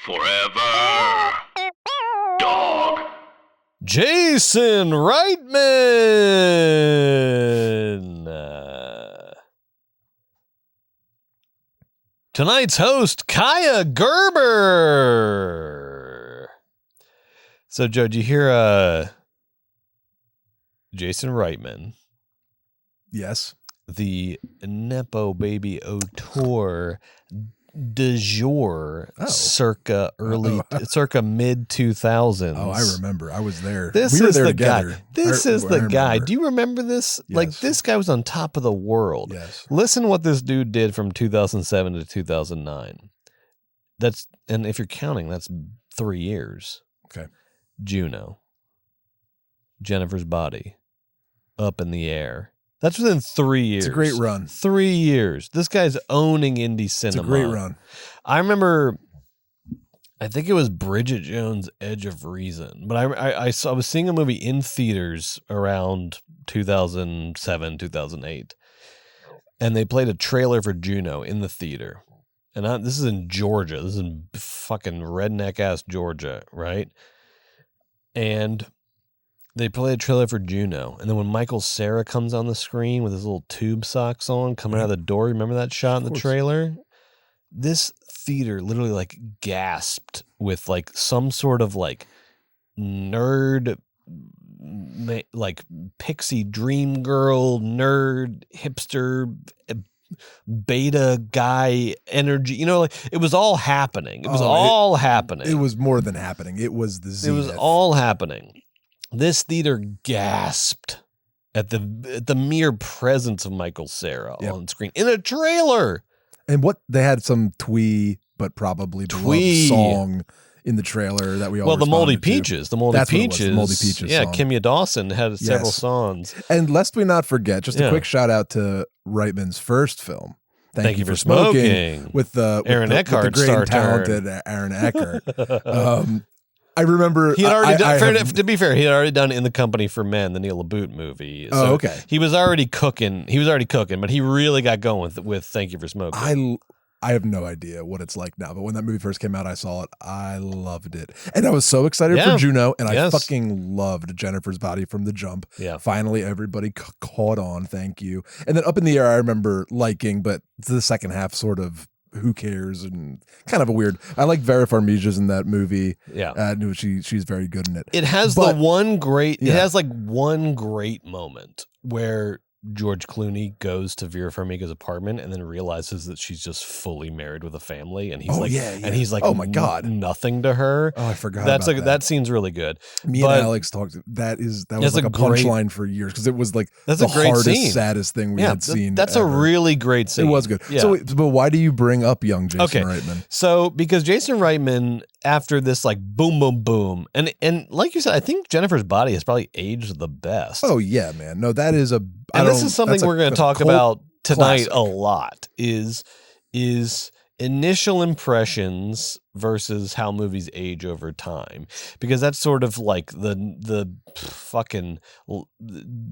Forever. Dog. Jason Reitman. Tonight's host, Kaya Gerber. So, Joe, did you hear Jason Reitman? Yes. The Nepo Baby Auteur de jour, circa mid 2000s. Oh, I remember. I was there. This we were is there the together. guy. This is the guy. Do you remember this? Yes. Like, this guy was on top of the world. Yes. Listen what this dude did from 2007 to 2009. And if you're counting, that's 3 years. Okay. Juno. Jennifer's Body. Up in the Air. That's within 3 years. It's a great run. 3 years. This guy's owning indie cinema. It's a great run. I remember, I think it was Bridget Jones' Edge of Reason, but I was seeing a movie in theaters around 2007, 2008, and they played a trailer for Juno in the theater. And this is in Georgia. This is in fucking redneck-ass Georgia, right? And they played a trailer for Juno, and then when Michael Cera comes on the screen with his little tube socks on, coming out of the door, remember that shot in the trailer? This theater literally like gasped with like some sort of like nerd, like pixie dream girl, nerd, hipster, beta guy energy. You know, like it was all happening. It was all happening. It was more than happening. It was the zenith. It was all happening. This theater gasped at the mere presence of Michael Cera on screen in a trailer. And they had some twee, but probably beloved song in the trailer that we all the Moldy responded to. Peaches. The Moldy That's Peaches. The Moldy Peaches Yeah, song. Kimya Dawson had several songs. And lest we not forget, just a quick shout out to Reitman's first film. Thank you for smoking. With Aaron Eckhart, with the great and talented Aaron Eckhart. I remember he had already done. To be fair, he had already done In the Company for Men, the Neil LaBute movie. So okay. He was already cooking. But he really got going with Thank You for Smoking. I have no idea what it's like now, but when that movie first came out, I saw it. I loved it, and I was so excited for Juno, and I fucking loved Jennifer's Body from the jump. Yeah, finally everybody caught on. Thank you. And then Up in the Air, I remember liking, but the second half sort of. Who cares? And kind of a weird. I like Vera Farmiga's in that movie. Yeah, she's very good in it. It has one great moment where George Clooney goes to Vera Farmiga's apartment and then realizes that she's just fully married with a family, and he's and he's like, oh my god, nothing to her. Oh, I forgot. That scene's really good. Me and Alex talked. That was like a punchline for years because it was like that's the a great hardest, scene. saddest thing we had seen. That's ever. a really great scene. It was good. Yeah. So, but why do you bring up young Jason Reitman? So because Jason Reitman, after this like boom, boom, boom, and like you said, I think Jennifer's Body has probably aged the best. Oh yeah, man. No, that is a. And this is something we're going to talk about tonight a lot is initial impressions versus how movies age over time, because that's sort of like the fucking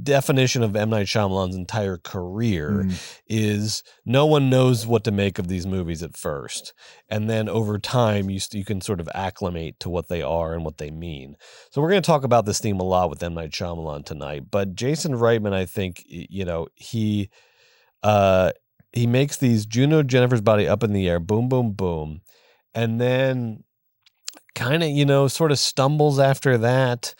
definition of M. Night Shyamalan's entire career is no one knows what to make of these movies at first, and then over time you can sort of acclimate to what they are and what they mean. So we're going to talk about this theme a lot with M. Night Shyamalan tonight, but Jason Reitman, I think, he makes these Juno, Jennifer's Body, Up in the Air, boom, boom, boom. And then kind of, sort of stumbles after that.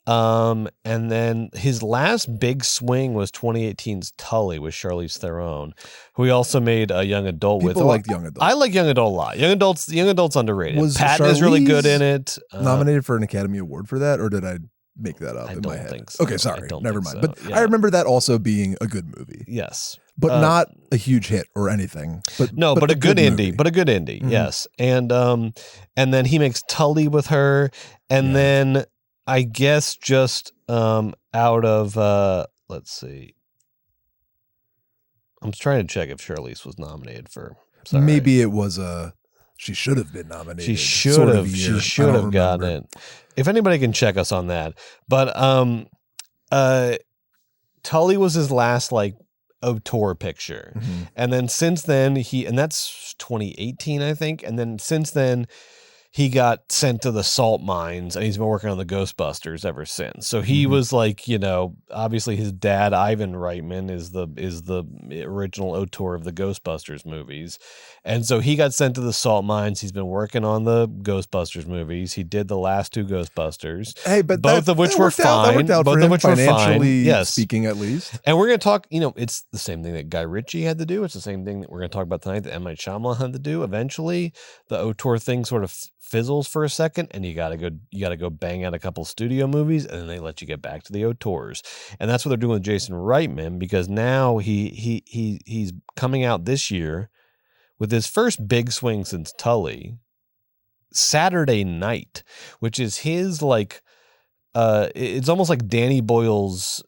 And then his last big swing was 2018's Tully with Charlize Theron, who he also made a young adult with. People like Young Adult. I like Young Adult a lot. Young Adult's underrated. Patton is really good in it. Nominated for an Academy Award for that, or did I make that up in my head? Think so. Okay, sorry. Never mind. So. But I remember that also being a good movie. Yes. But not a huge hit or anything. But a good indie. But a good indie, yes. And then he makes Tully with her, and then I guess just out of let's see. I'm trying to check if Charlize was nominated for. Sorry. Maybe it was she should have been nominated. She should have. She should have gotten it. If anybody can check us on that, but Tully was his last like auteur picture, and then since then and that's 2018, I think, and then since then he got sent to the salt mines, and he's been working on the Ghostbusters ever since. So he was like, obviously his dad, Ivan Reitman, is the original auteur of the Ghostbusters movies. And so he got sent to the salt mines. He's been working on the Ghostbusters movies. He did the last 2 Ghostbusters. Hey, but both of which were fine. Both of which were fine. Yes. Speaking at least. And we're going to talk, it's the same thing that Guy Ritchie had to do. It's the same thing that we're going to talk about tonight that M. Night Shyamalan had to do. Eventually, the auteur thing sort of fizzles for a second, and you got to go bang out a couple studio movies, and then they let you get back to the auteurs. And that's what they're doing with Jason Reitman, because now he's coming out this year with his first big swing since Tully, Saturday Night, which is his it's almost like Danny Boyle's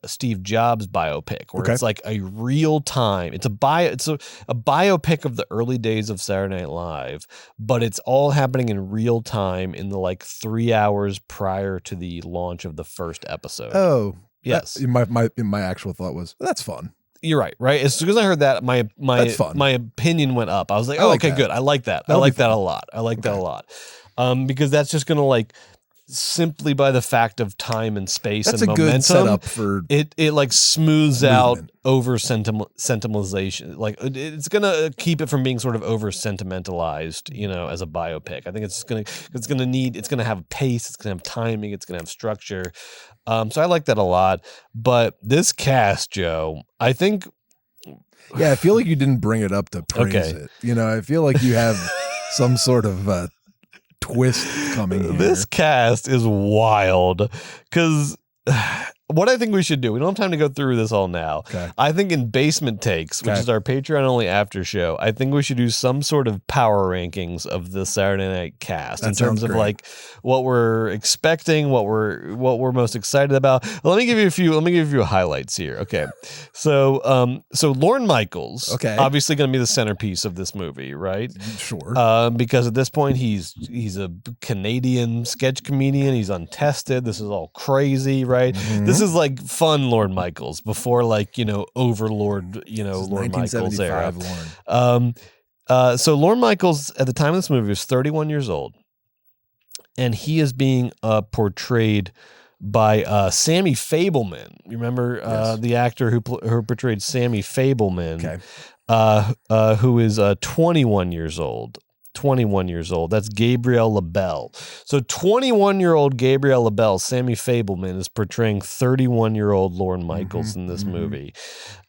Steve Jobs biopic, where it's like a real time. It's a biopic of the early days of Saturday Night Live, but it's all happening in real time in the 3 hours prior to the launch of the first episode. Oh, yes. My actual thought was that's fun. You're right. As soon as I heard that, my opinion went up. I was like, oh, okay, good. I like that. I like that a lot. I like that a lot. Because that's just gonna simply by the fact of time and space that's and a momentum, good setup for it smooths movement. out over sentimentalization. It's gonna keep it from being sort of over sentimentalized, as a biopic. I think it's gonna have pace, it's gonna have timing, it's gonna have structure. So I like that a lot. But this cast, Joe, I think. Yeah, I feel like you didn't bring it up to praise it. I feel like you have some sort of twist coming here. This cast is wild because what I think we should do, we don't have time to go through this all now. Okay. I think in Basement Takes, which is our Patreon only after show, I think we should do some sort of power rankings of the Saturday Night cast in terms of what we're expecting, what we're most excited about. Let me give you a few highlights here. Okay. So Lorne Michaels, obviously going to be the centerpiece of this movie, right? Sure. Because at this point he's a Canadian sketch comedian. He's untested. This is all crazy, right? This is fun Lorne Michaels before Overlord, Lorne Michaels era. So Lorne Michaels at the time of this movie was 31 years old, and he is being portrayed by Sammy Fabelman. You remember the actor who portrayed Sammy Fabelman, who is 21 years old. 21 years old. That's Gabriel LaBelle. So 21-year-old Gabriel LaBelle, Sammy Fabelman, is portraying 31-year-old Lorne Michaels in this movie.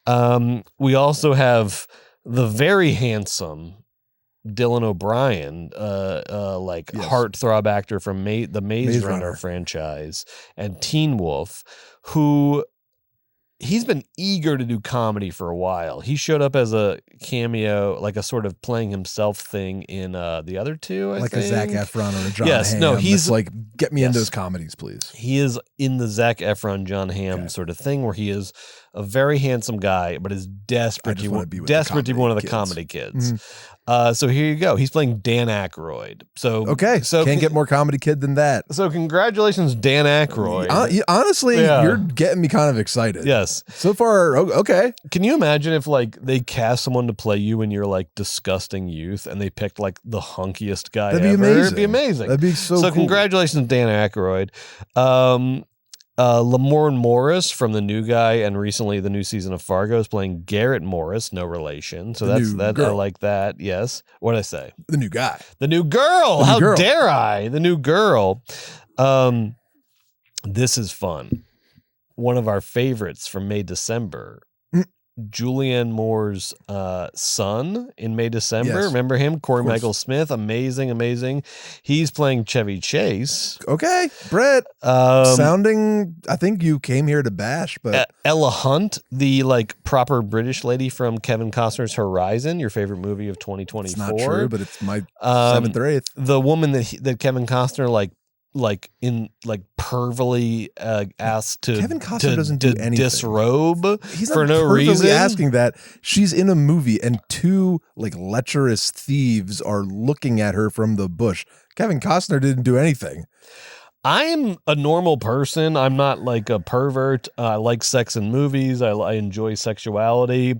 We also have the very handsome Dylan O'Brien, heartthrob actor from the Maze Runner franchise, and Teen Wolf, who he's been eager to do comedy for a while. He showed up as a cameo, like a sort of playing himself thing in the other two, I think. A Zac Efron or a John Hamm. No, he's get me in those comedies, please. He is in the Zac Efron, John Hamm sort of thing, where he is a very handsome guy, but is desperate to be one of the comedy kids. So here you go. He's playing Dan Aykroyd. So can't get more comedy kid than that. So congratulations, Dan Aykroyd. Honestly, you're getting me kind of excited. Yes. So far, okay. Can you imagine if they cast someone to play you in your disgusting youth, and they picked the hunkiest guy That'd be ever? amazing. It'd be amazing. That'd be so cool. Congratulations, Dan Aykroyd. Lamorne Morris from The New Guy and recently the new season of Fargo is playing Garrett Morris, no relation. So I like that. Yes. What'd I say? The new guy. The new girl. How dare I? The new girl. This is fun. One of our favorites from May December. Julianne Moore's son in May December. Yes. Remember him? Corey Michael Smith. Amazing. He's playing Chevy Chase. Okay, Brett. Sounding, I think you came here to bash, but Ella Hunt, the proper British lady from Kevin Costner's Horizon, your favorite movie of 2024. It's not true, but it's my 7th or 8th. The woman that Kevin Costner pervily asked to Kevin Costner doesn't do anything. Disrobe He's for not no reason. Asking that. She's in a movie and two lecherous thieves are looking at her from the bush. Kevin Costner didn't do anything. I'm a normal person. I'm not like a pervert. I like sex in movies. I enjoy sexuality.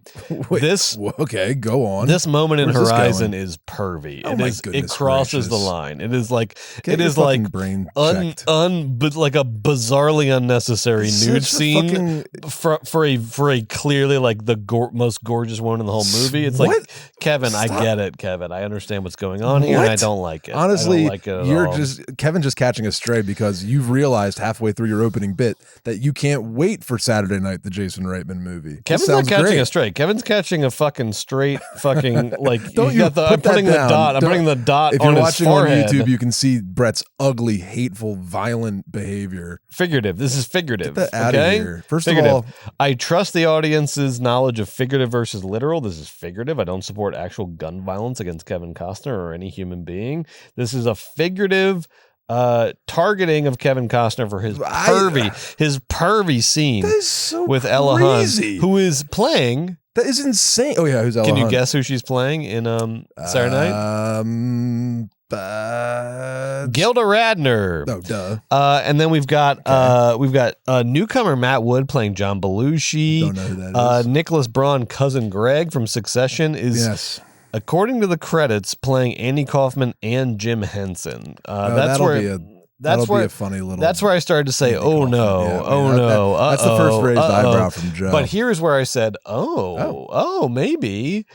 Wait, okay, go on. This moment in Where's this Horizon going? is pervy. Oh It my is. It goodness crosses the gracious. line. It is like Get it your is like fucking brain checked. but like a bizarrely unnecessary It's nude such a scene fucking- for a clearly like the most gorgeous woman in the whole movie. It's like, What? Kevin, Stop. I get it, Kevin. I understand what's going on here, and I What? don't like it. Honestly, I don't like it at you're all. Kevin just catching a stray because you've realized halfway through your opening bit that you can't wait for Saturday Night, the Jason Reitman movie. Kevin's not catching a straight. Kevin's catching a fucking straight fucking like. Don't you got the, put I'm putting that the down. dot. I'm putting the dot If on you're his watching on forehead. YouTube, you can see Brett's ugly, hateful, violent behavior. Figurative. This is figurative. Get that out okay? of here. First Figurative. of all, I trust the audience's knowledge of figurative versus literal. This is figurative. I don't support actual gun violence against Kevin Costner or any human being. This is a figurative targeting of Kevin Costner for his pervy scene that is so with Ella Hunt, crazy. who is playing. That is insane. Oh yeah, who's Ella Can you Hunt? guess who she's playing in Saturday Night? Gilda Radner. Oh, duh. And then we've got newcomer Matt Wood playing John Belushi. Don't know who that is. Nicholas Braun, cousin Greg from Succession, is Yes. according to the credits playing Andy Kaufman and Jim Henson. That's that'll where be a that's where be a funny little. that's where I started to say, Andy "Oh Kaufman. no, Yeah, oh that- no." that's the first raised eyebrow from Joe. But here's where I said, "Oh, maybe."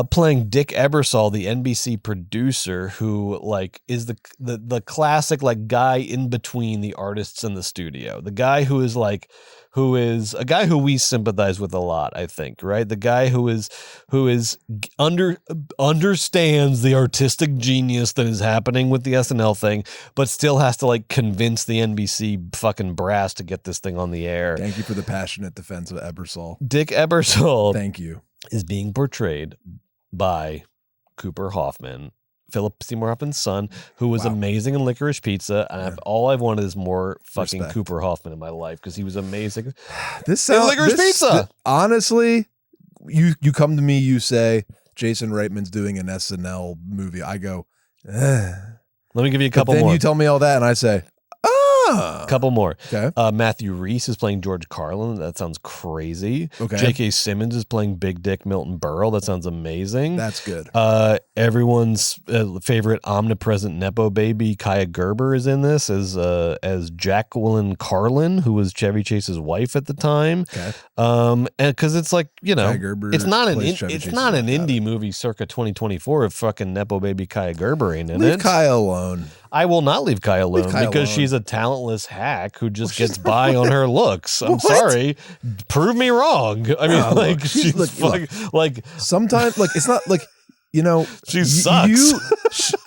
Playing Dick Ebersol, the NBC producer, who like is the classic like guy in between the artists and the studio, the guy who is a guy who we sympathize with a lot, I think, right? The guy who understands the artistic genius that is happening with the SNL thing, but still has to like convince the NBC fucking brass to get this thing on the air. Thank you for the passionate defense of Ebersol. Dick Ebersol Thank you. is being portrayed by Cooper Hoffman, Philip Seymour Hoffman's son, who was amazing in Licorice Pizza. And all I've wanted is more fucking Respect. Cooper Hoffman in my life because he was amazing. This sounds Licorice Pizza. Honestly, you come to me, you say Jason Reitman's doing an SNL movie. I go, Let me give you a but couple then more. you tell me all that, and I say, Couple more. Okay. Matthew Reese is playing George Carlin. That sounds crazy. Okay. J.K. Simmons is playing Big Dick Milton Berle. That sounds amazing. That's good. Everyone's favorite omnipresent nepo baby Kaya Gerber is in this as Jacqueline Carlin, who was Chevy Chase's wife at the time. Okay. And because it's like, you know, Kaya Gerber it's not an plays Chevy Chase's an wife. indie movie circa 2024 if fucking nepo baby Kaya Gerber ain't in Leave it. Kaya alone. I will not leave Kaya alone Kaya because alone. she's a talentless hack who just gets by on her looks. I'm What? sorry. Prove me wrong. I mean, No, like, look, she's look, fucking, like, Sometimes, like, it's not like, you know, she sucks.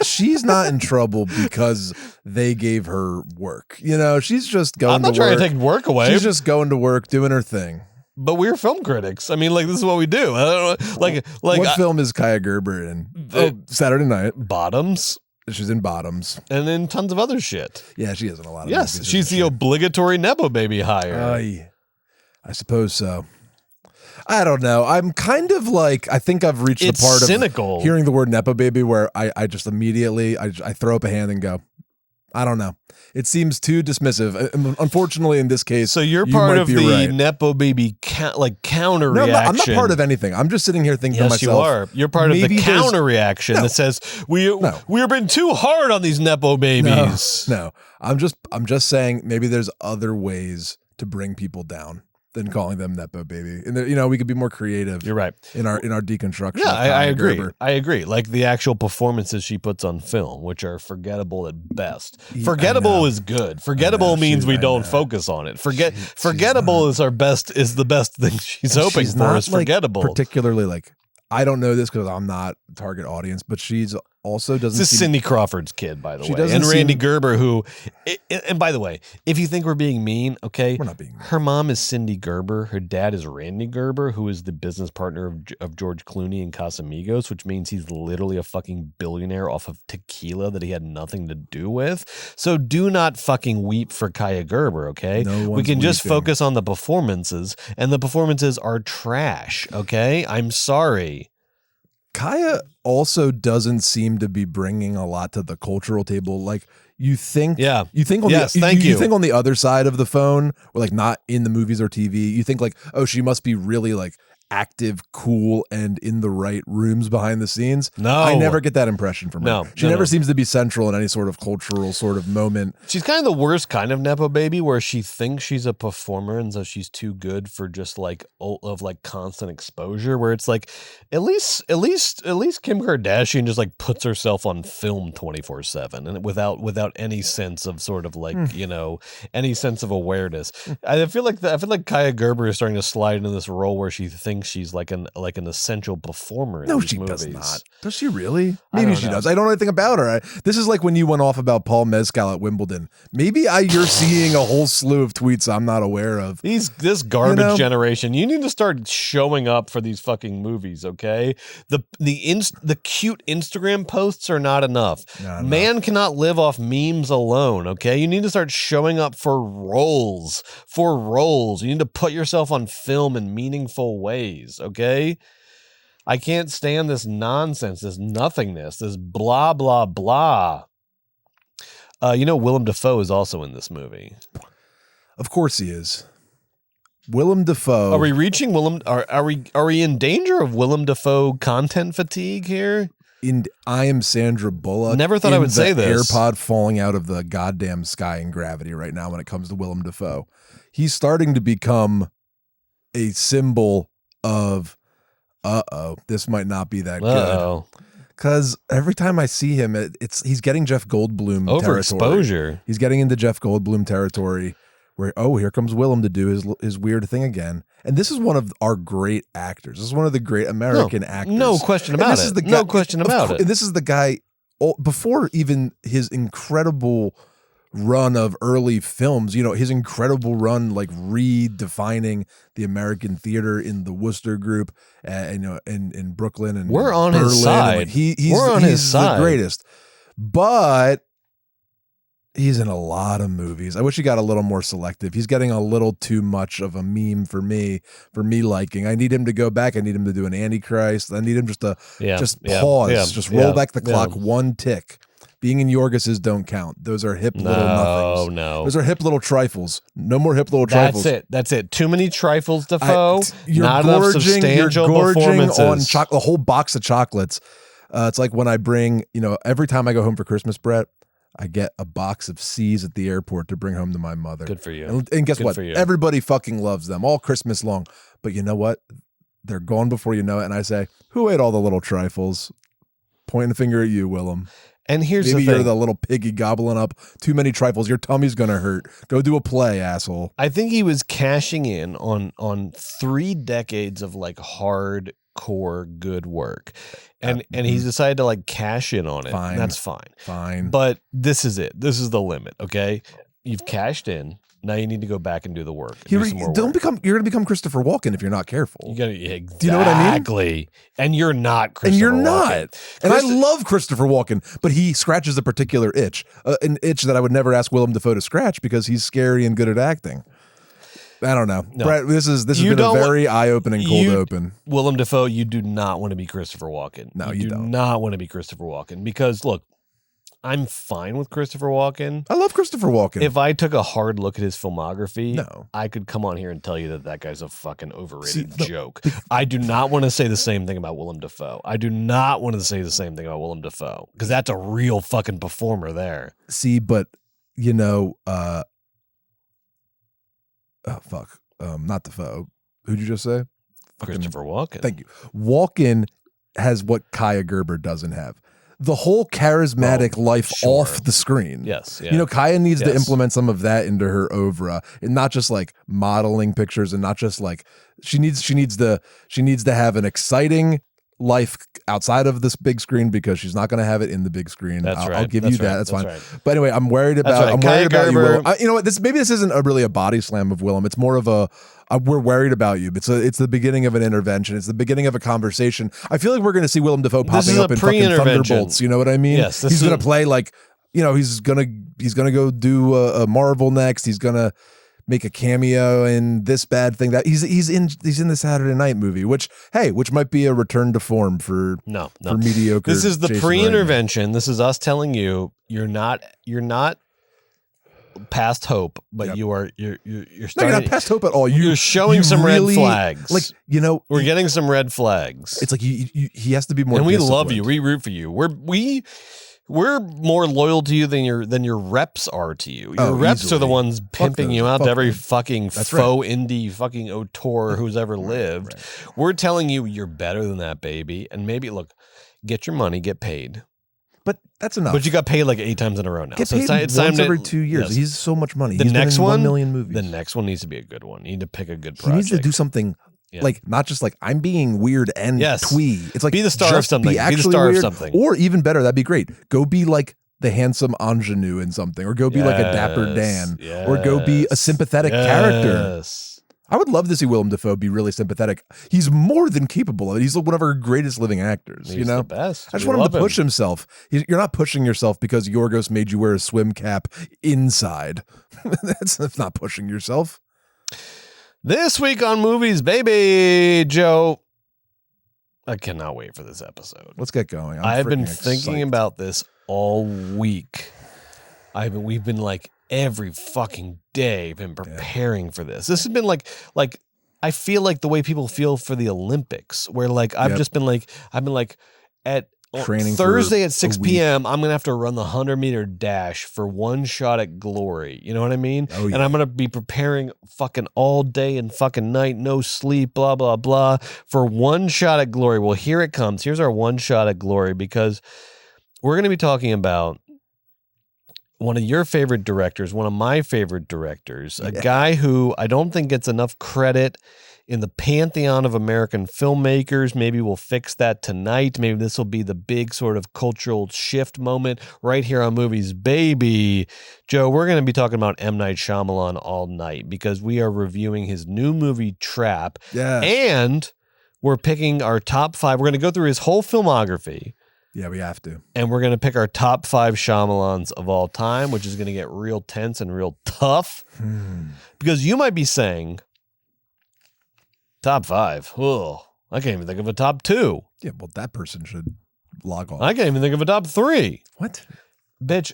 She's not in trouble because they gave her work. You know, she's just going I'm not to work. trying to take work away. She's just going to work, doing her thing. But we're film critics. I mean, like, this is what we do. I don't know. Like What film is Kaya Gerber in? Saturday Night. Bottoms She's in Bottoms. and then tons of other shit. Yeah, she is in a lot of Yes, movies, she's isn't the obligatory nepo baby hire. I suppose so. I don't know. I'm kind of like, I think I've reached It's the part cynical. of hearing the word Nepo baby where I just immediately, I throw up a hand and go, I don't know. It seems too dismissive. Unfortunately, in this case, So you're you part might of be the right. nepo baby counter No, reaction. I'm not part of anything. I'm just sitting here thinking to Yes, myself. you are. You're part of maybe the there's- counter reaction No. that says we've been too hard on these nepo babies. No, I'm just saying maybe there's other ways to bring people down than calling them Nepo baby. And you know, we could be more creative. You're right. in our deconstruction. Yeah, of I Kaya agree. Gerber. I agree. Like the actual performances she puts on film, which are forgettable at best. Yeah, I Forgettable know. is good. Forgettable means we I don't know. focus on it. Forgettable is the best thing she's hoping She's for not, is like, forgettable. particularly like, I don't know this because I'm not target audience, but she's also doesn't. This is seem, Cindy Crawford's kid, by the She way, doesn't and Randy seem- Gerber, who, and by the way, if you think we're being mean, okay, We're not being mean. Her mom is Cindy Gerber. Her dad is Randy Gerber, who is the business partner of George Clooney and Casamigos, which means he's literally a fucking billionaire off of tequila that he had nothing to do with. So do not fucking weep for Kaya Gerber, okay? No We one's can just weeping. focus on the performances, and the performances are trash, okay? I'm sorry. Kaya also doesn't seem to be bringing a lot to the cultural table. Like you think, you think on you think on the other side of the phone, or like not in the movies or TV. You think like, oh, she must be really like active, cool, and in the right rooms behind the scenes. No, I never get that impression from her. No, she never seems to be central in any sort of cultural sort of moment. She's kind of the worst kind of Nepo baby, where she thinks she's a performer, and so she's too good for just like constant exposure. Where it's like, at least Kim Kardashian just like puts herself on film 24/7, and without any sense of sort of like any sense of awareness. I feel like Kaya Gerber is starting to slide into this role where she thinks she's like an essential performer in these movies. Does not. Does she really? Maybe she does. I don't know anything about her. This is like when you went off about Paul Mescal at Wimbledon. Maybe you're seeing a whole slew of tweets I'm not aware of. This garbage generation. You need to start showing up for these fucking movies, okay? The cute Instagram posts are not enough. Man cannot live off memes alone, okay? You need to start showing up for roles. You need to put yourself on film in meaningful ways, okay? I can't stand this nonsense, this nothingness, this blah, blah, blah. Willem Dafoe is also in this movie. Of course he is. Willem Dafoe. Are we reaching Willem? Are we in danger of Willem Dafoe content fatigue here? I am Sandra Bullock. Never thought I would say this. AirPod falling out of the goddamn sky in gravity right now when it comes to Willem Dafoe. He's starting to become a symbol of this might not be that good. Because every time I see him, he's getting Jeff Goldblum overexposure. Territory. He's getting into Jeff Goldblum territory where, here comes Willem to do his weird thing again. And this is one of our great actors. This is one of the great American actors. No question about it. No question about it. And this is the guy, before even his incredible run of early films, his incredible run, like redefining the American theater in the Wooster Group, and in Brooklyn, and we're on Berlin, his side. He's his side. The greatest, but he's in a lot of movies. I wish he got a little more selective. He's getting a little too much of a meme for me liking. I need him to go back. I need him to do an Antichrist. I need him just to pause, just roll back the clock one tick. Being in Yorgos's don't count. Those are hip little nothings. No. Those are hip little trifles. No more hip little trifles. That's it. Too many trifles, Defoe. You're not enough substantial performances. On a whole box of chocolates. It's like when I bring, every time I go home for Christmas, Brett, I get a box of C's at the airport to bring home to my mother. Good for you. And guess what? Everybody fucking loves them all Christmas long. But you know what? They're gone before you know it. And I say, who ate all the little trifles? Pointing a finger at you, Willem. And here's Maybe the thing. You're the little piggy gobbling up too many trifles. Your tummy's going to hurt. Go do a play, asshole. I think he was cashing in on 3 decades of like hardcore good work. And he's decided to like cash in on it. Fine. And that's fine. Fine. But this is it. This is the limit, okay? You've cashed in. Now you need to go back and do the work. You're going to become Christopher Walken if you're not careful. Do you know what I mean? Exactly. And you're not Christopher Walken. And I love Christopher Walken, but he scratches a particular itch, an itch that I would never ask Willem Dafoe to scratch because he's scary and good at acting. I don't know. No. Brett, this has been a very eye-opening cold open. Willem Dafoe, you do not want to be Christopher Walken. No, you don't. You do not want to be Christopher Walken because, look, I'm fine with Christopher Walken. I love Christopher Walken. If I took a hard look at his filmography, I could come on here and tell you that guy's a fucking overrated joke. I do not want to say the same thing about Willem Dafoe. I do not want to say the same thing about Willem Dafoe because that's a real fucking performer there. See, but not Dafoe. Who'd you just say? Christopher Walken. Thank you. Walken has what Kaya Gerber doesn't have. The whole charismatic life off the screen. Yes. Yeah. Kaya needs to implement some of that into her oeuvre, and not just like modeling pictures, and not just like she needs to have an exciting life outside of this big screen because she's not going to have it in the big screen. I'll give you that. That's fine. Right. But anyway, I'm worried about you, Willem. You know what? Maybe this isn't really a body slam of Willem. It's more of we're worried about you. It's the beginning of an intervention. It's the beginning of a conversation. I feel like we're going to see Willem Dafoe popping up in fucking Thunderbolts. You know what I mean? Yes. He's going to play like, he's going to go do a Marvel next. He's going to make a cameo in this bad thing that he's in the Saturday Night movie, which might be a return to form for mediocre. This is the Jason pre-intervention. This is us telling you you're not past hope, but you're starting. No, you're not past hope at all. You're showing some really, red flags. Like, we're getting some red flags. It's like he has to be more. And we disciplined. love you. We root for you. We're more loyal to you than your reps are to you. Your reps easily. are the ones pimping you out to every fucking That's faux indie fucking auteur who's ever lived. Right. We're telling you you're better than that, baby. And maybe look, get your money, get paid. But that's enough. But you got paid like 8 times in a row now. Get so paid it's time once to, every 2 years. yes. He's so much money. The He's next been in one, 1 million movies. The next one needs to be a good one. You need to pick a good project. He needs to do something like not just like I'm being weird and twee. It's like be the star of just something. Be the star weird, of something. Or even better, that'd be great. Go be like the handsome ingenue in something, or go be like a dapper Dan, or go be a sympathetic character. I would love to see Willem Dafoe be really sympathetic. He's more than capable of it. He's one of our greatest living actors. He's the best. I just want him to push himself. You're not pushing yourself because Yorgos made you wear a swim cap inside. That's not pushing yourself. This week on Movies, baby, Joe. I cannot wait for this episode. Let's get going. I've been thinking about this all week. We've been like every fucking day been preparing for this. This has been like I feel like the way people feel for the Olympics, where like I've been like at training Thursday at 6 p.m. I'm gonna have to run the 100-meter dash for one shot at glory. You know what I mean? Oh, yeah. And I'm gonna be preparing fucking all day and fucking night, no sleep, blah blah blah, for one shot at glory. Well, here it comes. Here's our one shot at glory, because we're gonna be talking about one of your favorite directors, one of my favorite directors, a guy who I don't think gets enough credit in the pantheon of American filmmakers. Maybe we'll fix that tonight. Maybe this will be the big sort of cultural shift moment right here on Movies, baby. Joe, we're going to be talking about M. Night Shyamalan all night because we are reviewing his new movie, Trap. Yeah. And we're picking our top 5. We're going to go through his whole filmography. Yeah, we have to. And we're going to pick our top 5 Shyamalans of all time, which is going to get real tense and real tough. Because you might be saying, top 5? Oh, I can't even think of a top 2. Yeah, well, that person should log off. I can't even think of a top 3. What? Bitch,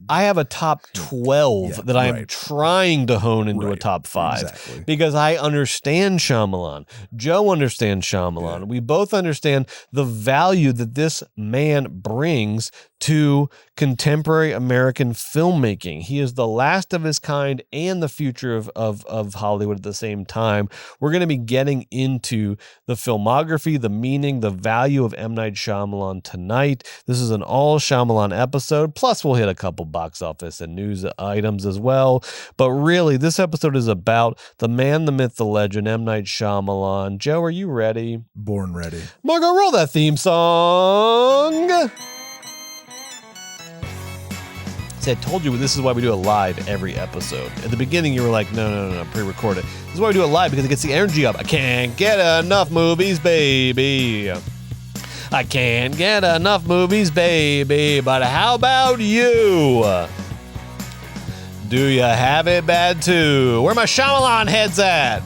I have a top 12 that I am trying to hone into a top 5. Exactly. Because I understand Shyamalan. Joe understands Shyamalan. Yeah. We both understand the value that this man brings to contemporary American filmmaking. He is the last of his kind and the future of Hollywood at the same time. We're going to be getting into the filmography, the meaning, the value of M. Night Shyamalan tonight. This is an all Shyamalan episode. Plus, we'll hit a couple box office and news items as well. But really, this episode is about the man, the myth, the legend, M. Night Shyamalan. Joe, are you ready? Born ready. Margo, roll that theme song. I told you this is why we do it live every episode. At the beginning, you were like, no, pre-record it. This is why we do it live, because it gets the energy up. I can't get enough movies, baby. I can't get enough movies, baby. But how about you? Do you have it bad too? Where my Shyamalan heads at?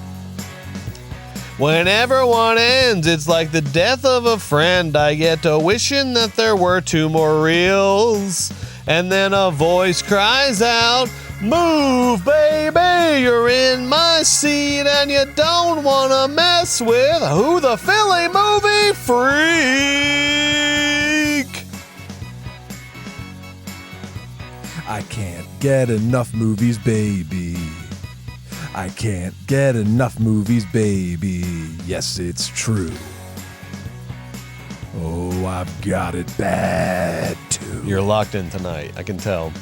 Whenever one ends, it's like the death of a friend. I get to wishing that there were 2 more reels. And then a voice cries out, move, baby, you're in my seat, and you don't want to mess with who the Philly movie freak. I can't get enough movies, baby. I can't get enough movies, baby. Yes, it's true. Oh, I've got it bad, too. You're locked in tonight, I can tell.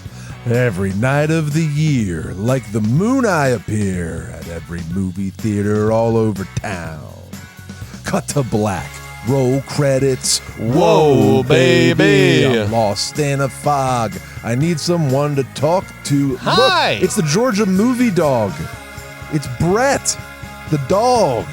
Every night of the year, like the moon, I appear at every movie theater all over town. Cut to black, roll credits. Whoa, baby. I'm lost in a fog. I need someone to talk to. Hi. Look, it's the Georgia movie dog. It's Brett, the dog.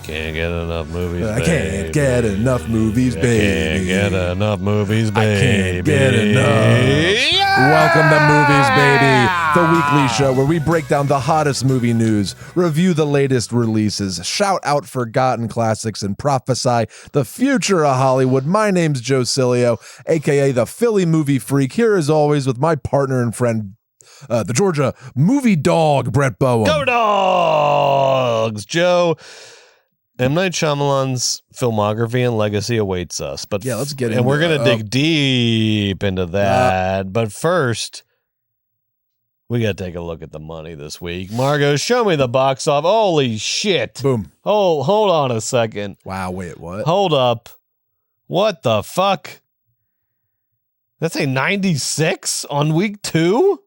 Can't get enough movies, I can't get enough movies, baby. Can't get enough movies, baby. I can't get enough. Welcome to Movies, baby, the weekly show where we break down the hottest movie news, review the latest releases, shout out forgotten classics, and prophesy the future of Hollywood. My name's Joe Cilio, aka the Philly Movie Freak, here as always with my partner and friend, the Georgia movie dog, Brett Bowen. Go Dogs, Joe. M. Night Shyamalan's filmography and legacy awaits us. But yeah, let's get and we're gonna dig deep into that. But first, we gotta take a look at the money this week. Margot, show me the box office. Holy shit! Boom. Oh, hold on a second. Wow. Wait. What? Hold up. What the fuck? That's a 96 on week 2?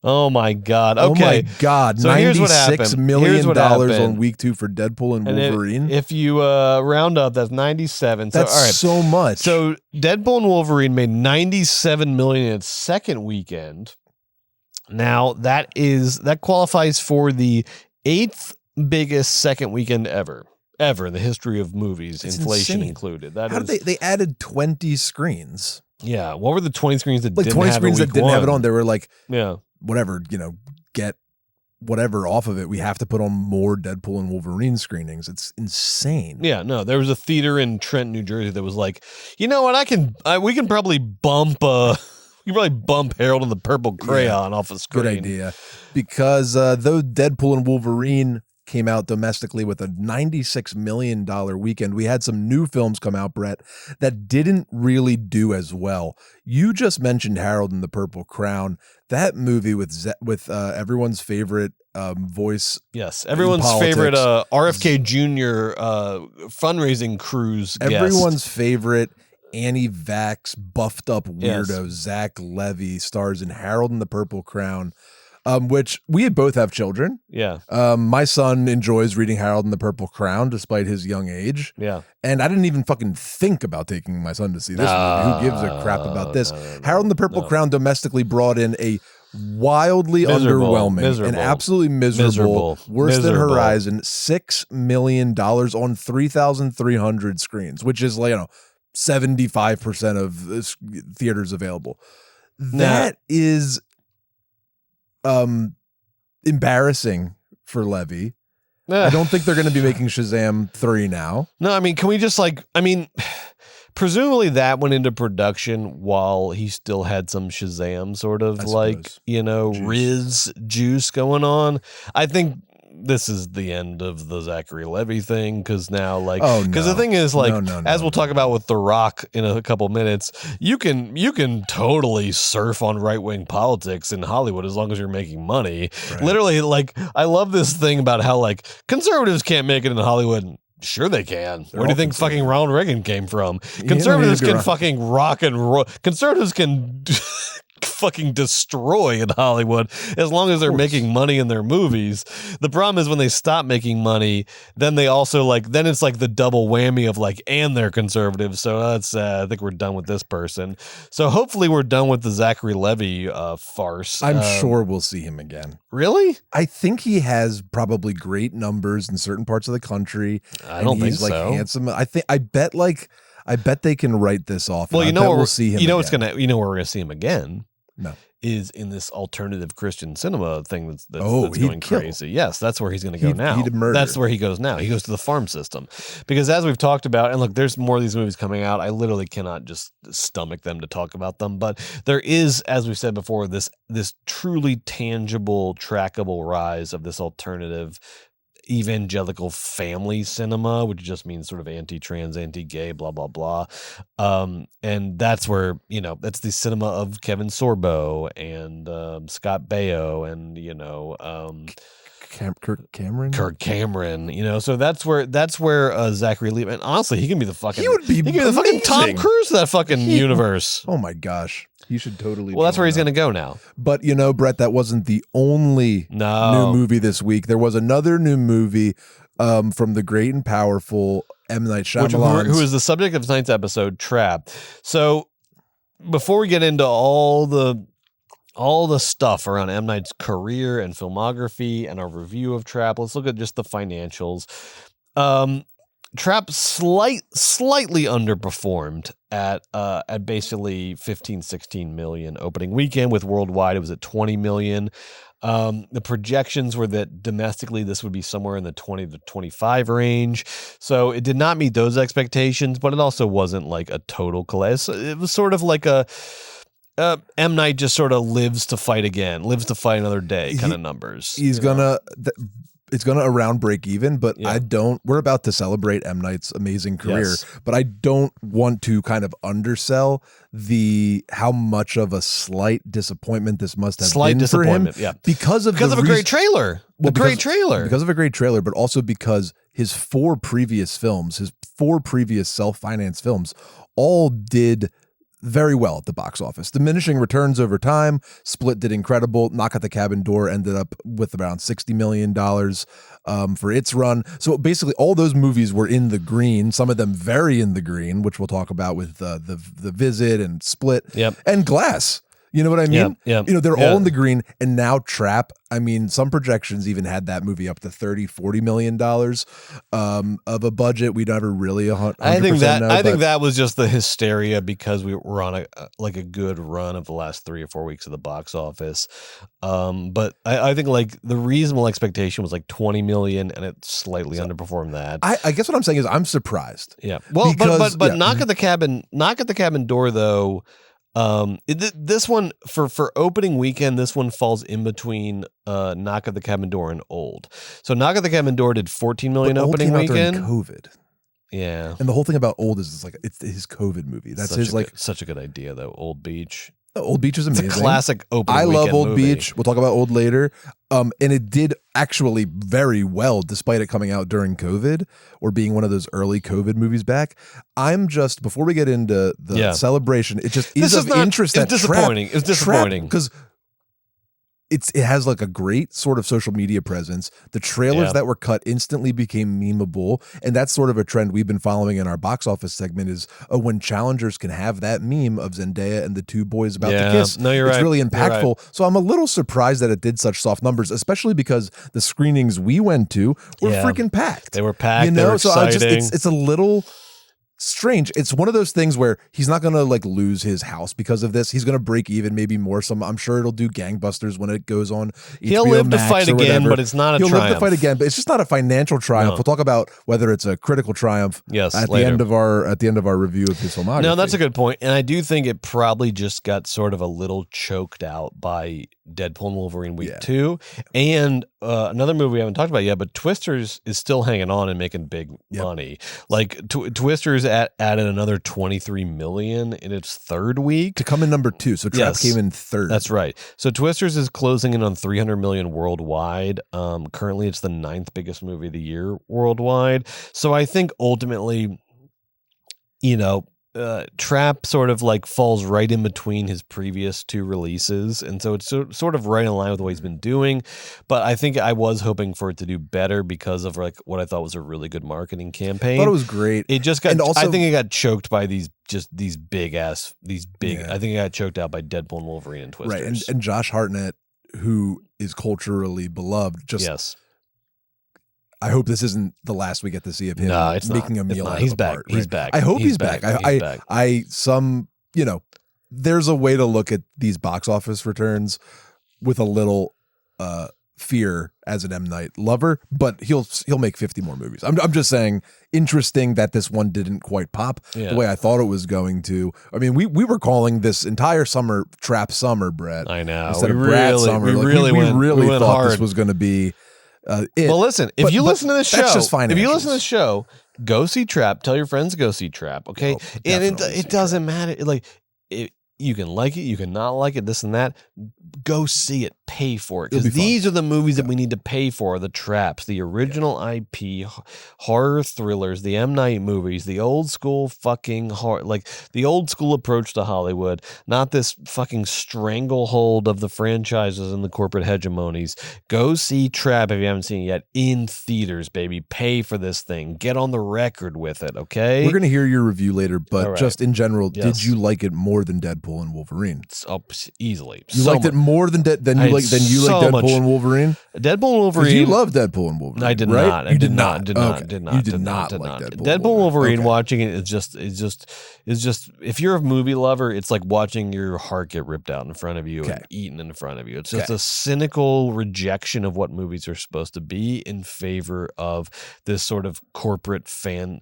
Oh my God. Okay. Oh my God. So here's what $96 happened. million Here's what on happened. week 2 for Deadpool and Wolverine. If you round up, that's 97. That's so, all right. so much. So Deadpool and Wolverine made 97 million in its second weekend. Now that qualifies for the 8th biggest second weekend ever in the history of movies, It's inflation insane. included. How did they added 20 screens? Yeah. What were the 20 screens that Like didn't 20 have screens it that didn't have it on. They were like, Yeah. whatever, get whatever off of it. We have to put on more Deadpool and Wolverine screenings. It's insane. Yeah, no, there was a theater in Trent, New Jersey that was like, you know what, we can probably bump Harold and the Purple Crayon off a screen. Good idea. Because though Deadpool and Wolverine came out domestically with a $96 million weekend, we had some new films come out, Brett, that didn't really do as well. You just mentioned Harold and the Purple Crown. That movie with everyone's favorite voice. Yes, everyone's favorite RFK Jr. Fundraising cruise Everyone's guest. favorite anti-vax, buffed up weirdo, Zach Levy, stars in Harold and the Purple Crown. Which we both have children. Yeah. My son enjoys reading Harold and the Purple Crown despite his young age. Yeah. And I didn't even fucking think about taking my son to see this movie. Who gives a crap about this? Harold and the Purple Crown domestically brought in a wildly underwhelming and absolutely miserable, worse than Horizon, $6 million on 3,300 screens, which is 75% of this theaters available. That is embarrassing for Levy. I don't think they're going to be making Shazam 3 now. No, I mean, can we just presumably that went into production while he still had some Shazam sort of Riz juice going on. I think this is the end of the Zachary Levy thing because now the thing is as we'll talk about with The Rock in a couple minutes, you can totally surf on right-wing politics in Hollywood as long as you're making money. Right. Literally, I love this thing about how conservatives can't make it in Hollywood. Sure they can. Where do you think fucking Ronald Reagan came from? Conservatives can fucking rock and roll. Conservatives can fucking destroy in Hollywood as long as they're making money in their movies. The problem is when they stop making money, then they also then it's the double whammy of and they're conservatives. So that's I think we're done with this person. So hopefully we're done with the Zachary Levy farce. I'm sure we'll see him again. Really? I think he has probably great numbers in certain parts of the country. I don't think he's so. Handsome. I bet they can write this off. Well, we'll see him. You know again. where we're gonna see him again. No. Is in this alternative Christian cinema thing that's he'd going kill. crazy. Yes, that's where he's going to go now. He'd murder. That's where he goes now. He goes to the farm system. Because as we've talked about, and look, there's more of these movies coming out. I literally cannot just stomach them to talk about them. But there is, as we've said before, this truly tangible, trackable rise of this alternative evangelical family cinema, which just means sort of anti-trans, anti-gay, blah, blah, blah. And that's where, that's the cinema of Kevin Sorbo and Scott Baio and, Kirk Cameron. So that's where Zachary Levi, and honestly, he can be the fucking, he would be the fucking Tom Cruise of that fucking universe. Oh my gosh. He should totally. Well, that's where he's going to go now. But Brett, that wasn't the only new movie this week. There was another new movie from the great and powerful M. Night Shyamalan, who is the subject of tonight's episode, Trap. So before we get into all the stuff around M. Night's career and filmography and our review of Trap, let's look at just the financials. slightly underperformed at basically 15-16 million opening weekend. With worldwide, it was at 20 million. The projections were that domestically this would be somewhere in the 20 to 25 range. So it did not meet those expectations, but it also wasn't like a total collapse. It was sort of like a M. Night just sort of lives to fight another day kind of numbers. He's gonna it's gonna around break even, but we're about to celebrate M. Night's amazing career, but I don't want to kind of undersell how much of a slight disappointment this must have been for him. Because of a great trailer. Because of a great trailer, but also because his four previous self-financed films all did very well at the box office. Diminishing returns over time. Split did incredible. Knock at the Cabin Door ended up with around $60 million for its run. So basically all those movies were in the green, some of them very in the green, which we'll talk about with the Visit and Split and Glass. You know what I mean? Yeah. You know, they're all in the green. And now Trap, I mean, some projections even had that movie up to $30-40 million of a budget. We never really 100% I think know, that was just the hysteria because we were on a good run of the last 3 or 4 weeks of the box office. But I think like the reasonable expectation was like 20 million, and it slightly underperformed that. I guess what I'm saying is I'm surprised. Yeah. Well, because, but Knock at the Cabin Door though. This one for opening weekend, this one falls in between Knock at the Cabin Door and Old. So Knock at the Cabin Door did 14 million opening weekend. COVID. Yeah. And the whole thing about Old is it's his COVID movie. That's such a good idea though. Old Beach. Old Beach is amazing. It's a classic opening I love weekend Old movie. Beach. We'll talk about Old later. And it did actually very well, despite it coming out during COVID or being one of those early COVID movies back. I'm just, before we get into the celebration, it just is of interest. It's disappointing. It's disappointing because it has like a great sort of social media presence. The trailers that were cut instantly became memeable, and that's sort of a trend we've been following in our box office segment is when challengers can have that meme of Zendaya and the two boys about to kiss. No, you're it's right. really impactful. Right. So I'm a little surprised that it did such soft numbers, especially because the screenings we went to were freaking packed. They were packed. You know, they were exciting. So it's a little strange. It's one of those things where he's not going to like lose his house because of this. He's going to break even, maybe more. I'm sure it'll do gangbusters when it goes on. He'll live to fight again, but it's not a triumph. He'll live to fight again, but it's just not a financial triumph. No. We'll talk about whether it's a critical triumph. At the end of our review of his filmography. No, that's a good point, and I do think it probably just got sort of a little choked out by Deadpool and Wolverine Week 2, and another movie we haven't talked about yet, but Twisters is still hanging on and making big money. Like Twisters added another 23 million in its third week to come in number 2. So Trap came in third. That's right. So Twisters is closing in on 300 million worldwide. Currently, it's the 9th biggest movie of the year worldwide. So I think ultimately, Trap sort of like falls right in between his previous 2 releases, and so it's sort of right in line with what he's been doing. But I think I was hoping for it to do better because of like what I thought was a really good marketing campaign. I thought it was great. It just got. And also, I think it got choked by these big. I think it got choked out by Deadpool and Wolverine and Twisters. Right, and Josh Hartnett, who is culturally beloved, I hope this isn't the last we get to see of him making a meal out of He's a back. part, He's right? back. I hope he's back. back. There's a way to look at these box office returns with a little fear as an M. Night lover, but he'll make 50 more movies. I'm just saying, interesting that this one didn't quite pop the way I thought it was going to. I mean, we were calling this entire summer Trap Summer, Brett. I know. Instead of Brad Summer. We really thought hard. This was going to be well, listen, if you listen to this show, go see Trap. Tell your friends to go see Trap, okay? And it doesn't matter. Like, you can like it, you can not like it, this and that. Go see it. Pay for it. Because these are the movies that we need to pay for. The Traps, the original IP, horror thrillers, the M. Night movies, the old school fucking horror, like the old school approach to Hollywood, not this fucking stranglehold of the franchises and the corporate hegemonies. Go see Trap if you haven't seen it yet in theaters, baby. Pay for this thing. Get on the record with it, okay? We're going to hear your review later, but just in general, did you like it more than Deadpool and Wolverine? Easily. You liked it more than you like Deadpool and Wolverine. Deadpool and Wolverine. You love Deadpool and Wolverine. I did right? not. I You did not. Okay. You did not like like Deadpool and Wolverine. Okay. Watching it is just if you're a movie lover, it's like watching your heart get ripped out in front of you and eaten in front of you. It's just a cynical rejection of what movies are supposed to be in favor of this sort of corporate fan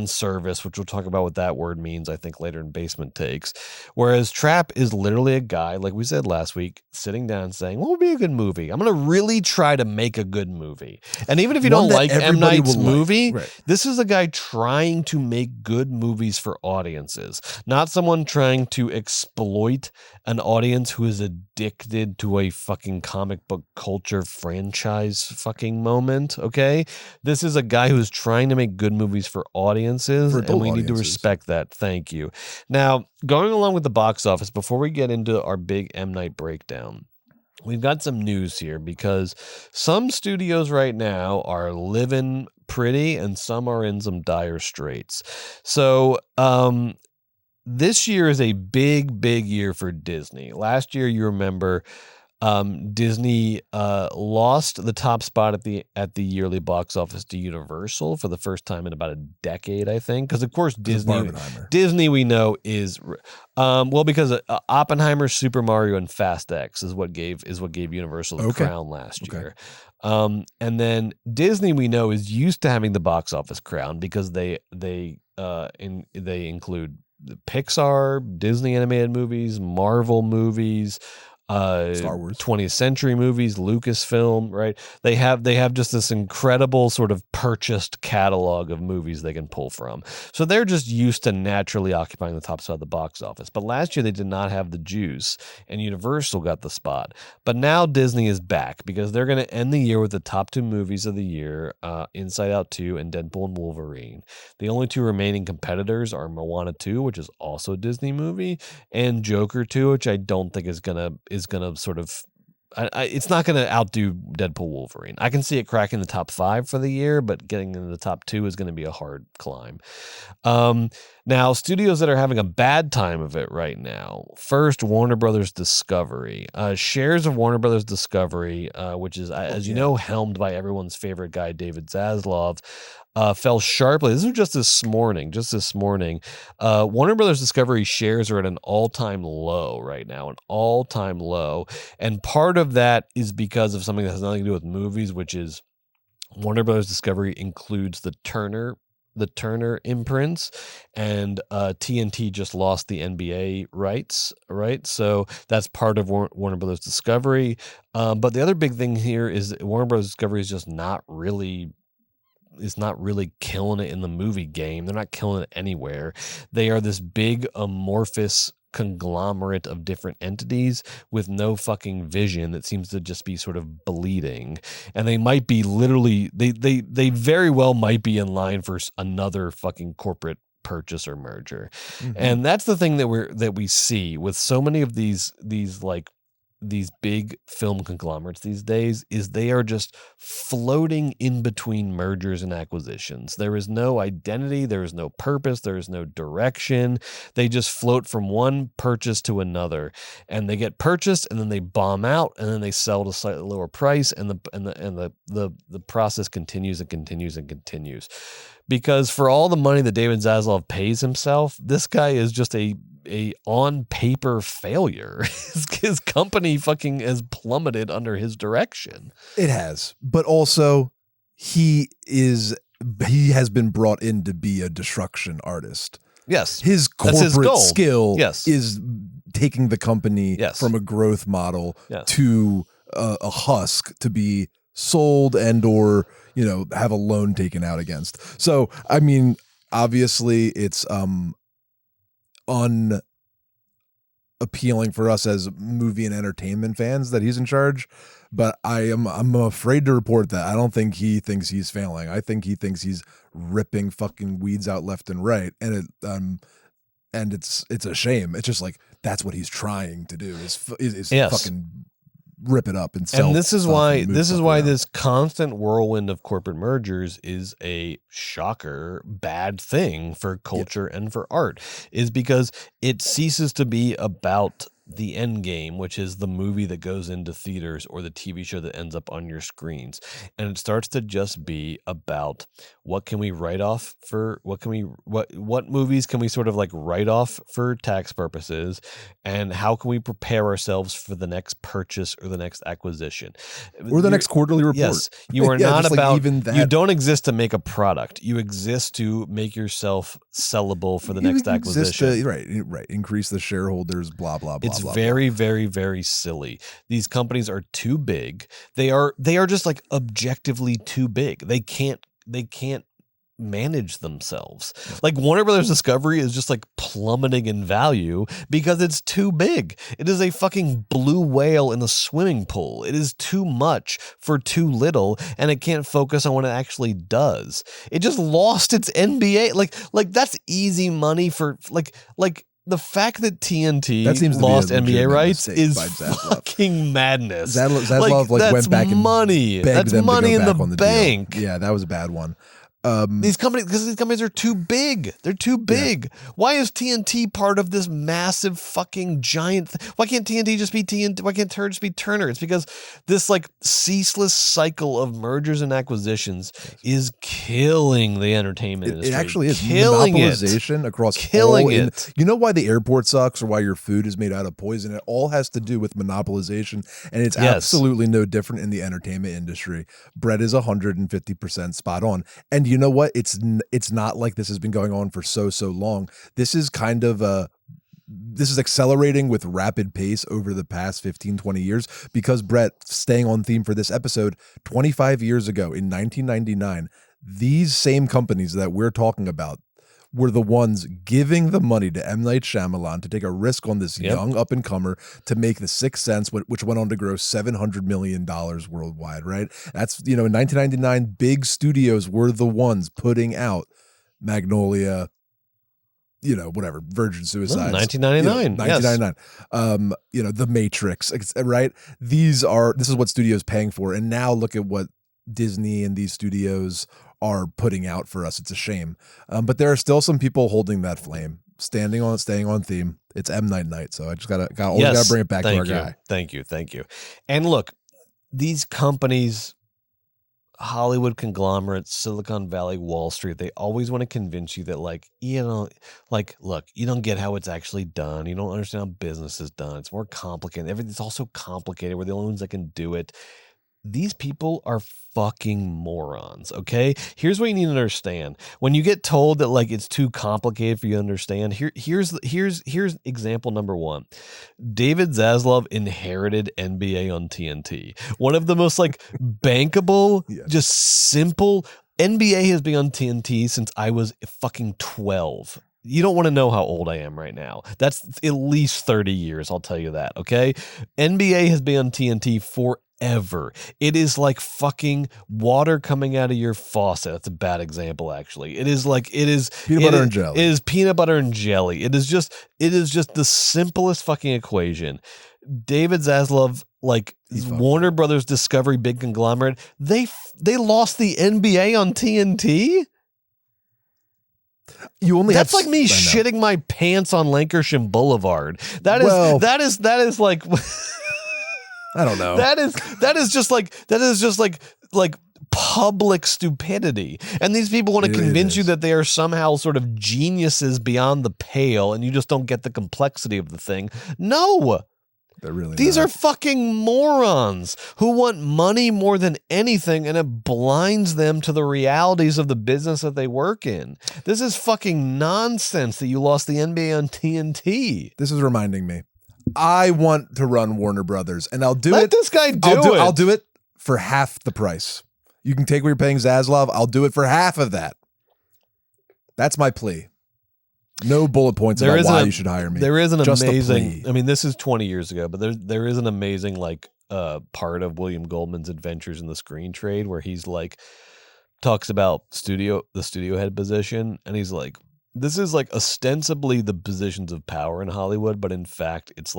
service, which we'll talk about what that word means, I think, later in Basement Takes. Whereas Trap is literally a guy, like we said last week, sitting down and saying, what would be a good movie? I'm going to really try to make a good movie. And even if you don't like M. Night's movie, this is a guy trying to make good movies for audiences, not someone trying to exploit an audience who is addicted to a fucking comic book culture franchise fucking moment, okay? This is a guy who's trying to make good movies for audiences, and we need to respect that. Thank you. Now, going along with the box office, before we get into our big M. Night breakdown, we've got some news here because some studios right now are living pretty and some are in some dire straits. So, this year is a big year for Disney. Last year, you remember, Disney lost the top spot at the yearly box office to Universal for the first time in about a decade, I think. Because of course Disney we know is because Oppenheimer, Super Mario, and Fast X is what gave Universal the crown last year. And then Disney we know is used to having the box office crown because they include the Pixar, Disney animated movies, Marvel movies, Star Wars, 20th century movies, Lucasfilm, right? They have just this incredible sort of purchased catalog of movies they can pull from. So they're just used to naturally occupying the top spot of the box office. But last year they did not have the juice, and Universal got the spot. But now Disney is back because they're going to end the year with the top two movies of the year, Inside Out 2 and Deadpool and Wolverine. The only two remaining competitors are Moana 2, which is also a Disney movie, and Joker 2, which I don't think is gonna sort of, it's not gonna outdo Deadpool Wolverine. I can see it cracking the top 5 for the year, but getting into the top 2 is going to be a hard climb. Now, studios that are having a bad time of it right now. First, Warner Brothers Discovery. Shares of Warner Brothers Discovery, which is, as you know, helmed by everyone's favorite guy, David Zaslav, fell sharply. This was just this morning. Warner Brothers Discovery shares are at an all-time low right now, an all-time low. And part of that is because of something that has nothing to do with movies, which is Warner Brothers Discovery includes the Turner imprints, and TNT just lost the NBA rights, right? So that's part of Warner Brothers Discovery. But the other big thing here is Warner Brothers Discovery is just not really killing it in the movie game. They're not killing it anywhere. They are this big amorphous conglomerate of different entities with no fucking vision that seems to just be sort of bleeding. And they might be literally, they very well might be in line for another fucking corporate purchase or merger. Mm-hmm. And that's the thing that we see with so many of these big film conglomerates these days, is they are just floating in between mergers and acquisitions. There is no identity, there is no purpose, there is no direction. They just float from one purchase to another, and they get purchased and then they bomb out and then they sell at a slightly lower price, and the process continues and continues and continues. Because for all the money that David Zaslav pays himself, this guy is just a on paper failure. His company fucking has plummeted under his direction. It has, but also he has been brought in to be a destruction artist. Yes, his corporate skill is taking the company from a growth model to a husk to be sold and or have a loan taken out against. So I mean, obviously it's unappealing for us as movie and entertainment fans that he's in charge, but I'm afraid to report that I don't think he thinks he's failing. I think he thinks he's ripping fucking weeds out left and right, and it's a shame. It's just like that's what he's trying to do is fucking rip it up and sell. And this is why this constant whirlwind of corporate mergers is a shocker bad thing for culture and for art, is because it ceases to be about the end game, which is the movie that goes into theaters or the TV show that ends up on your screens. And it starts to just be about what can we write off for, what movies can we sort of like write off for tax purposes, and how can we prepare ourselves for the next purchase or the next acquisition or the next quarterly report. Yes, you are Yeah, not just like about, even that. you don't exist to make a product. You exist to make yourself sellable for the next acquisition. Right. Increase the shareholders, blah, blah, blah. It's blah, very, very, very silly. These companies are too big. They are just like objectively too big. They can't manage themselves. Like Warner Brothers Discovery is just like plummeting in value because it's too big. It is a fucking blue whale in a swimming pool. It is too much for too little, and it can't focus on what it actually does. It just lost its NBA. Like that's easy money for like the fact that TNT That seems to be lost a NBA legitimate rights mistake is by Zaslav. fucking madness. Zaslav that's went back and money. begged That's them money to go in back the on the bank. deal. Yeah, that was a bad one. These companies are too big. They're too big. Yeah. Why is TNT part of this massive fucking giant? Why can't TNT just be TNT? Why can't Turner just be Turner? It's because this like ceaseless cycle of mergers and acquisitions is killing the entertainment industry. It actually is killing monopolization across killing all it. You know why the airport sucks or why your food is made out of poison? It all has to do with monopolization, and it's absolutely no different in the entertainment industry. Brett is 150% spot on, and you know what? It's not like this has been going on for so long. This is kind of this is accelerating with rapid pace over the past 15-20 years because Brett, staying on theme for this episode, 25 years ago in 1999, these same companies that we're talking about were the ones giving the money to M. Night Shyamalan to take a risk on this young up-and-comer to make The Sixth Sense, which went on to gross $700 million worldwide, right? That's, in 1999, big studios were the ones putting out Magnolia, whatever, Virgin Suicides. 1999. 1999. The Matrix, right? This is what studios paying for. And now look at what Disney and these studios are putting out for us. It's a shame. But there are still some people holding that flame, staying on theme. It's M. Night. So I just gotta bring it back to our guy. Thank you. And look, these companies, Hollywood conglomerates, Silicon Valley, Wall Street, they always want to convince you that look, you don't get how it's actually done. You don't understand how business is done. It's more complicated. Everything's also complicated. We're the only ones that can do it. These people are fucking morons, okay? Here's what you need to understand. When you get told that it's too complicated for you to understand, here's example number one. David Zaslav inherited NBA on TNT. One of the most bankable, just simple. NBA has been on TNT since I was fucking 12. You don't want to know how old I am right now. That's at least 30 years, I'll tell you that, okay? NBA has been on TNT forever. It is like fucking water coming out of your faucet. That's a bad example, actually. It is peanut butter and jelly. It is peanut butter and jelly. It is just the simplest fucking equation. David Zaslav, Warner Brothers Discovery, big conglomerate, they lost the NBA on TNT? That's like me shitting my pants on Lancashire Boulevard. That is like I don't know. That is just like public stupidity. And these people want to convince you that they are somehow sort of geniuses beyond the pale, and you just don't get the complexity of the thing. No. These are fucking morons who want money more than anything, and it blinds them to the realities of the business that they work in. This is fucking nonsense that you lost the NBA on TNT. This is reminding me. I want to run Warner Brothers, and I'll do it. Let this guy do it. I'll do it for half the price. You can take what you're paying Zaslav. I'll do it for half of that. That's my plea. No bullet points about why you should hire me. There is an amazing, I mean, this is 20 years ago, but there is an amazing part of William Goldman's Adventures in the Screen Trade where he's talks about the studio head position, and he's like, this is ostensibly the positions of power in Hollywood, but in fact it's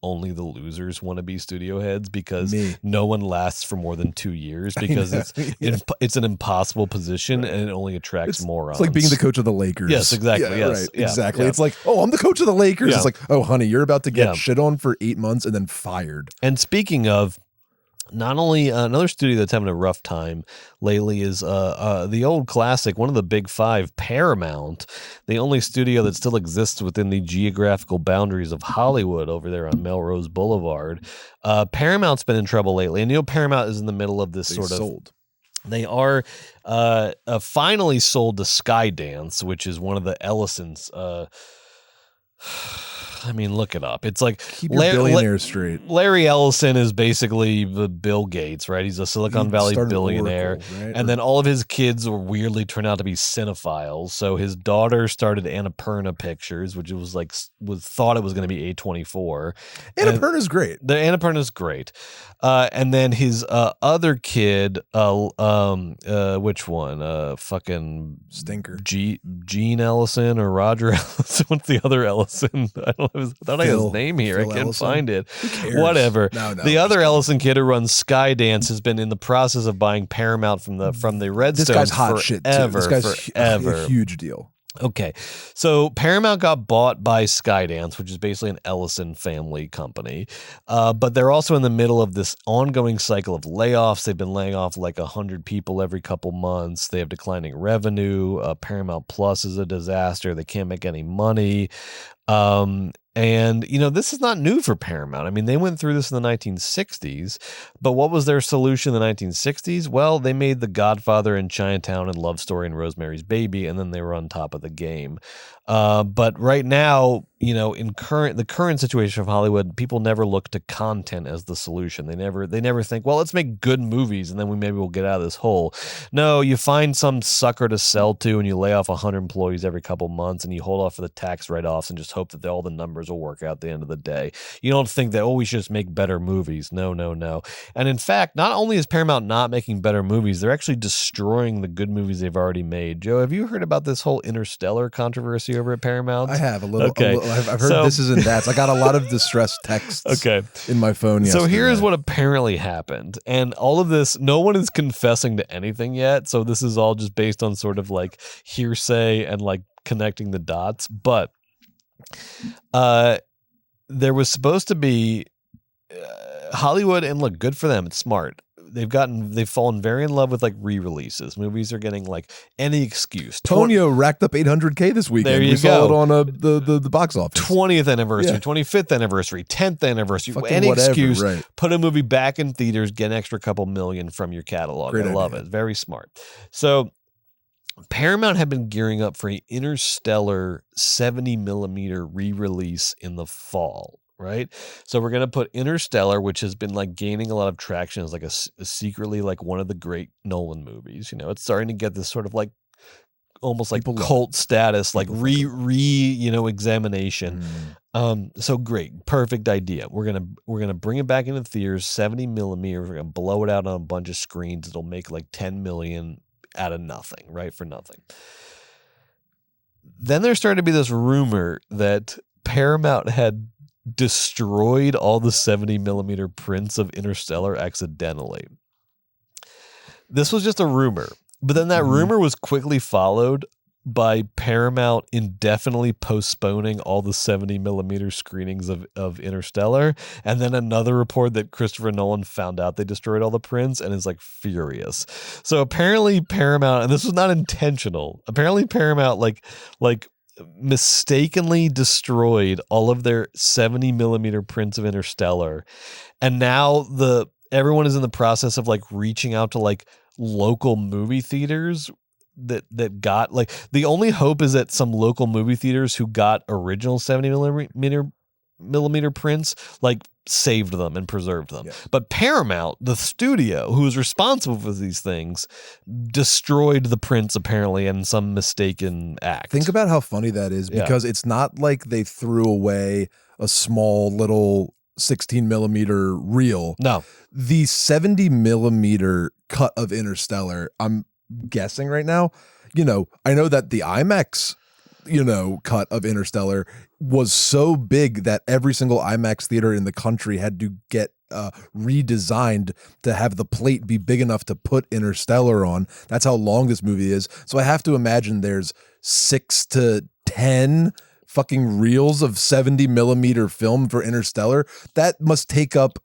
only the losers want to be studio heads because Me. no one lasts for more than 2 years because it's an impossible position and it only attracts morons. It's like being the coach of the Lakers. Yes, exactly. Yeah, yes, right. yeah, Exactly. yeah. It's like, oh, I'm the coach of the Lakers. Yeah. It's like, oh, honey, you're about to get Yeah. shit on for 8 months and then fired. And speaking of, not only another studio that's having a rough time lately is the old classic, one of the big five, Paramount, the only studio that still exists within the geographical boundaries of Hollywood over there on Melrose Boulevard. Paramount's been in trouble lately, and Paramount is in the middle of this Sold. They are finally sold to Skydance, which is one of the Ellisons. I mean, look it up. It's like Keep your billionaires straight. Larry Ellison is basically the Bill Gates, right? He's a Silicon Valley billionaire. Oracle, right? And then all of his kids were weirdly turned out to be cinephiles. So his daughter started Annapurna Pictures, which was thought it was going to be A24. Annapurna's great. The Annapurna's great. And then his other kid, which one? Fucking Stinker. Gene Ellison or Roger Ellison? What's the other Ellison? I thought I had his name here. Phil I can't Ellison? find it. Who cares? Whatever. No, the other Ellison kid who runs Skydance has been in the process of buying Paramount from the Redstones. This guy's hot shit too. This guy's forever. a huge deal. Okay, so Paramount got bought by Skydance, which is basically an Ellison family company, but they're also in the middle of this ongoing cycle of layoffs. They've been laying off like 100 people every couple months. They have declining revenue. Paramount Plus is a disaster. They can't make any money. And, this is not new for Paramount. I mean, they went through this in the 1960s, but what was their solution in the 1960s? Well, they made The Godfather and Chinatown and Love Story and Rosemary's Baby, and then they were on top of the game. But right now, in the current situation of Hollywood, people never look to content as the solution. They never think, well, let's make good movies and then maybe we'll get out of this hole. No, you find some sucker to sell to and you lay off 100 employees every couple months and you hold off for the tax write-offs and just hope that all the numbers will work out at the end of the day. You don't think that, we should just make better movies. No. And in fact, not only is Paramount not making better movies, they're actually destroying the good movies they've already made. Joe, have you heard about this whole Interstellar controversy over at Paramount? I have a little. Okay. I've heard this is and that's. I got a lot of distressed texts. Okay. In my phone yesterday. So here's what apparently happened, and all of this, no one is confessing to anything yet. So this is all just based on sort of like hearsay and like connecting the dots. But there was supposed to be Hollywood, and look, good for them. It's smart. They've fallen very in love with like re-releases. Movies are getting like any excuse. Tonio racked up $800K this weekend. There you we saw go. it on the box office. 20th anniversary, Yeah. 25th anniversary, 10th anniversary. Fucking Any whatever, excuse. right. Put a movie back in theaters, get an extra couple million from your catalog. Great I love idea. it. Very smart. So Paramount had been gearing up for an Interstellar 70 millimeter re-release in the fall. Right. So we're going to put Interstellar, which has been like gaining a lot of traction as like a secretly like one of the great Nolan movies. It's starting to get this sort of like almost like cult status, like examination. So great. Perfect idea. We're going to bring it back into theaters, 70 millimeters. We're going to blow it out on a bunch of screens. It'll make like 10 million out of nothing, right? For nothing. Then there started to be this rumor that Paramount had destroyed all the 70 millimeter prints of Interstellar accidentally. This was just a rumor, but then that rumor was quickly followed by Paramount indefinitely postponing all the 70 millimeter screenings of Interstellar. And then another report that Christopher Nolan found out they destroyed all the prints and is like furious. So apparently Paramount, and this was not intentional, apparently Paramount like mistakenly destroyed all of their 70 millimeter prints of Interstellar. And now everyone is in the process of like reaching out to like local movie theaters that got like, the only hope is that some local movie theaters who got original 70 millimeter prints like saved them and preserved them. Yeah. But Paramount, the studio who was responsible for these things, destroyed the prints apparently in some mistaken act. Think about how funny that is, because it's not like they threw away a small little 16 millimeter reel. No. The 70 millimeter cut of Interstellar, I'm guessing right now, I know that the IMAX cut of Interstellar was so big that every single IMAX theater in the country had to get redesigned to have the plate be big enough to put Interstellar on. That's how long this movie is. So I have to imagine there's 6 to 10 fucking reels of 70 millimeter film for Interstellar. That must take up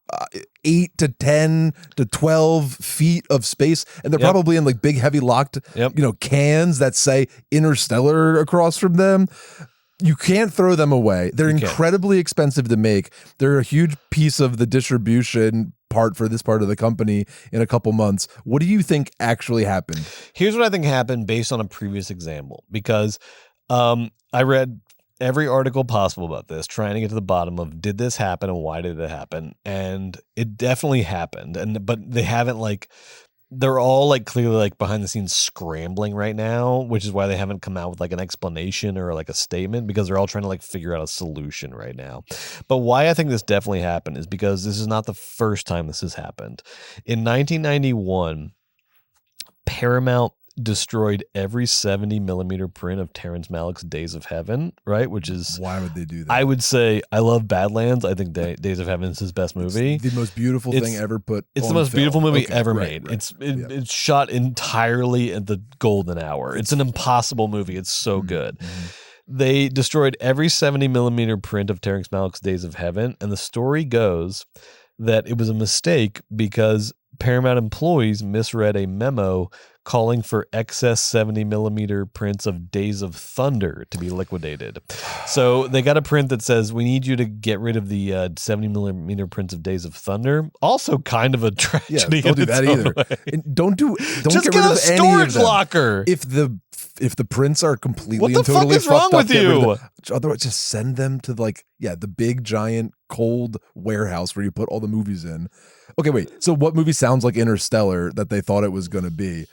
8 to 10 to 12 feet of space. And they're probably in like big, heavy locked, cans that say Interstellar across from them. You can't throw them away. They're incredibly expensive to make. They're a huge piece of the distribution part for this part of the company in a couple months. What do you think actually happened? Here's what I think happened based on a previous example, because I read every article possible about this, trying to get to the bottom of, did this happen and why did it happen? And it definitely happened. But they haven't they're all clearly behind the scenes scrambling right now, which is why they haven't come out with an explanation or a statement, because they're all trying to figure out a solution right now. But why I think this definitely happened is because this is not the first time this has happened. In 1991, Paramount destroyed every 70 millimeter print of Terrence Malick's Days of Heaven, right? Which is, why would they do that? I would say, I love Badlands. I think Days of Heaven is his best movie. It's the most beautiful thing ever put. It's on the most film. beautiful movie ever right, made. Right. It's shot entirely at the golden hour. It's an impossible movie. It's so good. They destroyed every 70 millimeter print of Terrence Malick's Days of Heaven, and the story goes that it was a mistake because Paramount employees misread a memo calling for excess 70 millimeter prints of Days of Thunder to be liquidated. So they got a print that says, we need you to get rid of the 70 millimeter prints of Days of Thunder. Also kind of a tragedy. Yeah, don't do that either. And don't just get rid a of any storage of them. Locker. If the prints are completely What the and totally fuck is wrong fucked up, with get rid of you? them. Otherwise, just send them to the big giant cold warehouse where you put all the movies in. Okay, wait. So what movie sounds like Interstellar that they thought it was going to be?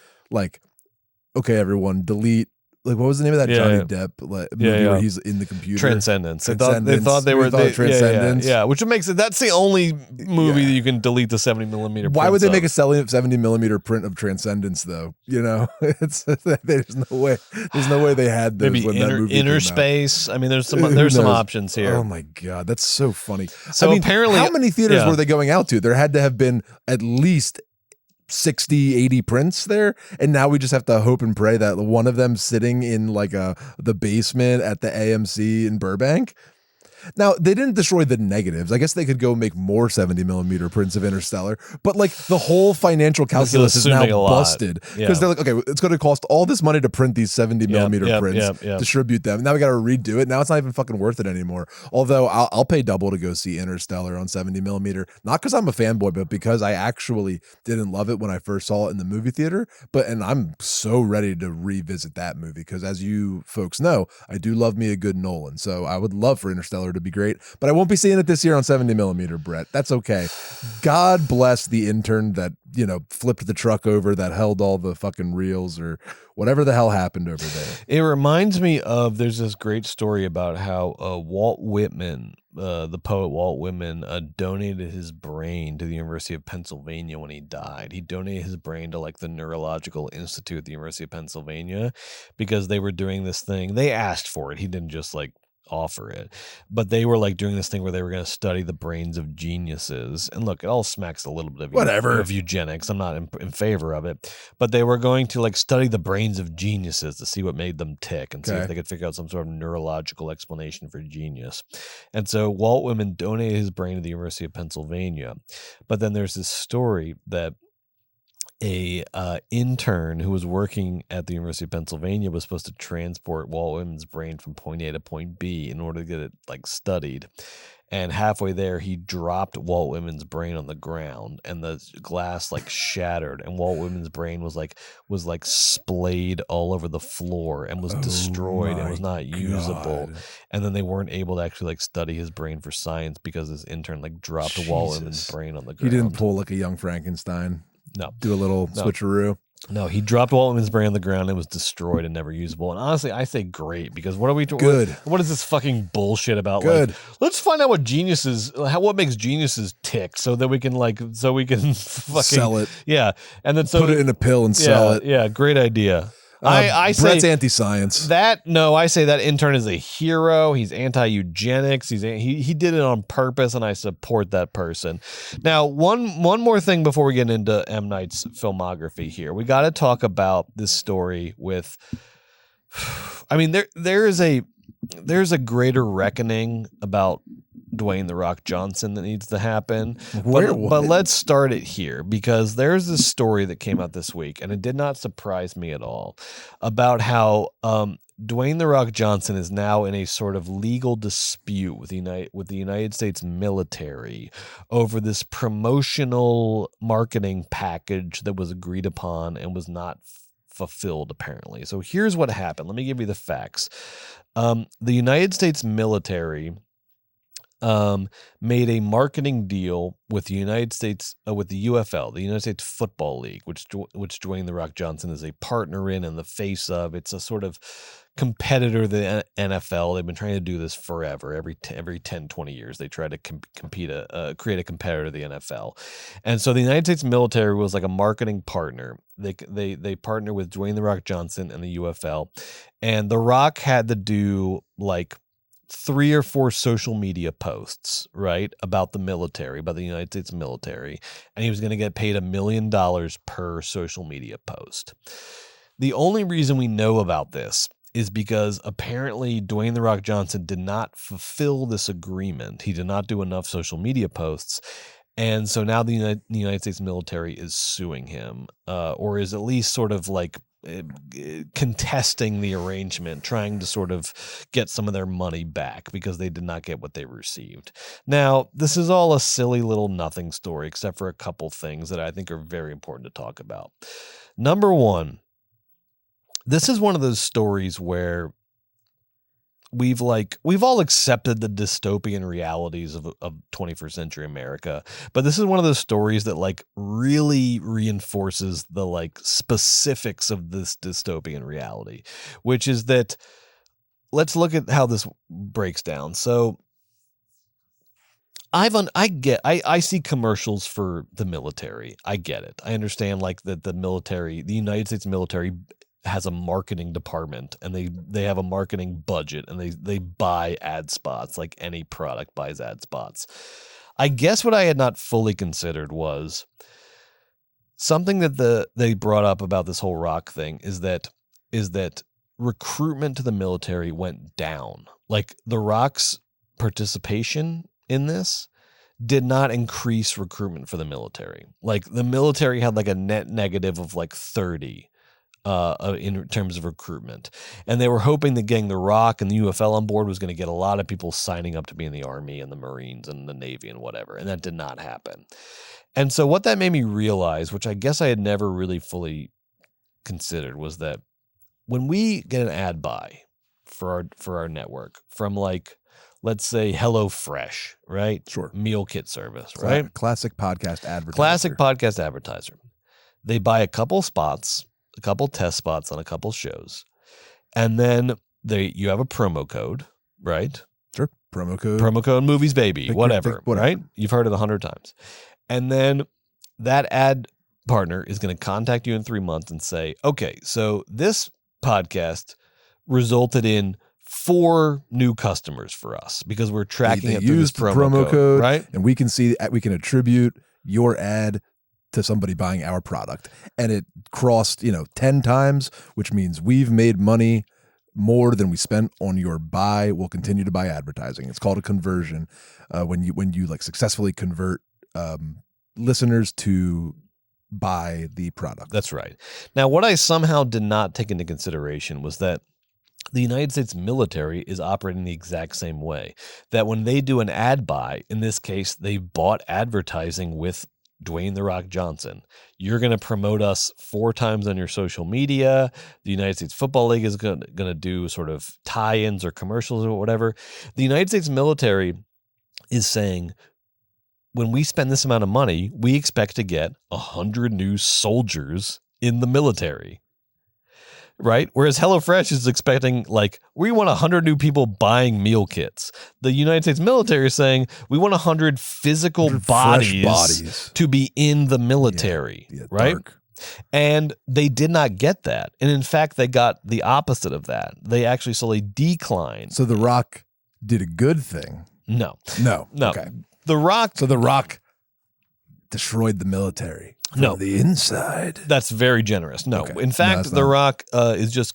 Okay, everyone, delete. What was the name of that Johnny Depp movie where he's in the computer? Transcendence. They thought they were Transcendence. Yeah, which makes it. That's the only movie that you can delete the 70 millimeter. Why would they make a 70 millimeter print of Transcendence though? It's there's no way. There's no way they had those maybe when that movie inner came space. out. I mean, there's some options here. Oh my god, that's so funny. So apparently, how many theaters were they going out to? There had to have been at least 60, 80 prints there, and now we just have to hope and pray that one of them sitting in the basement at the AMC in Burbank. Now, they didn't destroy the negatives. I guess they could go make more 70 millimeter prints of Interstellar, but the whole financial calculus is now busted because they're okay, it's going to cost all this money to print these 70 millimeter prints, distribute them. Now we got to redo it. Now it's not even fucking worth it anymore. Although I'll pay double to go see Interstellar on 70 millimeter, not because I'm a fanboy, but because I actually didn't love it when I first saw it in the movie theater. And I'm so ready to revisit that movie because, as you folks know, I do love me a good Nolan. So I would love for Interstellar to be great, but I won't be seeing it this year on 70 millimeter, Brett. That's okay. God bless the intern that, flipped the truck over, that held all the fucking reels or whatever the hell happened over there. It reminds me of, there's this great story about how Walt Whitman, the poet Walt Whitman, donated his brain to the University of Pennsylvania when he died. He donated his brain to the Neurological Institute at the University of Pennsylvania because they were doing this thing. They asked for it. He didn't just offer it, but they were doing this thing where they were going to study the brains of geniuses. And look, it all smacks a little bit of eugenics. I'm not in favor of it, but they were going to study the brains of geniuses to see what made them tick and see if they could figure out some sort of neurological explanation for genius. And so Walt Whitman donated his brain to the University of Pennsylvania, but then there's this story that a intern who was working at the University of Pennsylvania was supposed to transport Walt Whitman's brain from point A to point B in order to get it studied. And halfway there, he dropped Walt Whitman's brain on the ground, and the glass shattered, and Walt Whitman's brain was splayed all over the floor and was destroyed and was not usable. And then they weren't able to actually study his brain for science because this intern dropped Walt Whitman's brain on the ground. He didn't pull a young Frankenstein. No. Do a little switcheroo. No, he dropped Walt Whitman's brain on the ground and was destroyed and never usable. And honestly, I say great, because what are we doing? Good. What is this fucking bullshit about? Good. Let's find out what makes geniuses tick so that we can fucking sell it. Yeah. And then put it in a pill and sell it. Yeah, great idea. I say Brett's anti-science. I say that intern is a hero. He's anti-eugenics. He did it on purpose, and I support that person. Now, one more thing before we get into M. Night's filmography here. We got to talk about this story with, I mean, there's a greater reckoning about Dwayne "The Rock" Johnson that needs to happen. But let's start it here, because there's this story that came out this week, and it did not surprise me at all, about how Dwayne "The Rock" Johnson is now in a sort of legal dispute with the United States military over this promotional marketing package that was agreed upon and was not fulfilled, apparently. So here's what happened. Let me give you the facts. The United States military made a marketing deal with the United States, with the UFL, the United States Football League, which Dwayne "The Rock" Johnson is a partner in and the face of. It's a sort of competitor to the NFL. They've been trying to do this forever. Every 10, 20 years, they try to create a competitor to the NFL. And so the United States military was like a marketing partner. They partner with Dwayne "The Rock" Johnson and the UFL, and The Rock had to do like 3 or 4 social media posts, right, about the military, about the United States military, and he was going to get paid $1 million per social media post. The only reason we know about this is because apparently Dwayne "The Rock" Johnson did not fulfill this agreement. He did not do enough social media posts. And so now the United States military is suing him, or is at least sort of like contesting the arrangement, trying to sort of get some of their money back because they did not get what they received. Now, this is all a silly little nothing story, except for a couple things that I think are very important to talk about. Number one, this is one of those stories where we've all accepted the dystopian realities of 21st century America, but this is one of those stories that like really reinforces the like specifics of this dystopian reality, which is that, let's look at how this breaks down. So I see commercials for the military. I get it. I understand like that the United States military has a marketing department, and they have a marketing budget, and they buy ad spots like any product buys ad spots. I guess what I had not fully considered was something that they brought up about this whole Rock thing is that recruitment to the military went down. Like The Rock's participation in this did not increase recruitment for the military. Like the military had like a net negative of like 30 in terms of recruitment. And they were hoping that getting The Rock and the UFL on board was going to get a lot of people signing up to be in the Army and the Marines and the Navy and whatever. And that did not happen. And so what that made me realize, which I guess I had never really fully considered, was that when we get an ad buy for our network from like, let's say HelloFresh, right? Sure. Meal kit service, right? Classic podcast advertiser. They buy a couple test spots on a couple shows, and then you have a promo code, right? Sure. Promo code movies baby, whatever, right? You've heard it 100 times. And then that ad partner is going to contact you in 3 months and say, okay, so this podcast resulted in 4 new customers for us because we're tracking it through this promo code, right? And we can attribute your ad to somebody buying our product, and it crossed 10 times, which means we've made money more than we spent on your buy. We'll continue to buy advertising. It's called a conversion, when you like successfully convert listeners to buy the product. That's right. Now, what I somehow did not take into consideration was that the United States military is operating the exact same way. That when they do an ad buy, in this case, they bought advertising with Dwayne "The Rock" Johnson. You're going to promote us 4 times on your social media. The United States Football League is going to do sort of tie-ins or commercials or whatever. The United States military is saying, when we spend this amount of money, we expect to get 100 new soldiers in the military. Right? Whereas HelloFresh is expecting, like, we want 100 new people buying meal kits. The United States military is saying, we want 100 physical bodies to be in the military. Yeah, right? Dark. And they did not get that. And in fact, they got the opposite of that. They actually saw a decline. So The Rock did a good thing. No. No. No. Okay. The Rock. So The Rock destroyed the military from the inside. That's very generous. No. Okay. In fact, No, it's The not. Rock is just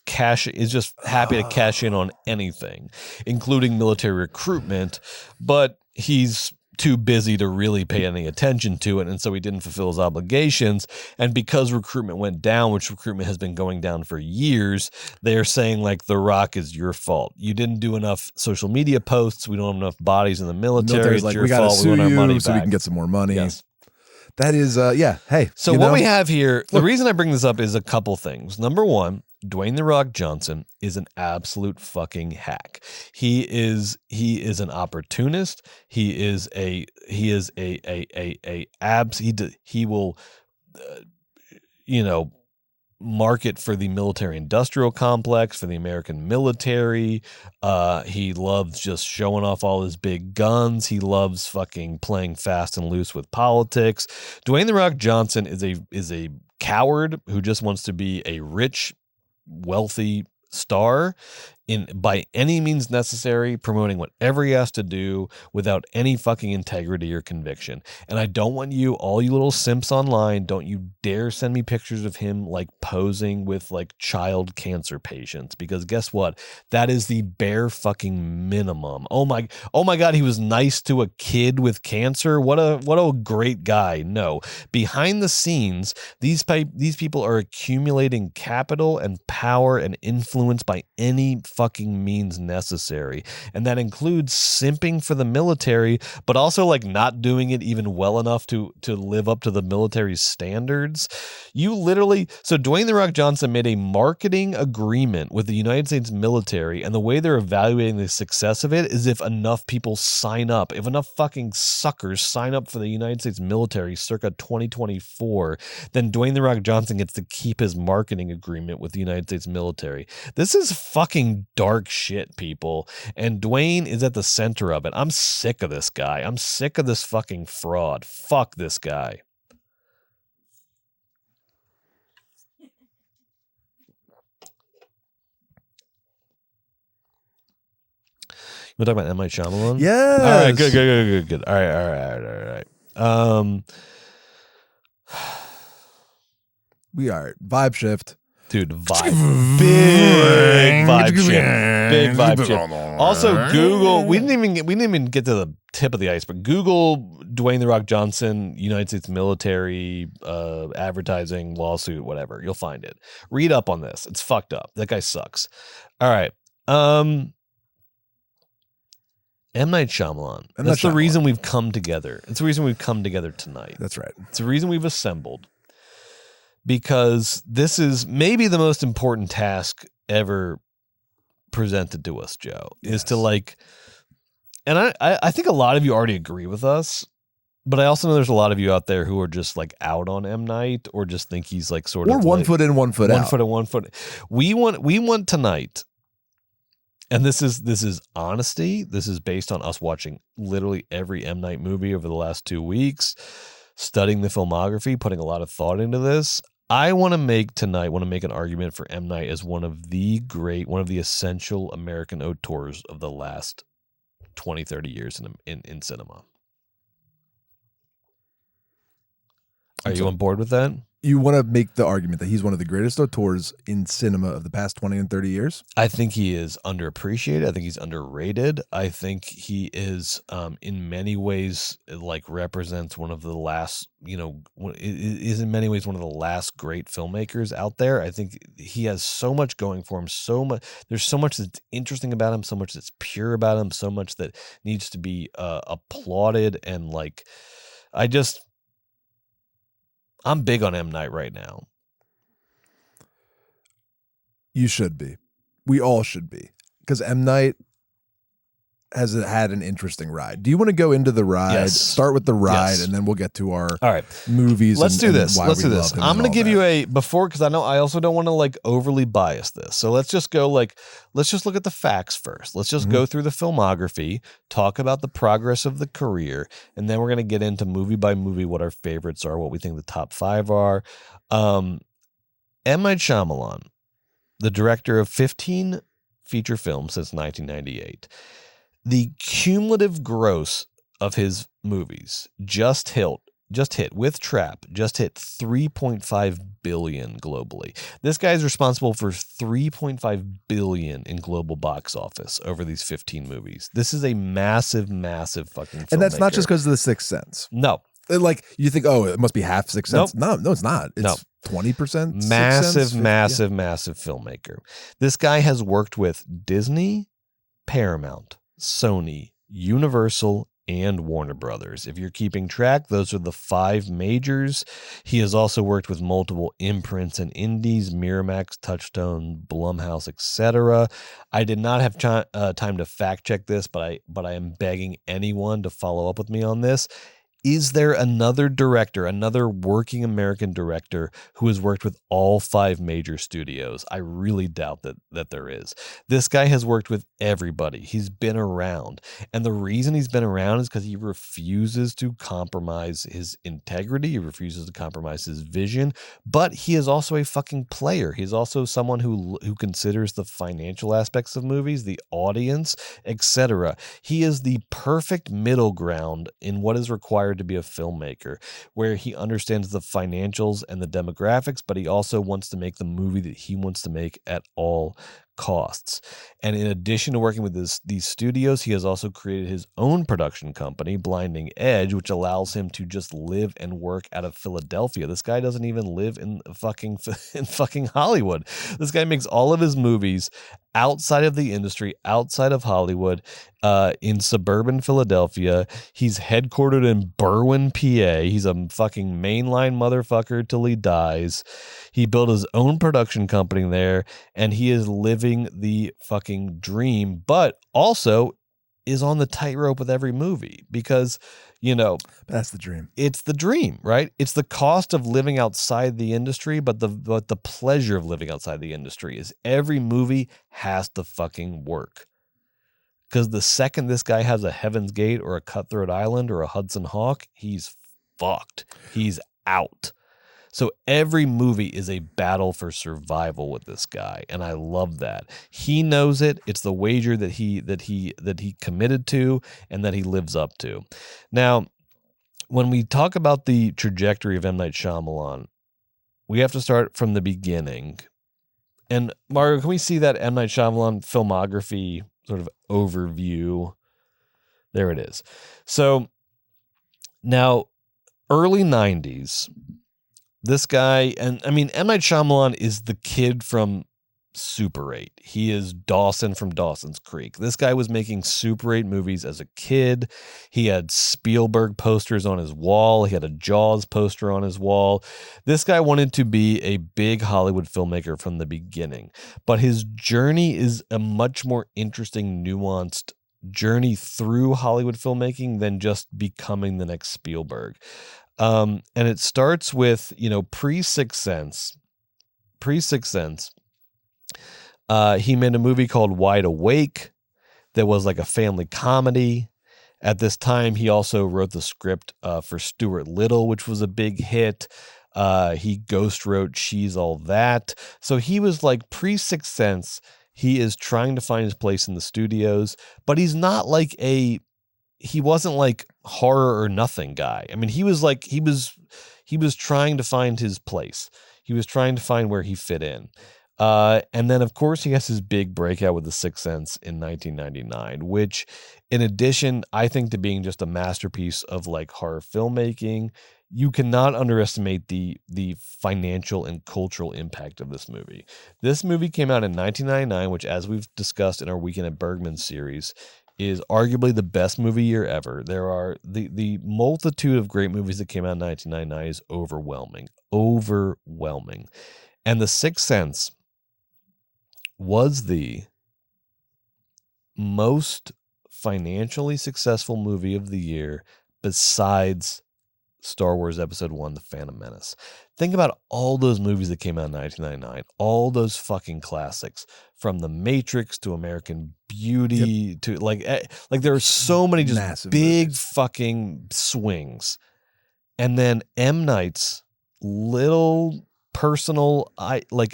happy to cash in on anything, including military recruitment, but he's too busy to really pay any attention to it, and so he didn't fulfill his obligations. And because recruitment went down, which recruitment has been going down for years, they're saying like The Rock is your fault. You didn't do enough social media posts. We don't have enough bodies in the military. Military's It's like, your we got to fault. sue want our money you so we back. can get some more money. Yes. That is, yeah. Hey. So what we have here, the reason I bring this up is a couple things. Number one, Dwayne "The Rock" Johnson is an absolute fucking hack. He is an opportunist. He will, market for the military industrial complex, for the American military. He loves just showing off all his big guns. He loves fucking playing fast and loose with politics. Dwayne "The Rock" Johnson is a coward who just wants to be a rich, wealthy star by any means necessary, promoting whatever he has to do without any fucking integrity or conviction. And I don't want all you little simps online, don't you dare send me pictures of him like posing with like child cancer patients, because guess what? That is the bare fucking minimum. Oh my God, he was nice to a kid with cancer. What a great guy. No, behind the scenes, these people are accumulating capital and power and influence by any fucking means necessary, and that includes simping for the military, but also like not doing it even well enough to live up to the military's standards. So Dwayne "The Rock" Johnson made a marketing agreement with the United States military, and the way they're evaluating the success of it is if enough people sign up, if enough fucking suckers sign up for the United States military circa 2024, then Dwayne "The Rock" Johnson gets to keep his marketing agreement with the United States military. This is fucking dark shit, people. And Dwayne is at the center of it. I'm sick of this guy. I'm sick of this fucking fraud. Fuck this guy. You want to talk about M. Night Shyamalan? Yes. All right, good. All right. We are vibe shift. Dude, vibe. Big vibe shift. Big vibe shift. Also, Google, we didn't even get to the tip of the iceberg. Google Dwayne "The Rock" Johnson, United States military, advertising, lawsuit, whatever. You'll find it. Read up on this. It's fucked up. That guy sucks. All right. M. Night Shyamalan. That's the reason we've come together. It's the reason we've come together tonight. That's right. It's the reason we've assembled. Because this is maybe the most important task ever presented to us, Joe, is to like, and I think a lot of you already agree with us, but I also know there's a lot of you out there who are just like out on M. Night or just think he's like sort of one foot in, 1 foot out. 1 foot in, 1 foot. We want tonight, and this is honesty. This is based on us watching literally every M. Night movie over the last 2 weeks, studying the filmography, putting a lot of thought into this. I want to make an argument for M. Night as one of the essential American auteurs of the last 20, 30 years in cinema. Are you on board with that? You want to make the argument that he's one of the greatest auteurs in cinema of the past 20 and 30 years? I think he is underappreciated. I think he's underrated. I think he is, in many ways, like represents one of the last, is in many ways one of the last great filmmakers out there. I think he has so much going for him. There's so much that's interesting about him, so much that's pure about him, so much that needs to be applauded. And like, I'm big on M. Night right now. You should be. We all should be. Because M. Night has had an interesting ride. Do you want to go into the ride? Yes. Start with the ride, Yes. and then we'll get to our All right. movies. Let's do and this. why Let's we do this. love him I'm and going to all give that. you before, because I also don't want to like overly bias this. So let's just go let's just look at the facts first. Let's just go through the filmography, talk about the progress of the career, and then we're going to get into movie by movie what our favorites are, what we think the top 5 are. M. Night Shyamalan, the director of 15 feature films since 1998. The cumulative gross of his movies just hit with Trap, just hit 3.5 billion globally. This guy is responsible for 3.5 billion in global box office over these 15 movies. This is a massive, massive fucking filmmaker. And that's not just because of the Sixth Sense. No. Like you think, oh, it must be half Sixth Sense. Nope. No, it's not. It's 20%. Massive filmmaker. This guy has worked with Disney, Paramount, Sony, Universal, and Warner Brothers. If you're keeping track, those are the 5 majors. He has also worked with multiple imprints and indies, Miramax, Touchstone, Blumhouse, etc. I did not have time to fact check this, but I am begging anyone to follow up with me on this. Is there another director, another working American director who has worked with all 5 major studios? I really doubt that there is. This guy has worked with everybody. He's been around. And the reason he's been around is because he refuses to compromise his integrity. He refuses to compromise his vision. But he is also a fucking player. He's also someone who considers the financial aspects of movies, the audience, etc. He is the perfect middle ground in what is required to be a filmmaker, where he understands the financials and the demographics, but he also wants to make the movie that he wants to make at all costs. And in addition to working with these studios, he has also created his own production company, Blinding Edge, which allows him to just live and work out of Philadelphia. This guy doesn't even live in fucking Hollywood. This guy makes all of his movies outside of the industry, outside of Hollywood, in suburban Philadelphia. He's headquartered in Berwyn, PA. He's a fucking mainline motherfucker till he dies. He built his own production company there, and he is living the fucking dream, but also is on the tightrope with every movie because, that's the dream. It's the dream, right? It's the cost of living outside the industry, but the pleasure of living outside the industry is every movie has to fucking work. Because the second this guy has a Heaven's Gate or a Cutthroat Island or a Hudson Hawk, he's fucked. He's out. So every movie is a battle for survival with this guy, and I love that. He knows it. It's the wager that he committed to and that he lives up to. Now, when we talk about the trajectory of M. Night Shyamalan, we have to start from the beginning. And Mario, can we see that M. Night Shyamalan filmography sort of overview? There it is. So now, early 90s, this guy, and I mean, M. Night Shyamalan is the kid from Super 8. He is Dawson from Dawson's Creek. This guy was making Super 8 movies as a kid. He had Spielberg posters on his wall. He had a Jaws poster on his wall. This guy wanted to be a big Hollywood filmmaker from the beginning, but his journey is a much more interesting, nuanced journey through Hollywood filmmaking than just becoming the next Spielberg. And it starts with, pre-Sixth Sense. He made a movie called Wide Awake that was like a family comedy. At this time, he also wrote the script for Stuart Little, which was a big hit. He ghost wrote She's All That. So he was like pre-Sixth Sense. He is trying to find his place in the studios, but he's not like he wasn't like horror or nothing guy. I mean, he was trying to find his place. He was trying to find where he fit in. And then, of course, he has his big breakout with The Sixth Sense in 1999, which, in addition, I think, to being just a masterpiece of like horror filmmaking, you cannot underestimate the financial and cultural impact of this movie. This movie came out in 1999, which, as we've discussed in our Weekend at Bergman series, is arguably the best movie year ever. There are the multitude of great movies that came out in 1999 is overwhelming. And The Sixth Sense was the most financially successful movie of the year besides Star Wars Episode 1, The Phantom Menace. Think about all those movies that came out in 1999, all those fucking classics, from The Matrix to American Beauty to like there are so many just Massive big movies. fucking swings. And then M. Night's little personal,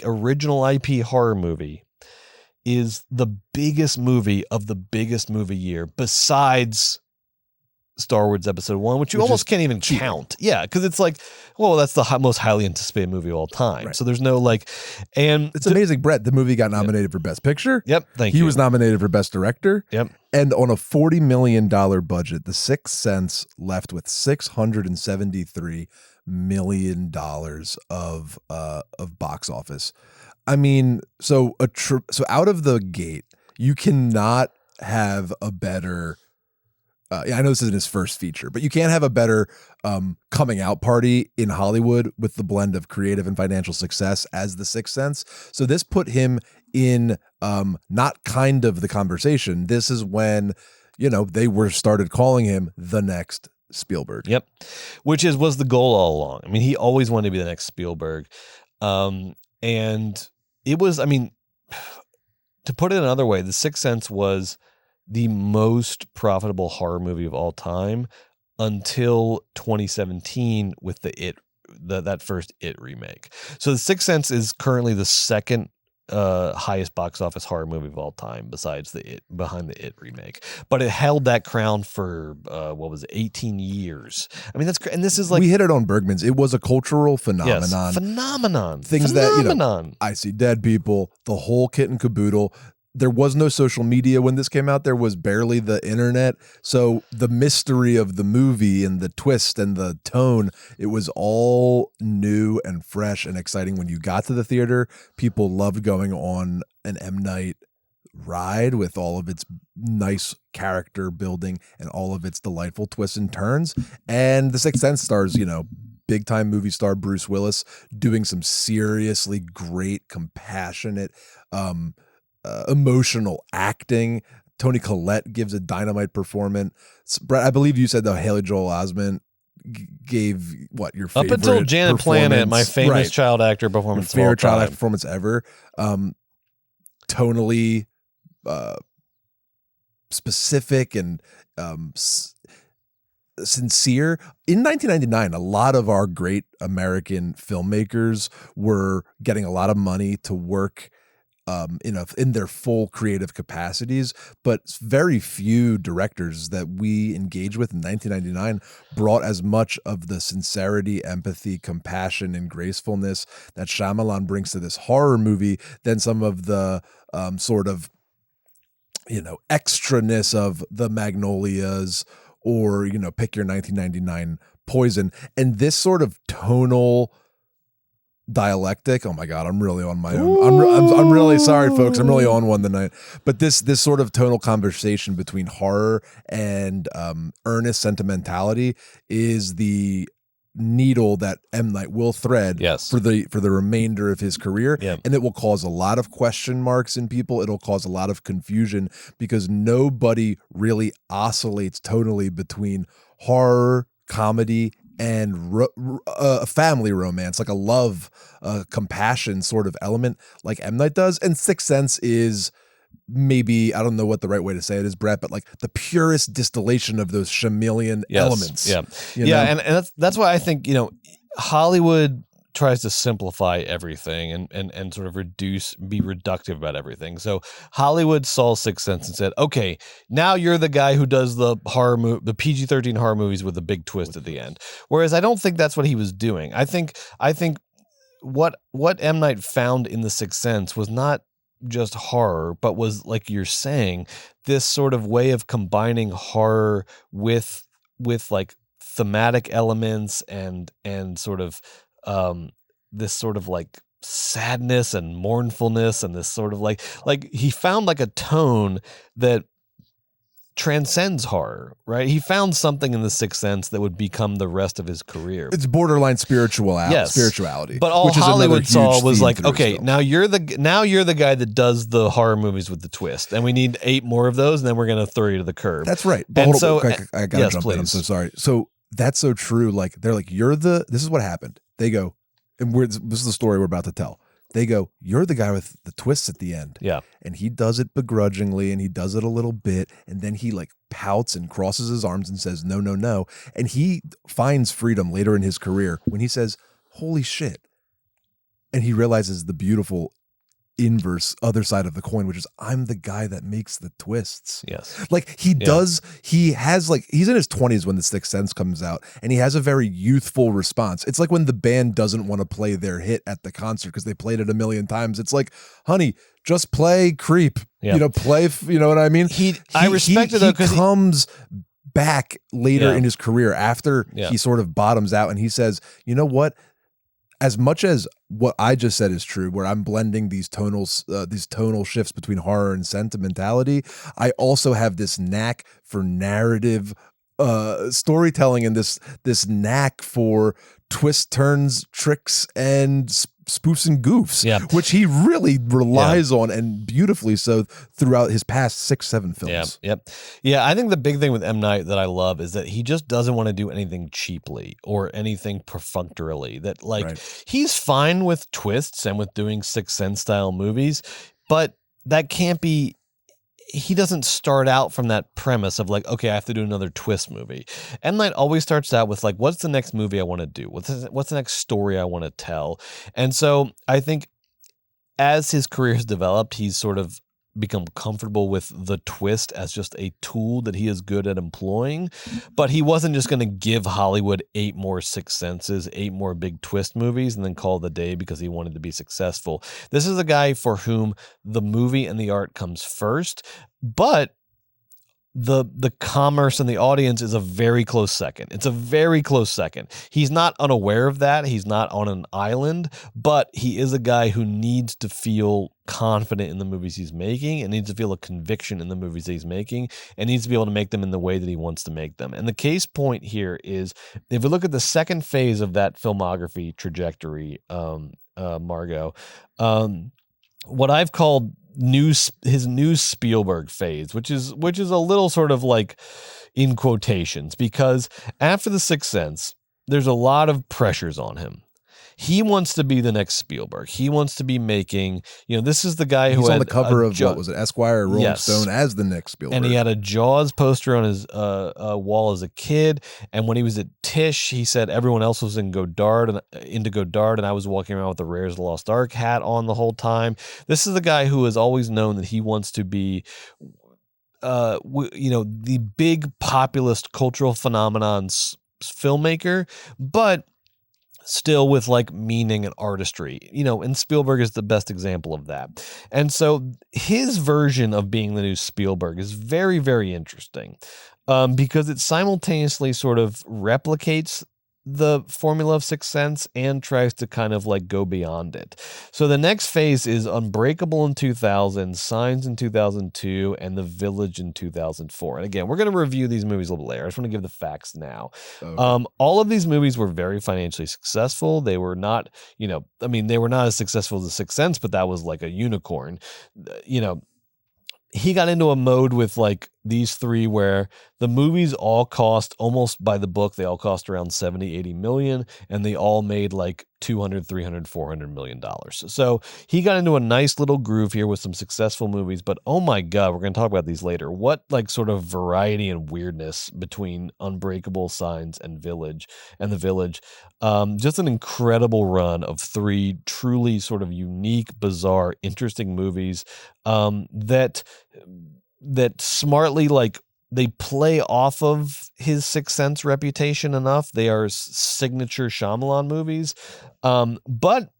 original IP horror movie is the biggest movie of the biggest movie year besides Star Wars Episode 1, which you almost can't even count. Yeah, because it's like, well, that's the most highly anticipated movie of all time. Right. So there's no and it's amazing, Brett. The movie got nominated for Best Picture. Yep, thank you. He was nominated for Best Director. Yep. And on a $40 million budget, The Sixth Sense left with $673 million of box office. I mean, so out of the gate, you cannot have a better. I know this isn't his first feature, but you can't have a better coming out party in Hollywood with the blend of creative and financial success as The Sixth Sense. So this put him in not kind of the conversation. This is when, they started calling him the next Spielberg. Yep. Which was the goal all along. I mean, he always wanted to be the next Spielberg. And it was, to put it another way, The Sixth Sense was the most profitable horror movie of all time until 2017 with that first It remake. So The Sixth Sense is currently the second highest box office horror movie of all time besides behind the It remake. But it held that crown for 18 years. I mean, and this is like, we hit it on Bergman's. It was a cultural phenomenon. Yes, phenomenon. Things that, I See Dead People, the whole kit and caboodle. There was no social media when this came out. There was barely the internet. So the mystery of the movie and the twist and the tone, it was all new and fresh and exciting when you got to the theater. People loved going on an M. Night ride with all of its nice character building and all of its delightful twists and turns. And The Sixth Sense stars, big time movie star Bruce Willis doing some seriously great, compassionate, emotional acting. Toni Collette gives a dynamite performance. Brett, I believe you said that Haley Joel Osment gave your favorite up until Janet Planet, my famous child actor performance, favorite child actor performance ever. Tonally specific and sincere. In 1999, a lot of our great American filmmakers were getting a lot of money to work in their full creative capacities, but very few directors that we engage with in 1999 brought as much of the sincerity, empathy, compassion, and gracefulness that Shyamalan brings to this horror movie than some of the sort of extraness of the Magnolias or pick your 1999 Poison. And this sort of tonal dialectic. Oh my God, I'm really on my own. I'm really sorry, folks. I'm really on one tonight. But this sort of tonal conversation between horror and earnest sentimentality is the needle that M. Night will thread for the remainder of his career. Yep. And it will cause a lot of question marks in people. It'll cause a lot of confusion because nobody really oscillates tonally between horror, comedy, and family romance, like a love, compassion sort of element like M. Night does. And Sixth Sense is maybe, I don't know what the right way to say it is, Brett, but like the purest distillation of those Shyamalan elements. Yeah. You know? And that's why I think, Hollywood tries to simplify everything and sort of be reductive about everything. So Hollywood saw Sixth Sense and said, okay, now you're the guy who does the the PG-13 horror movies with a big twist at the end. Whereas I don't think that's what he was doing. I think what M. Night found in The Sixth Sense was not just horror, but was, like you're saying, this sort of way of combining horror with like thematic elements and sort of this sort of like sadness and mournfulness and this sort of like he found like a tone that transcends horror, right? He found something in The Sixth Sense that would become the rest of his career. It's borderline spirituality. But all which is another Hollywood saw huge was theme like, through his okay, films. now you're the guy that does the horror movies with the twist, and we need 8 more of those, and then we're gonna throw you to the curb. That's right. But And hold so, on, I gotta yes, jump in. I'm please. so sorry. So that's so true. Like they're like, this is what happened. They go, and this is the story we're about to tell. They go, you're the guy with the twists at the end. Yeah. And he does it begrudgingly, and he does it a little bit, and then he like pouts and crosses his arms and says, no, no, no. And he finds freedom later in his career when he says, holy shit. And he realizes the beautiful inverse other side of the coin, which is I'm the guy that makes the twists. Yes. Like he's in his 20s when The Sixth Sense comes out, and he has a very youthful response. It's like when the band doesn't want to play their hit at the concert because they played it a million times. It's like, honey, just play Creep. Yeah. Play, you know what I mean? I respect it though, because he comes back later in his career after he sort of bottoms out, and he says, you know what? As much as what I just said is true, where I'm blending these tonal shifts between horror and sentimentality, I also have this knack for narrative storytelling and this knack for twist turns, tricks, and spoofs and goofs, which he really relies on, and beautifully so throughout his past 6-7 films. Yeah, I think the big thing with M. Night that I love is that he just doesn't want to do anything cheaply or anything perfunctorily. That he's fine with twists and with doing Sixth Sense style movies, but that can't be. He doesn't start out from that premise of like, okay, I have to do another twist movie. M. Night always starts out with like, what's the next movie I want to do? What's the next story I want to tell? And so I think as his career has developed, he's sort of become comfortable with the twist as just a tool that he is good at employing. But he wasn't just going to give Hollywood 8 more Sixth Senses, 8 more big twist movies, and then call it a day because he wanted to be successful. This is a guy for whom the movie and the art comes first, but the commerce and the audience is a very close second. It's a very close second. He's not unaware of that. He's not on an island, but he is a guy who needs to feel confident in the movies he's making and needs to feel a conviction in the movies that he's making and needs to be able to make them in the way that he wants to make them. And the case point here is, if we look at the second phase of that filmography trajectory, Margot, what I've called his new Spielberg phase, which is a little sort of like in quotations, because after The Sixth Sense, there's a lot of pressures on him. He wants to be the next Spielberg. He wants to be making, this is the guy who He's had on the cover of what was it, Esquire or Rolling Stone as the next Spielberg. And he had a Jaws poster on his wall as a kid. And when he was at Tisch, he said everyone else was in Indigo Dart, and I was walking around with the Rares of the Lost Ark hat on the whole time. This is the guy who has always known that he wants to be the big populist cultural phenomenon filmmaker, but still with like meaning and artistry, and Spielberg is the best example of that. And so his version of being the new Spielberg is very, very interesting because it simultaneously sort of replicates the formula of Sixth Sense and tries to kind of like go beyond it. So the next phase is Unbreakable in 2000, Signs in 2002, and The Village in 2004. And again, we're going to review these movies a little later. I just want to give the facts now. Okay. All of these movies were very financially successful. They were not, they were not as successful as The Sixth Sense, but that was like a unicorn. He got into a mode with like these 3 where the movies all cost, almost by the book, they all cost around 70, 80 million, and they all made like 200, 300, 400 million dollars. So he got into a nice little groove here with some successful movies, but oh my God, we're going to talk about these later. What like sort of variety and weirdness between Unbreakable, Signs, and The Village. Just an incredible run of 3 truly sort of unique, bizarre, interesting movies that smartly, like, they play off of his Sixth Sense reputation enough. They are signature Shyamalan movies, but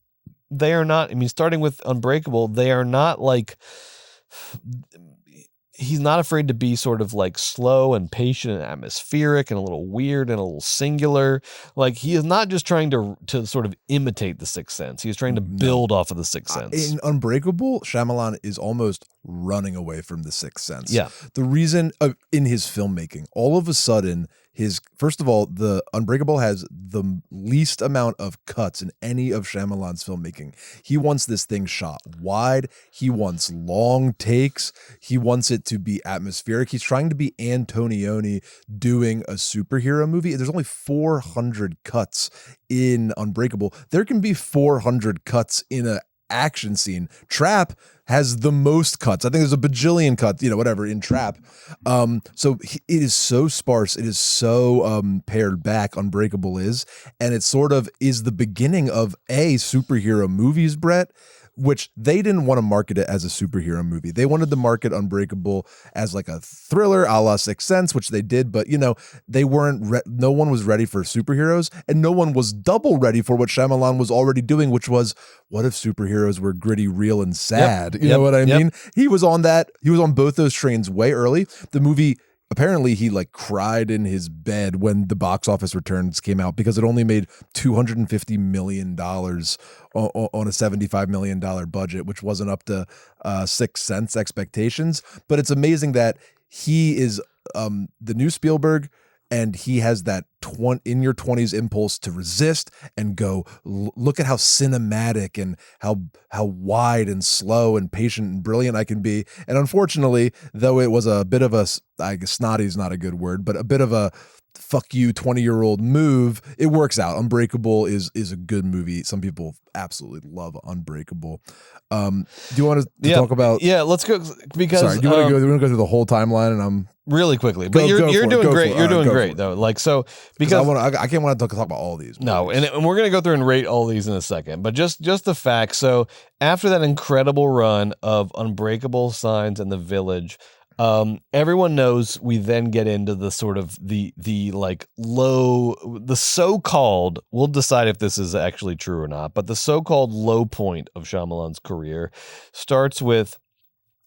they are not, starting with Unbreakable, they are not like, he's not afraid to be sort of like slow and patient and atmospheric and a little weird and a little singular. Like he is not just trying to sort of imitate The Sixth Sense. He is trying to build off of The Sixth Sense. In Unbreakable, Shyamalan is almost running away from The Sixth Sense. Yeah. The reason in his filmmaking, all of a sudden, first of all, the Unbreakable has the least amount of cuts in any of Shyamalan's filmmaking. He wants this thing shot wide. He wants long takes. He wants it to be atmospheric. He's trying to be Antonioni doing a superhero movie. There's only 400 cuts in Unbreakable. There can be 400 cuts in a action scene. Trap has the most cuts. I think there's a bajillion cuts, whatever in Trap. So it is so sparse. It is so pared back. Unbreakable is, and it sort of is the beginning of superhero movies, Brett, which they didn't want to market it as a superhero movie. They wanted to market Unbreakable as like a thriller a la Sixth Sense, which they did, but they weren't, no one was ready for superheroes, and no one was double ready for what Shyamalan was already doing, which was, what if superheroes were gritty, real, and sad? You know what I mean? He was on both those trains way early. The movie, apparently he like cried in his bed when the box office returns came out because it only made $250 million on a $75 million budget, which wasn't up to Sixth Sense expectations. But it's amazing that he is the new Spielberg, and he has that in your 20s impulse to resist and go, look at how cinematic and how wide and slow and patient and brilliant I can be. And unfortunately, though it was a bit of a, I guess snotty is not a good word, but a bit of a fuck you 20-year-old move, it works out. Unbreakable is a good movie. Some people absolutely love Unbreakable. Do you want to talk about? Yeah, let's go, because sorry, do you want to go through the whole timeline? And I'm really quickly, but you're doing great. You're doing great though. Like, so because I can't want to talk about all these movies. No, and we're gonna go through and rate all these in a second. But just the fact. So after that incredible run of Unbreakable, Signs, and The Village, everyone knows we then get into the sort of the so-called, we'll decide if this is actually true or not, but the so-called low point of Shyamalan's career starts with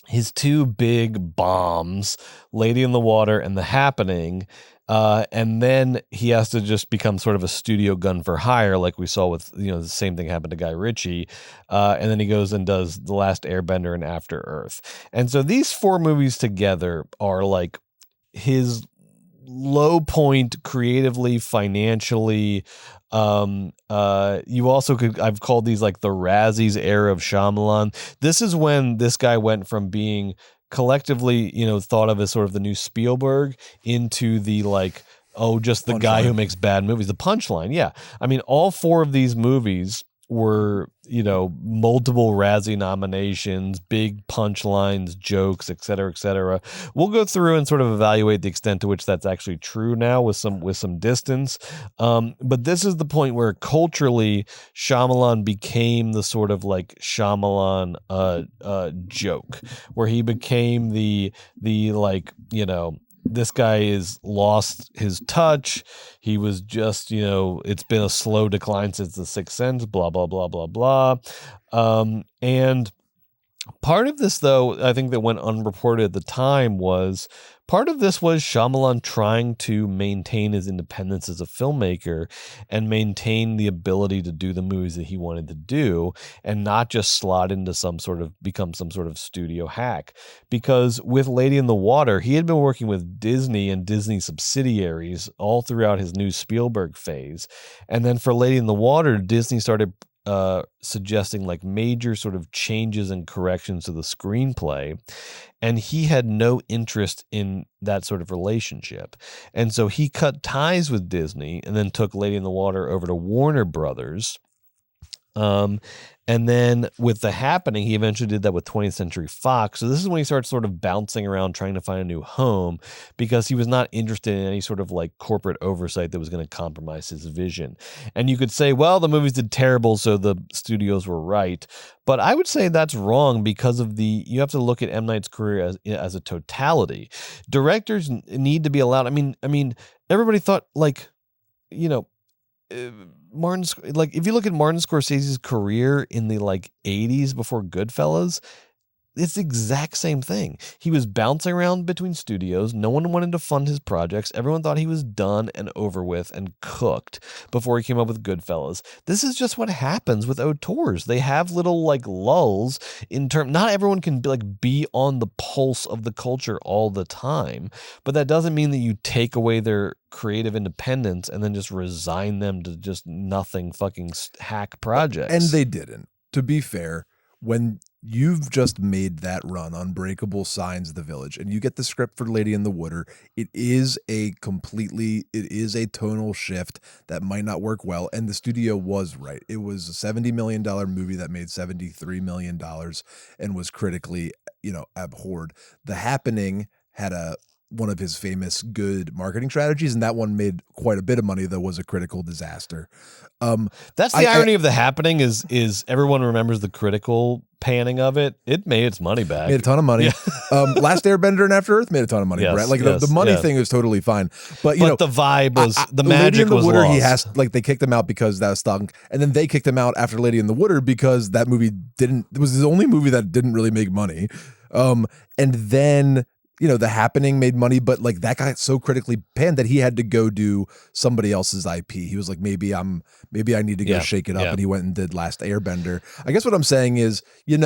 his two big bombs, Lady in the Water and The Happening. And then he has to just become sort of a studio gun for hire, like we saw with, the same thing happened to Guy Ritchie. And then he goes and does The Last Airbender and After Earth. And so these four movies together are like his low point creatively, financially. You also I've called these like the Razzies era of Shyamalan. This is when this guy went from being collectively, thought of as sort of the new Spielberg into the like, just the guy who makes bad movies. The Punchline. Yeah. I mean, all four of these movies were, multiple Razzie nominations, big punchlines, jokes, et cetera, et cetera. We'll go through and sort of evaluate the extent to which that's actually true now with some distance. But this is the point where culturally Shyamalan became the sort of like Shyamalan joke, where he became the like, this guy is lost his touch. He was just, it's been a slow decline since The Sixth Sense, blah, blah, blah, blah, blah. And part of this, though, I think that went unreported at the time was Shyamalan trying to maintain his independence as a filmmaker and maintain the ability to do the movies that he wanted to do and not just slot into become some sort of studio hack. Because with Lady in the Water, he had been working with Disney and Disney subsidiaries all throughout his new Spielberg phase. And then for Lady in the Water, Disney started suggesting like major sort of changes and corrections to the screenplay. And he had no interest in that sort of relationship. And so he cut ties with Disney and then took Lady in the Water over to Warner Brothers. And then with The Happening, he eventually did that with 20th Century Fox. So this is when he starts sort of bouncing around trying to find a new home because he was not interested in any sort of like corporate oversight that was going to compromise his vision. And you could say, well, the movies did terrible, so the studios were right. But I would say that's wrong because of you have to look at M. Night's career as a totality. Directors need to be allowed. I mean, everybody thought like, if you look at Martin Scorsese's career in the like 80s before Goodfellas, it's the exact same thing. He was bouncing around between studios. No one wanted to fund his projects. Everyone thought he was done and over with and cooked before he came up with Goodfellas. This is just what happens with auteurs. They have little like lulls in term. Not everyone can be on the pulse of the culture all the time, but that doesn't mean that you take away their creative independence and then just resign them to just nothing fucking hack projects. And they didn't. To be fair, when you've just made that run, Unbreakable, Signs, The Village, and you get the script for Lady in the Water, it is a tonal shift that might not work well. And the studio was right. It was a $70 million movie that made $73 million and was critically, abhorred. The Happening had one of his famous good marketing strategies, and that one made quite a bit of money, though was a critical disaster. That's the irony of The Happening is everyone remembers the critical panning of it. It made its money back. Made a ton of money. Yeah. Last Airbender and After Earth made a ton of money, yes, Brett. yes, the money thing is totally fine. But the vibe was, the Lady magic in the was Water, lost. they kicked him out because that stunk. And then they kicked him out after Lady in the Water because that movie it was the only movie that didn't really make money. And then The Happening made money, but that got so critically panned that he had to go do somebody else's IP. He was like, maybe I need to go shake it up. Yeah. And he went and did Last Airbender. I guess what I'm saying is, he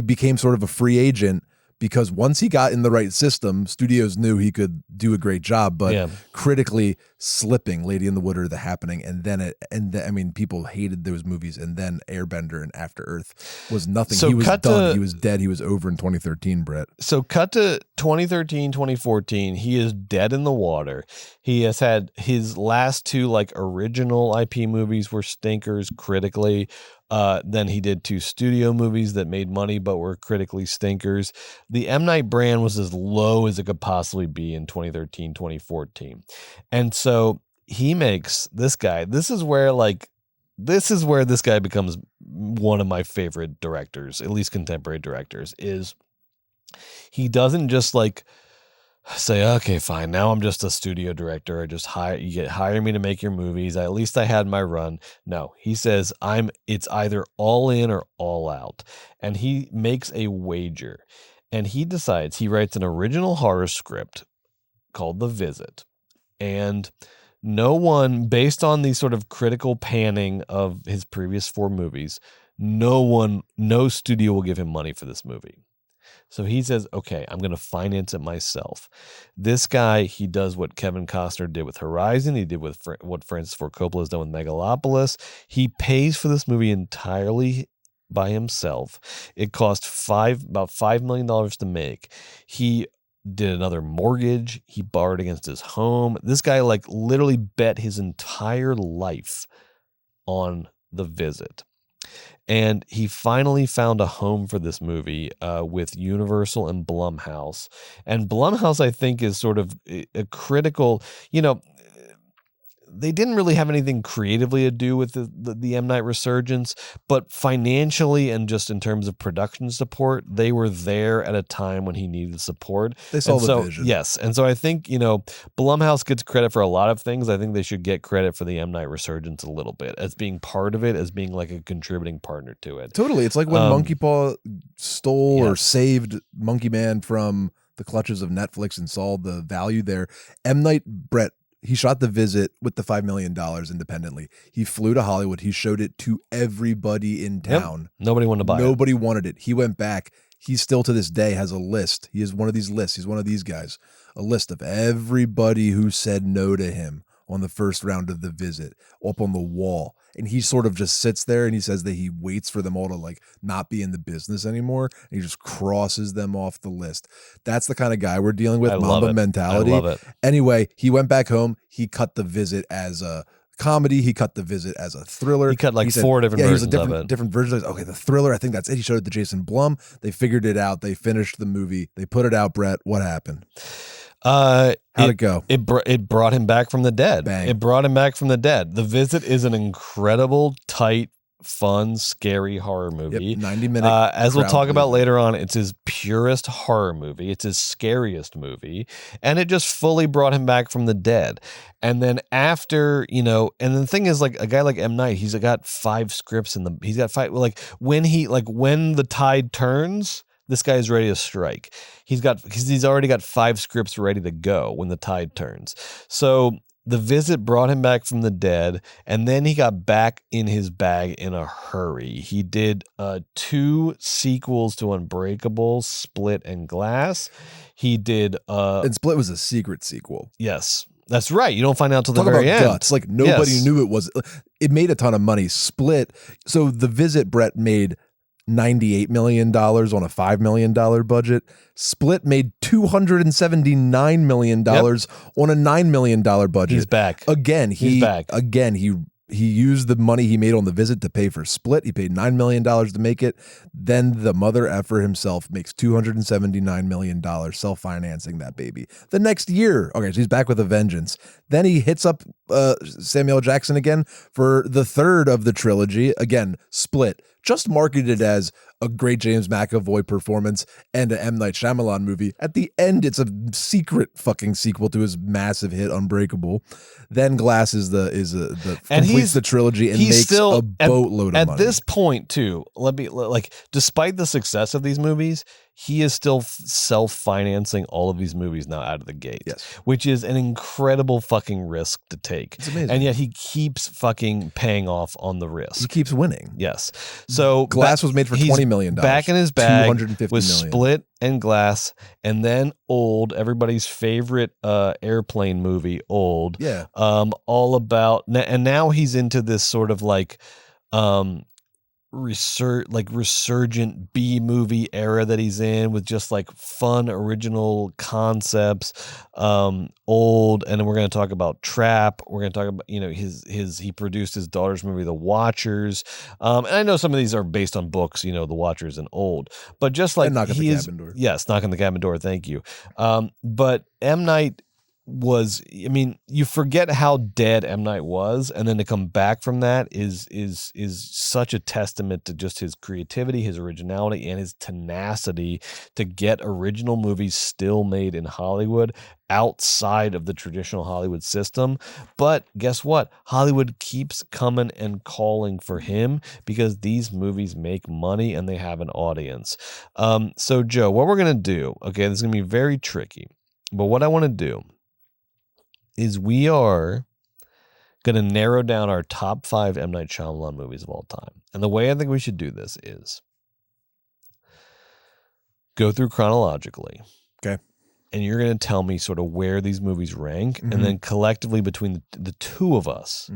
became sort of a free agent because once he got in the right system, studios knew he could do a great job, but critically slipping Lady in the Water, The Happening, and then people hated those movies, and then Airbender and After Earth was nothing. So he was done. He was dead. He was over in 2013, Brett. So cut to 2013, 2014. He is dead in the water. He has had his last two original IP movies were stinkers critically. Then he did 2 studio movies that made money but were critically stinkers. The M. Night brand was as low as it could possibly be in 2013, 2014. And so he makes this guy. This is where this guy becomes one of my favorite directors, at least contemporary directors, is he doesn't just say, okay, fine, now I'm just a studio director. I just hire me to make your movies. At least I had my run. No, he says it's either all in or all out. And he makes a wager. And he decides he writes an original horror script called The Visit. And no one, based on the sort of critical panning of his previous 4 movies, no studio will give him money for this movie. So he says, okay, I'm going to finance it myself. This guy, he does what Kevin Costner did with Horizon. He did what Francis Ford Coppola has done with Megalopolis. He pays for this movie entirely by himself. It cost about $5 million to make. He did another mortgage. He borrowed against his home. This guy literally bet his entire life on The Visit. And he finally found a home for this movie with Universal and Blumhouse. And Blumhouse, I think, is sort of a critical, they didn't really have anything creatively to do with the M. Night resurgence, but financially and just in terms of production support, they were there at a time when he needed support. They saw the vision. Yes. And so I think, Blumhouse gets credit for a lot of things. I think they should get credit for the M. Night resurgence a little bit as being part of it, as being a contributing partner to it. Totally. It's like when Monkey Paw stole or saved Monkey Man from the clutches of Netflix and saw the value there. M. Night, Brett, he shot The Visit with the $5 million independently. He flew to Hollywood. He showed it to everybody in town. Yep. Nobody wanted to buy it. Nobody wanted it. He went back. He still to this day has a list. He has one of these lists. He's one of these guys. A list of everybody who said no to him on the first round of The Visit up on the wall. And he sort of just sits there and he says that he waits for them all to not be in the business anymore. And he just crosses them off the list. That's the kind of guy we're dealing with. Mamba mentality. I love it. Anyway, he went back home. He cut The Visit as a comedy. He cut The Visit as a thriller. He cut 4 different versions of it. Different versions. Okay, the thriller, I think that's it. He showed it to Jason Blum. They figured it out. They finished the movie. They put it out, Brett. What happened? How'd it go? It brought him back from the dead. Bang. It brought him back from the dead. The Visit is an incredible, tight fun, scary horror movie. Yep, 90-minute. As we'll crowd talk about pleaser. later on, it's his purest horror movie. It's his scariest movie. And it just fully brought him back from the dead. And then after, and the thing is, like, a guy like M. Night, he's got 5 scripts he's got 5, like, when the tide turns, this guy is ready to strike. He's already got 5 scripts ready to go when the tide turns. So The Visit brought him back from the dead, and then he got back in his bag in a hurry. He did 2 sequels to Unbreakable, Split and Glass. He did and Split was a secret sequel. Yes. That's right. You don't find out till the Talk very about end. guts. Like, nobody Yes. knew it was. It made a ton of money. Split. So The Visit, Brett, made $98 million on a $5 million budget. Split made $279 million on a $9 million budget. He's back. He's back. He used the money he made on The Visit to pay for Split. He paid $9 million to make it. Then the mother effer himself makes $279 million self-financing that baby. The next year, okay, so he's back with a vengeance. Then he hits up Samuel Jackson again for the third of the trilogy. Again, Split. Just marketed as a great James McAvoy performance and an M. Night Shyamalan movie. At the end, it's a secret fucking sequel to his massive hit Unbreakable. Then Glass completes the trilogy and makes still, a boatload of money. At this point, too, despite the success of these movies, he is still self-financing all of these movies now out of the gate. Yes. Which is an incredible fucking risk to take. It's amazing. And yet he keeps fucking paying off on the risk. He keeps winning. Yes. So Glass was made for $20 million. Back in his bag $250 with million. Split and Glass, and then Old, everybody's favorite airplane movie, Old. Yeah. All about, and now he's into this sort of resurgent B movie era that he's in, with just like fun original concepts. Old, and then we're going to talk about Trap. We're going to talk about he produced his daughter's movie The Watchers, and I know some of these are based on books, The Watchers and Old, but just like Knock at the Cabin Door. Yes, Knock on the Cabin Door, thank you. But M. Night was, you forget how dead M. Night was, and then to come back from that is such a testament to just his creativity, his originality, and his tenacity to get original movies still made in Hollywood outside of the traditional Hollywood system. But guess what? Hollywood keeps coming and calling for him because these movies make money and they have an audience. So Joe, what we're going to do, okay, this is going to be very tricky, but what I want to do is we are going to narrow down our top 5 M. Night Shyamalan movies of all time. And the way I think we should do this is go through chronologically. Okay. And you're going to tell me sort of where these movies rank. And then collectively between the two of us,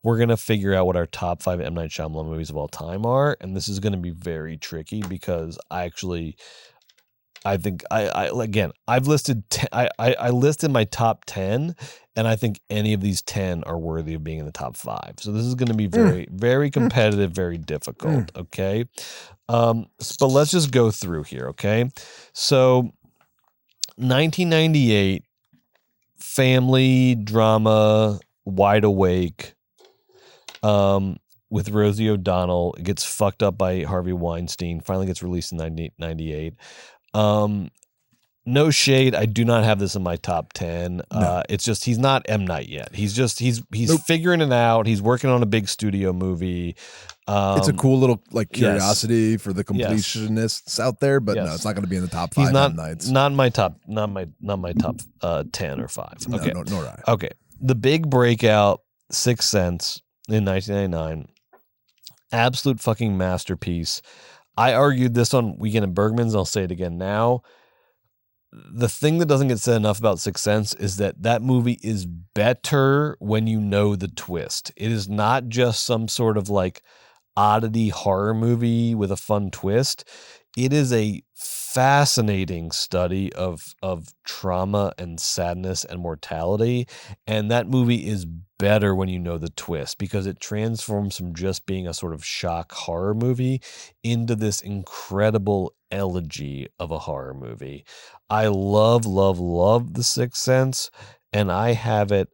we're going to figure out what our top 5 M. Night Shyamalan movies of all time are. And this is going to be very tricky because I think I've listed I listed my top 10, and I think any of these 10 are worthy of being in the top 5. So this is going to be very, very competitive, very difficult. Okay. But let's just go through here. Okay. So 1998 family drama, Wide Awake, with Rosie O'Donnell. It gets fucked up by Harvey Weinstein, finally gets released in 1998. No shade, I do not have this in my top 10. No. It's just he's not M. Night yet. He's figuring it out. He's working on a big studio movie. It's a cool little curiosity for the completionists out there, but no, it's not going to be in the top 5 M. Nights. Not my top 10 or 5. Okay. No, nor I. Okay. The big breakout, Sixth Sense in 1999. Absolute fucking masterpiece. I argued this on Weekend at Bergman's. I'll say it again now. The thing that doesn't get said enough about Sixth Sense is that movie is better when you know the twist. It is not just some sort of like oddity horror movie with a fun twist. It is a fascinating study of trauma and sadness and mortality. And that movie is better when you know the twist because it transforms from just being a sort of shock horror movie into this incredible elegy of a horror movie. I love The Sixth Sense, and I have it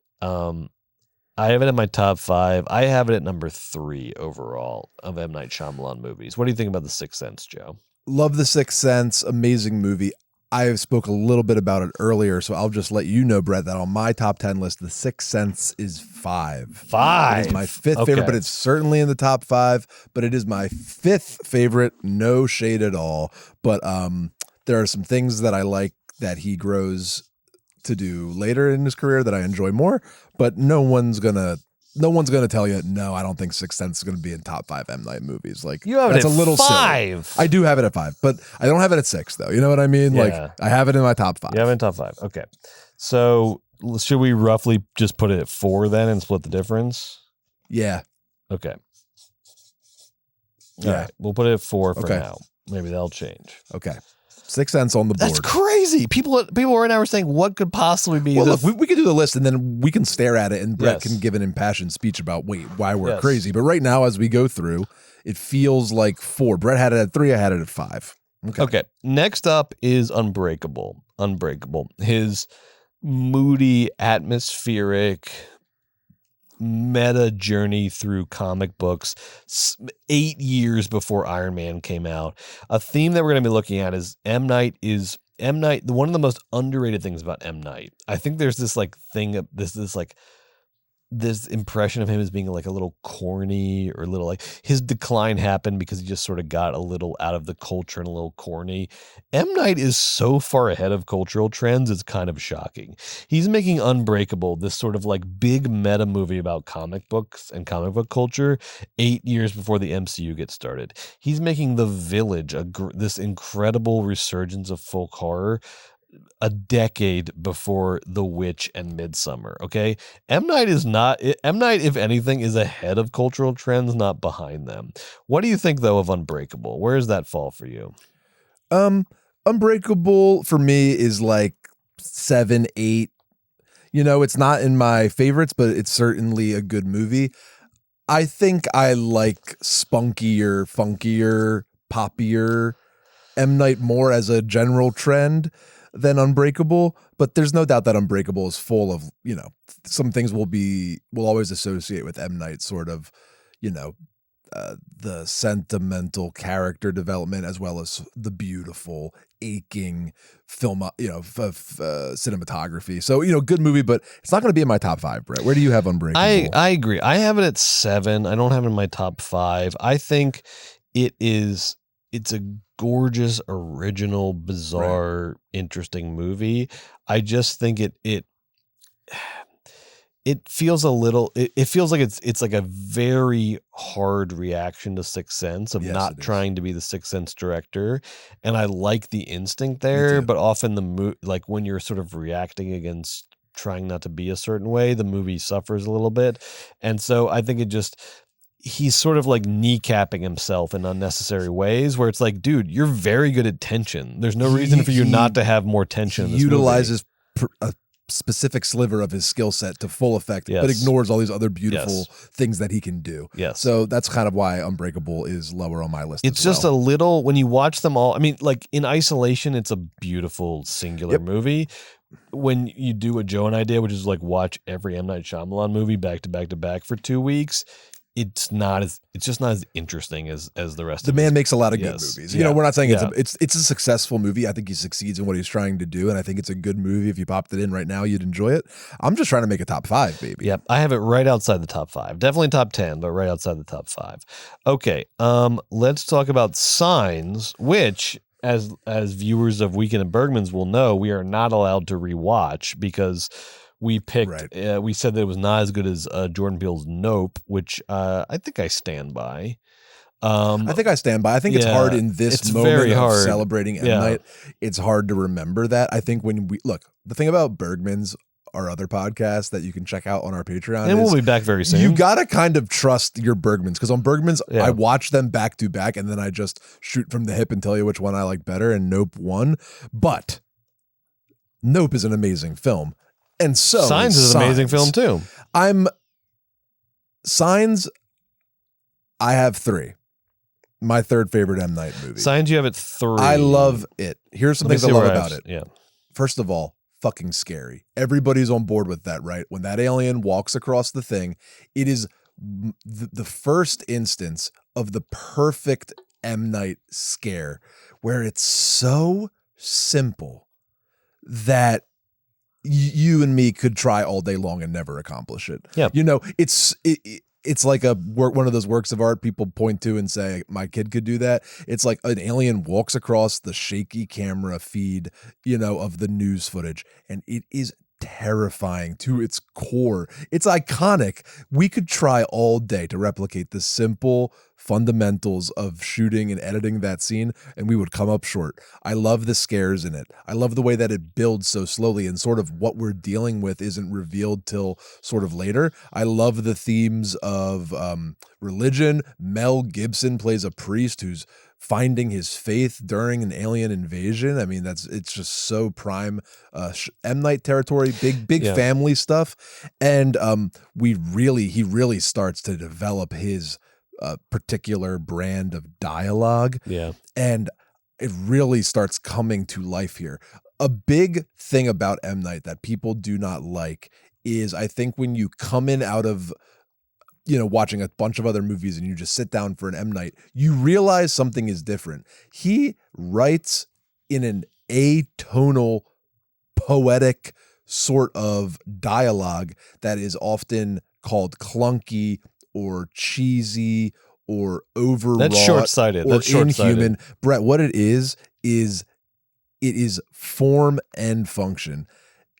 I have it in my top 5. I have it at number 3 overall of M. Night Shyamalan movies. What do you think about The Sixth Sense, Joe? Love The Sixth Sense, amazing movie. I spoke a little bit about it earlier, so I'll just let you know, Brett, that on my top 10 list, The Sixth Sense is 5. 5. It is my 5th favorite, but it's certainly in the top 5. But it is my 5th favorite, no shade at all. But there are some things that I like that he grows to do later in his career that I enjoy more. But no one's gonna tell you, no, I don't think Sixth Sense is gonna be in top 5 M. Night movies. Like, you have that's it at a little 5. silly. I do have it at 5, but I don't have it at 6 though. You know what I mean? Yeah. Like, I have it in my top 5. You have it in top 5. Okay. So should we roughly just put it at 4 then and split the difference? Yeah. Okay. Yeah. All right. We'll put it at 4 for Okay. now. Maybe that'll change. Okay. Sixth Sense on the board. That's crazy. People right now are saying, what could possibly be Well, this? look, we could do the list and then we can stare at it and Brett Yes. can give an impassioned speech about why we're Yes. crazy. But right now, as we go through, it feels like 4. Brett had it at 3. I had it at 5. Okay. Next up is Unbreakable. Unbreakable. His moody, atmospheric, meta journey through comic books 8 years before Iron Man came out. A theme that we're going to be looking at is M. Night. One of the most underrated things about M. Night. I think there's this like thing, this impression of him as being like a little corny or a little like his decline happened because he just sort of got a little out of the culture and a little corny. M. Night is so far ahead of cultural trends, it's kind of shocking. He's making Unbreakable, this sort of like big meta movie about comic books and comic book culture 8 years before the MCU gets started. He's making The Village, this incredible resurgence of folk horror, a decade before The Witch and Midsummer. Okay. M. Night, if anything, is ahead of cultural trends, not behind them. What do you think though of Unbreakable? Where does that fall for you? Unbreakable for me is like 7, 8. You know, it's not in my favorites, but it's certainly a good movie. I think I like spunkier, funkier, poppier M. Night more as a general trend than Unbreakable, but there's no doubt that Unbreakable is full of, you know, some things we'll always associate with M. Night, sort of, you know, the sentimental character development as well as the beautiful, aching film, cinematography. So, you know, good movie, but it's not going to be in my top 5, Brett. Where do you have Unbreakable? I agree. I have it at 7. I don't have it in my top 5. I think it's a gorgeous, original, bizarre, interesting movie. I just think it feels a little. It feels like it's like a very hard reaction to Sixth Sense of not trying to be the Sixth Sense director, and I like the instinct there. But often like when you're sort of reacting against trying not to be a certain way, the movie suffers a little bit, and so I think he's sort of like kneecapping himself in unnecessary ways where it's like, dude, you're very good at tension. There's no reason for you not to have more tension in this utilizes a specific sliver of his skill set to full effect, but ignores all these other beautiful things that he can do. Yes. So that's kind of why Unbreakable is lower on my list. It's just a little, when you watch them all, I mean, like in isolation, it's a beautiful singular movie. When you do what Joe and I did, which is like watch every M. Night Shyamalan movie back to back to back for 2 weeks, it's just not as interesting as the rest. The of man makes a lot of good movies. You know, we're not saying it's a successful movie. I think he succeeds in what he's trying to do, and I think it's a good movie. If you popped it in right now, you'd enjoy it. I'm just trying to make a top 5, baby. Yep, I have it right outside the top 5. Definitely top 10, but right outside the top 5. Okay, let's talk about Signs, which, as viewers of Weekend at Bergman's will know, we are not allowed to rewatch because we picked, we said that it was not as good as Jordan Peele's Nope, which I think I stand by. I think I stand by. I think it's hard in this moment of celebrating M. Night. It's hard to remember that. I think when the thing about Bergman's, our other podcast that you can check out on our Patreon, and we'll be back very soon. You gotta kind of trust your Bergmans, because on Bergman's, I watch them back to back, and then I just shoot from the hip and tell you which one I like better. And Nope won, but Nope is an amazing film. And so Signs is an amazing film too. Signs, I have 3. My 3rd favorite M. Night movie. Signs, you have it 3. I love it. Here's some things I love about it. Yeah. First of all, fucking scary. Everybody's on board with that, right? When that alien walks across the thing, it is the first instance of the perfect M. Night scare, where it's so simple that you and me could try all day long and never accomplish it. Yeah. You know, it's like one of those works of art people point to and say, my kid could do that. It's like an alien walks across the shaky camera feed, you know, of the news footage, and it is terrifying to its core. It's iconic. We could try all day to replicate the simple fundamentals of shooting and editing that scene, and we would come up short. I love the scares in it. I love the way that it builds so slowly, and sort of what we're dealing with isn't revealed till sort of later. I love the themes of religion. Mel Gibson plays a priest who's finding his faith during an alien invasion. I mean, it's just so prime M. Night territory, big family stuff. And he really starts to develop his particular brand of dialogue. Yeah. And it really starts coming to life here. A big thing about M. Night that people do not like is, I think, when you come in out of, you know, watching a bunch of other movies and you just sit down for an M. Night, you realize something is different. He writes in an atonal, poetic sort of dialogue that is often called clunky or cheesy or overwrought. That's short-sighted. Or That's short-sighted. Inhuman. Brett, what it is form and function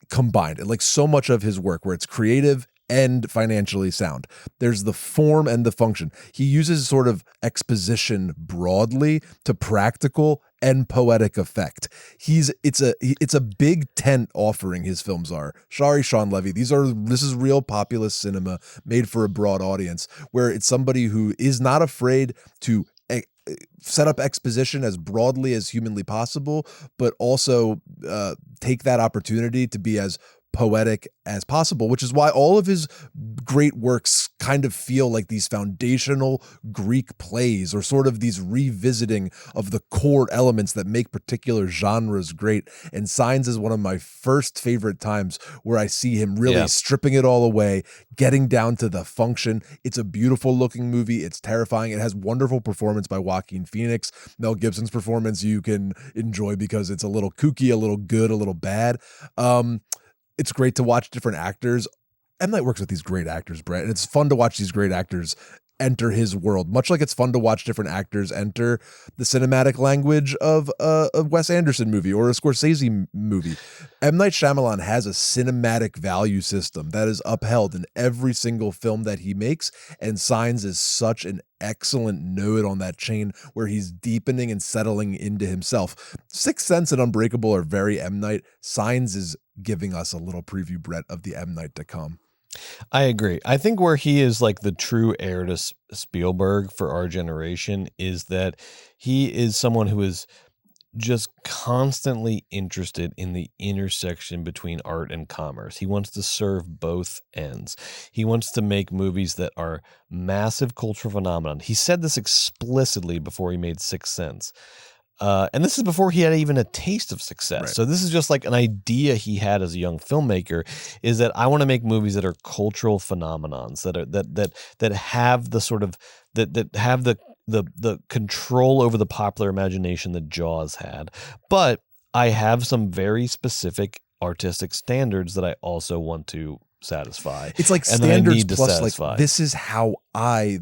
combined. Like so much of his work where it's creative and financially sound. There's the form and the function. He uses sort of exposition broadly to practical and poetic effect. It's a big tent offering, his films are. Sorry, Sean Levy. This is real populist cinema made for a broad audience, where it's somebody who is not afraid to set up exposition as broadly as humanly possible, but also take that opportunity to be as poetic as possible, which is why all of his great works kind of feel like these foundational Greek plays, or sort of these revisiting of the core elements that make particular genres great. And Signs is one of my first favorite times where I see him really stripping it all away, getting down to the function. It's a beautiful looking movie. It's terrifying. It has wonderful performance by Joaquin Phoenix. Mel Gibson's performance you can enjoy because it's a little kooky, a little good, a little bad. It's great to watch different actors. M. Night works with these great actors, Brett, and it's fun to watch these great actors enter his world, much like it's fun to watch different actors enter the cinematic language of a Wes Anderson movie or a Scorsese movie. M. Night Shyamalan has a cinematic value system that is upheld in every single film that he makes, and Signs is such an excellent node on that chain where he's deepening and settling into himself. Sixth Sense and Unbreakable are very M. Night. Signs is giving us a little preview, Brett, of the M. Night to come. I agree. I think where he is like the true heir to Spielberg for our generation is that he is someone who is just constantly interested in the intersection between art and commerce. He wants to serve both ends. He wants to make movies that are massive cultural phenomenon. He said this explicitly before he made Sixth Sense. And this is before he had even a taste of success. Right. So this is just like an idea he had as a young filmmaker, is that I want to make movies that are cultural phenomenons, that have the sort of that have the control over the popular imagination that Jaws had. But I have some very specific artistic standards that I also want to satisfy. It's like and that I standards need to plus satisfy. like this is how I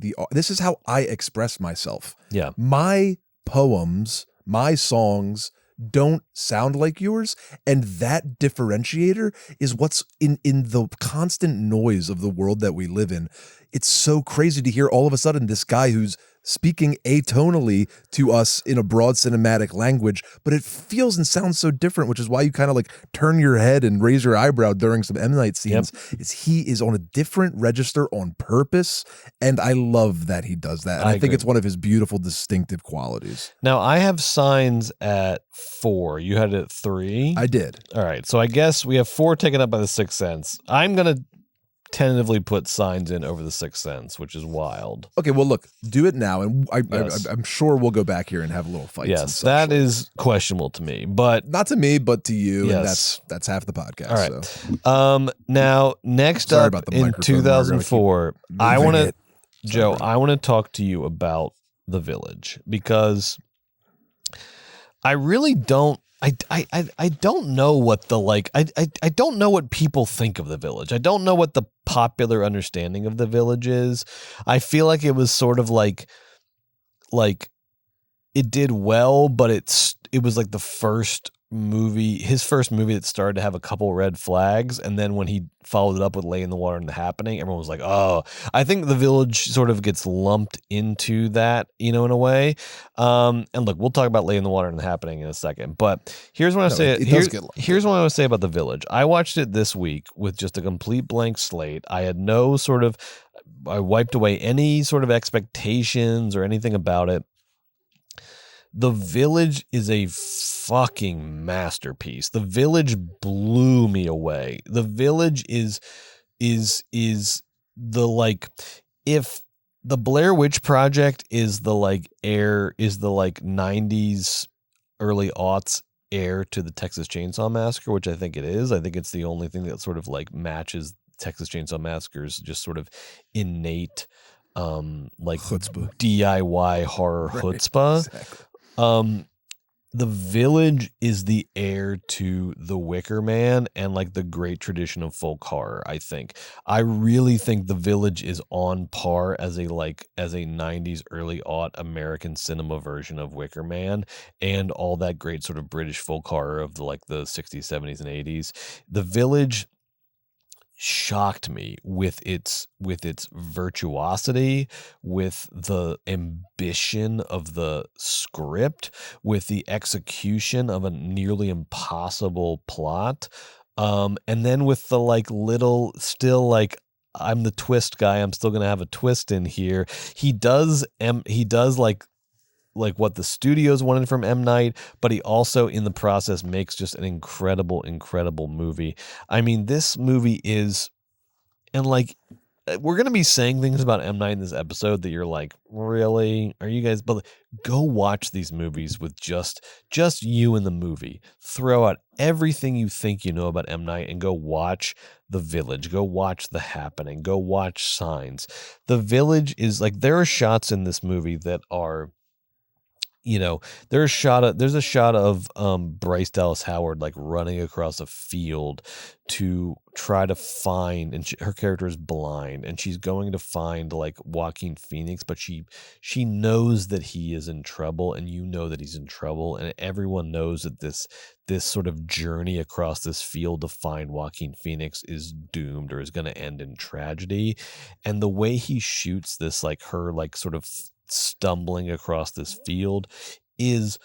express myself. Yeah. My poems, my songs don't sound like yours, and that differentiator is what's in the constant noise of the world that we live in. It's so crazy to hear all of a sudden this guy who's speaking atonally to us in a broad cinematic language, but it feels and sounds so different, which is why you kind of like turn your head and raise your eyebrow during some M. Night scenes. Is he is on a different register on purpose, and I love that he does that. And I think agree. it's one of his beautiful, distinctive qualities. Now I have Signs at 4. You had it at 3. I did. All right. So I guess we have 4 taken up by the Sixth Sense. I'm going to tentatively put signs in over The Sixth Sense, which is wild. Okay, well, look, do it now, and Yes. I'm sure we'll go back here and have a little fight. Yes, that is questionable to me, but not to me, but to you, and Yes. that's half the podcast. all right. So. Now next Sorry up about the in microphone, 2004, I moving want to it. Joe, Sorry. I want to talk to you about The Village because I really don't. I don't know what the I don't know what people think of The Village. I don't know what the popular understanding of The Village is. I feel like it was sort of like it did well, but it was like the first movie, his first movie that started to have a couple red flags, and then when he followed it up with Lay in the Water and The Happening, everyone was like, oh, I think The Village sort of gets lumped into that, in a way. And look, we'll talk about Lay in the Water and The Happening in a second, but here's what I say. does get lumped Here's what I want to say about The Village. I watched it this week with just a complete blank slate. I had I wiped away any sort of expectations or anything about it. The Village is a fucking masterpiece. The Village blew me away. The Village is the if the Blair Witch Project is the 90s early aughts heir to the Texas Chainsaw Massacre, which I think it is. I think it's the only thing that sort of matches Texas Chainsaw Massacre's just sort of innate chutzpah. DIY horror chutzpah. Exactly. The Village is the heir to The Wicker Man and the great tradition of folk horror. I really think The Village is on par as a 90s early aught American cinema version of Wicker Man and all that great sort of British folk horror of the 60s, 70s, and 80s. The Village shocked me with its virtuosity, with the ambition of the script, with the execution of a nearly impossible plot, and then with the little still I'm the twist guy, I'm still gonna have a twist in here. He does what the studios wanted from M. Night, but he also in the process makes just an incredible movie. I mean, this movie is, and we're going to be saying things about M. Night in this episode that you're like, really? Are you guys, but go watch these movies with just you in the movie. Throw out everything you think you know about M. Night and go watch The Village. Go watch The Happening. Go watch Signs. The Village is there are shots in this movie that are, there's a shot of Bryce Dallas Howard running across a field to try to find, and her character is blind, and she's going to find Joaquin Phoenix, but she knows that he is in trouble, and that he's in trouble, and everyone knows that this sort of journey across this field to find Joaquin Phoenix is doomed or is going to end in tragedy, and the way he shoots this her sort of stumbling across this field is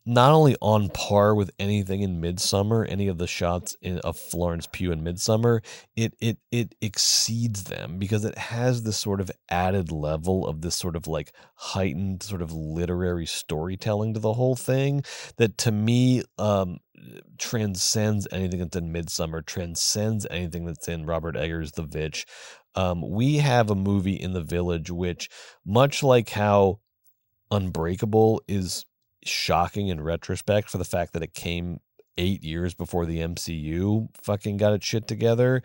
not only on par with anything in Midsommar, any of the shots of Florence Pugh in Midsommar, it exceeds them because it has this sort of added level of this sort of heightened sort of literary storytelling to the whole thing that to me transcends anything that's in Midsommar, transcends anything that's in Robert Eggers' The Witch. We have a movie in The Village which, much like how Unbreakable is shocking in retrospect for the fact that it came 8 years before the MCU fucking got its shit together,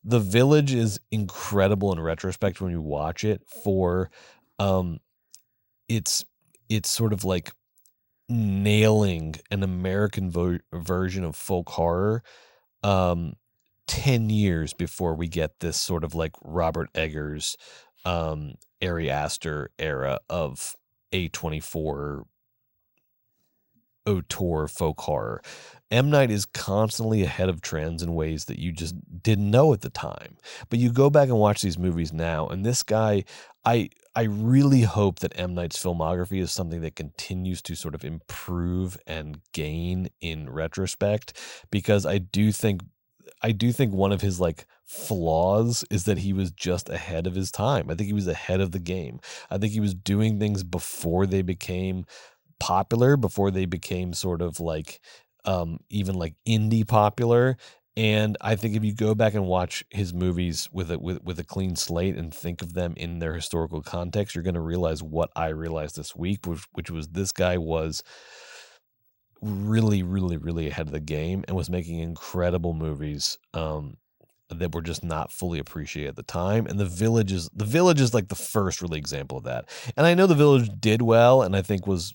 The Village is incredible in retrospect when you watch it for it's sort of nailing an American version of folk horror 10 years before we get this sort of Robert Eggers Ari Aster era of A24 auteur folk horror. M. Night is constantly ahead of trends in ways that you just didn't know at the time. But you go back and watch these movies now, and this guy, I really hope that M. Night's filmography is something that continues to sort of improve and gain in retrospect, because I do think one of his flaws is that he was just ahead of his time. I think he was ahead of the game. I think he was doing things before they became popular, before they became sort of even indie popular. And I think if you go back and watch his movies with a clean slate and think of them in their historical context, you're going to realize what I realized this week, which was this guy was really, really, really ahead of the game and was making incredible movies that were just not fully appreciated at the time. And The Village is like the first really example of that. And I know The Village did well, and I think was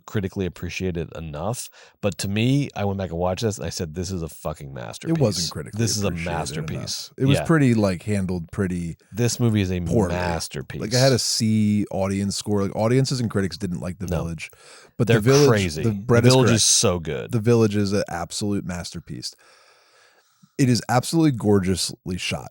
critically appreciated enough. But to me, I went back and watched this, and I said, "This is a fucking masterpiece. It wasn't critically. This is a appreciated masterpiece. enough. It was pretty like handled pretty. This movie is a poorly. masterpiece. Like I had a C audience score. Like audiences and critics didn't like The Village, but They're The Village, crazy. The Village is so good. The Village is an absolute masterpiece. It is absolutely gorgeously shot.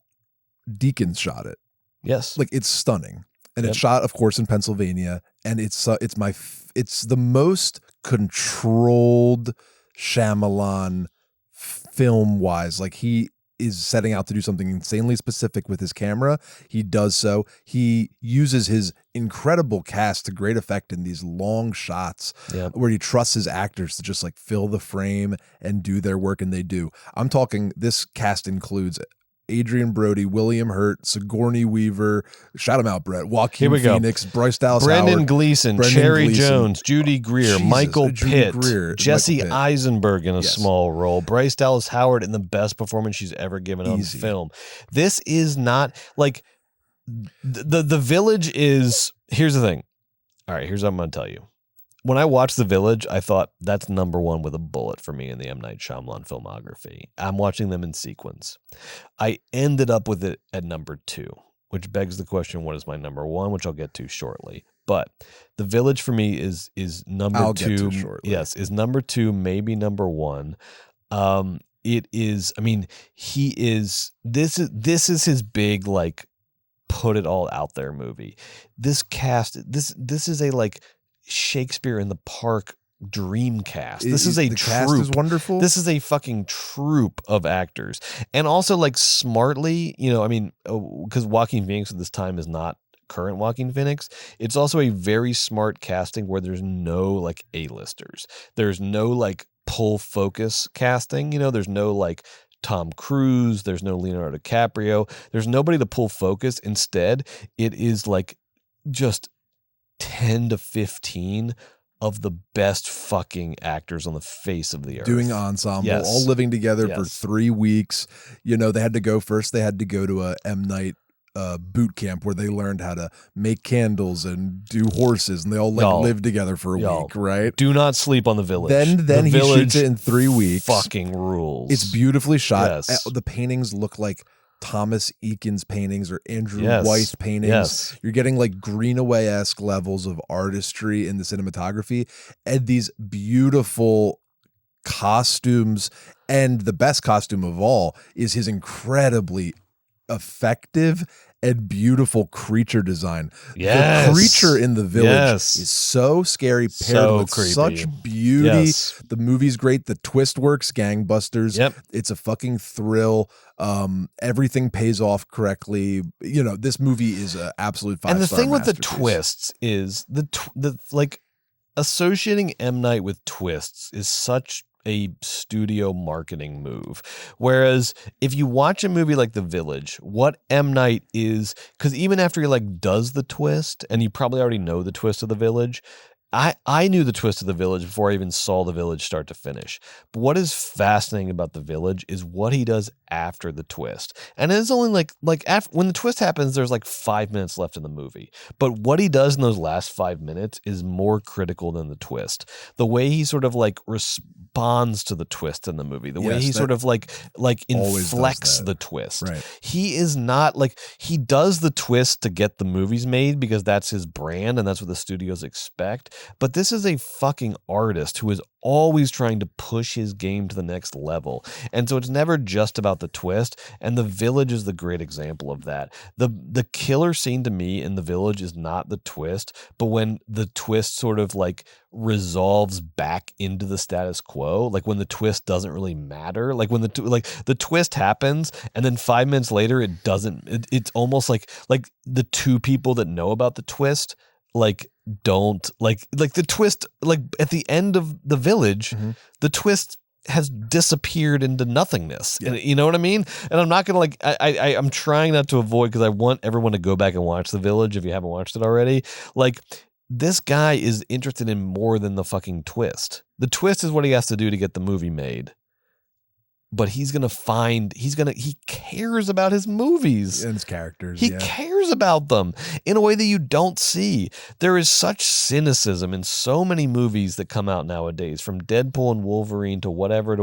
Deakins shot it. Yes. Like it's stunning. And it's shot, of course, in Pennsylvania. And it's the most controlled Shyamalan film wise. Like he is setting out to do something insanely specific with his camera. He does so. He uses his incredible cast to great effect in these long shots where he trusts his actors to just like fill the frame and do their work, and they do. I'm talking, this cast includes Adrian Brody, William Hurt, Sigourney Weaver, shout him out, Brett, Joaquin Phoenix, Bryce Dallas Brendan Howard, Gleeson, Cherry Jones, Judy Greer, Michael Pitt, Jesse Eisenberg in a small role, Bryce Dallas Howard in the best performance she's ever given on film. This is not like the Village is. Here's the thing. All right, here's what I'm going to tell you. When I watched The Village, I thought that's number one with a bullet for me in the M. Night Shyamalan filmography. I'm watching them in sequence. I ended up with it at number 2, which begs the question, what is my number 1, which I'll get to shortly. But The Village for me is number 2. I'll get to shortly. Yes, is number 2, maybe number 1. It is, I mean, this is his big, like, put it all out there movie. This cast, this is a like Shakespeare in the Park dream cast. This is a the troupe. cast is wonderful. This is a fucking troupe of actors, and also like smartly, you know, I mean, because Joaquin Phoenix at this time is not current Joaquin Phoenix. It's also a very smart casting where there's no like A-listers. There's no like pull focus casting. You know, there's no like Tom Cruise. There's no Leonardo DiCaprio. There's nobody to pull focus. Instead, it is like just 10 to 15 of the best fucking actors on the face of the earth. Doing ensemble, all living together for 3 weeks. You know, they had to go to a M. Night boot camp where they learned how to make candles and do horses, and they all like live together for a week, right? Do not sleep on The Village. Then he shoots it in 3 weeks. Fucking rules. It's beautifully shot. Yes. The paintings look like Thomas Eakins paintings or Andrew Wyeth paintings. Yes. You're getting like Greenaway-esque levels of artistry in the cinematography and these beautiful costumes. And the best costume of all is his incredibly effective and beautiful creature design. Yes. The creature in The Village is so scary, paired with creepy. such beauty. The movie's great. The twist works, gangbusters. It's a fucking thrill. Everything pays off correctly. You know, this movie is an absolute 5-star. And the thing with the masterpiece. twists is the like associating M. Night with twists is such a studio marketing move. Whereas if you watch a movie like The Village, what M. Night is, because even after he like does the twist, and you probably already know the twist of The Village, I knew the twist of The Village before I even saw The Village start to finish. But what is fascinating about The Village is what he does after the twist. And it's only like after, when the twist happens, there's like 5 minutes left in the movie. But what he does in those last 5 minutes is more critical than the twist. The way he sort of like responds to the twist in the movie, the way he sort of like inflects the twist. Right. He is not like, he does the twist to get the movies made because that's his brand and that's what the studios expect. But this is a fucking artist who is always trying to push his game to the next level. And so it's never just about the twist. And The Village is the great example of that. The killer scene to me in The Village is not the twist, but when the twist sort of like resolves back into the status quo, like when the twist doesn't really matter, like when the twist happens and then 5 minutes later it doesn't, it's almost like the two people that know about the twist like don't like the twist, like at the end of The Village, the twist has disappeared into nothingness. And you know what I mean? And I'm not going to I'm trying not to avoid, because I want everyone to go back and watch The Village if you haven't watched it already. Like, this guy is interested in more than the fucking twist. The twist is what he has to do to get the movie made. But he cares about his movies and his characters. He cares about them in a way that you don't see. There is such cynicism in so many movies that come out nowadays, from Deadpool and Wolverine to whatever,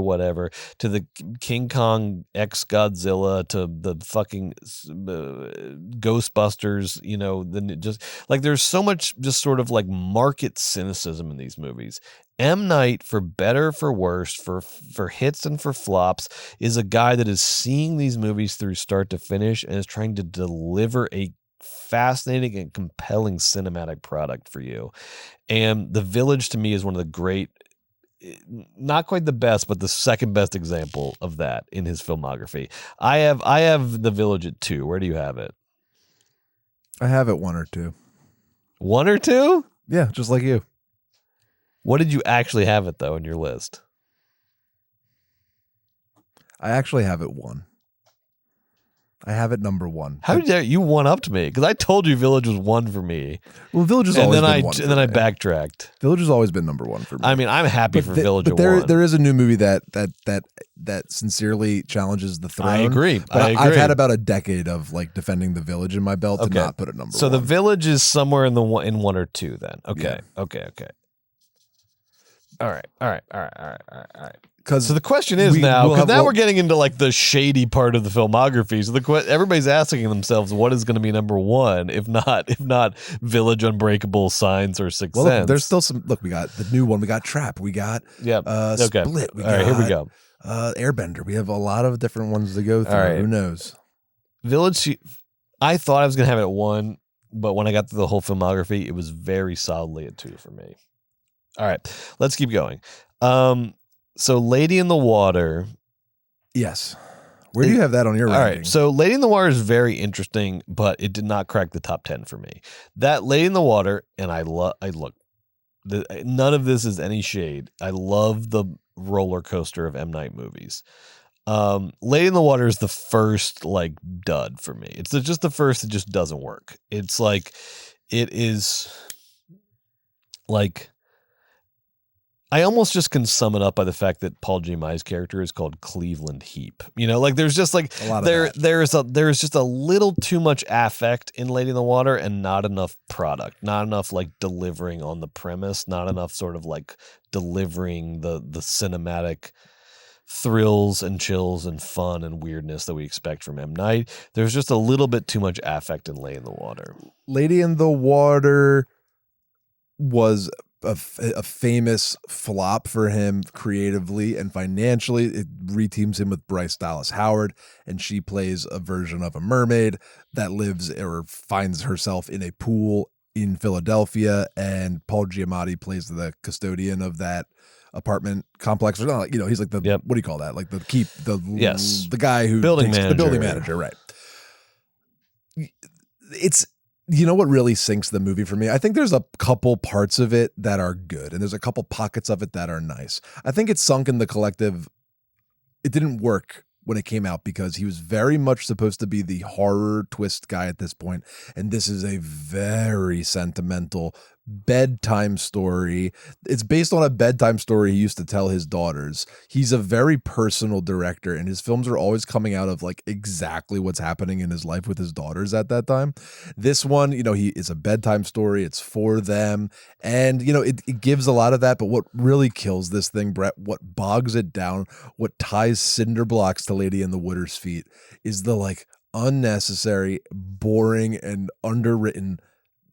to the King Kong X Godzilla, to the fucking Ghostbusters, just like, there's so much just sort of like market cynicism in these movies. M. Night, for better, for worse, for hits and for flops, is a guy that is seeing these movies through start to finish and is trying to deliver a fascinating and compelling cinematic product for you. And The Village, to me, is one of the great, not quite the best, but the second best example of that in his filmography. I have The Village at 2. Where do you have it? I have it 1 or 2. 1 or 2? Yeah, just like you. What did you actually have it, though, in your list? I actually have it 1. I have it number 1. How dare you one-upped me? Because I told you Village was 1 for me. Well, Village has always been 1 for me. And then I backtracked. Village has always been number 1 for me. I mean, I'm happy for Village at 1. There is a new movie that sincerely challenges the throne. I agree. But I've had about a decade of like defending The Village in my belt to not put it number 1. So The Village is somewhere in 1 or 2 then. Okay. Yeah. Okay. All right. So the question is because now we're getting into like the shady part of the filmography. So everybody's asking themselves, what is going to be number 1, if not Village, Unbreakable, Signs, or Sixth Sense? Look, there's still some. Look, we got the new one. We got Trap. We got Split. All right, here we go. Airbender. We have a lot of different ones to go through. All right. Who knows? Village. I thought I was going to have it at 1, but when I got through the whole filmography, it was very solidly at 2 for me. All right, let's keep going. So Lady in the Water. Yes. Where do you have that on your ranking? All right. So Lady in the Water is very interesting, but it did not crack the top 10 for me. That Lady in the Water, and none of this is any shade. I love the roller coaster of M. Night movies. Lady in the Water is the first like dud for me. It's just the first that just doesn't work. It's like, it is like, I almost just can sum it up by the fact that Paul Giamatti's character is called Cleveland Heap. Like there's just like there's just a little too much affect in Lady in the Water and not enough product, not enough like delivering on the premise, not enough sort of like delivering the cinematic thrills and chills and fun and weirdness that we expect from M. Night. There's just a little bit too much affect in Lady in the Water. Lady in the Water was a famous flop for him creatively and financially. It reteams him with Bryce Dallas Howard, and she plays a version of a mermaid that lives or finds herself in a pool in Philadelphia, and Paul Giamatti plays the custodian of that apartment complex. Or not, he's like the what do you call that? Like the guy who the building manager, right? It's what really sinks the movie for me? I think there's a couple parts of it that are good, and there's a couple pockets of it that are nice. I think it's sunk in the collective. It didn't work when it came out because he was very much supposed to be the horror twist guy at this point, and this is a very sentimental bedtime story. It's based on a bedtime story he used to tell his daughters. He's a very personal director, and his films are always coming out of like exactly what's happening in his life with his daughters at that time. This one, he is a bedtime story. It's for them, and it gives a lot of that. But what really kills this thing, Brett, what bogs it down, what ties cinder blocks to Lady in the Water's feet, is the like unnecessary, boring, and underwritten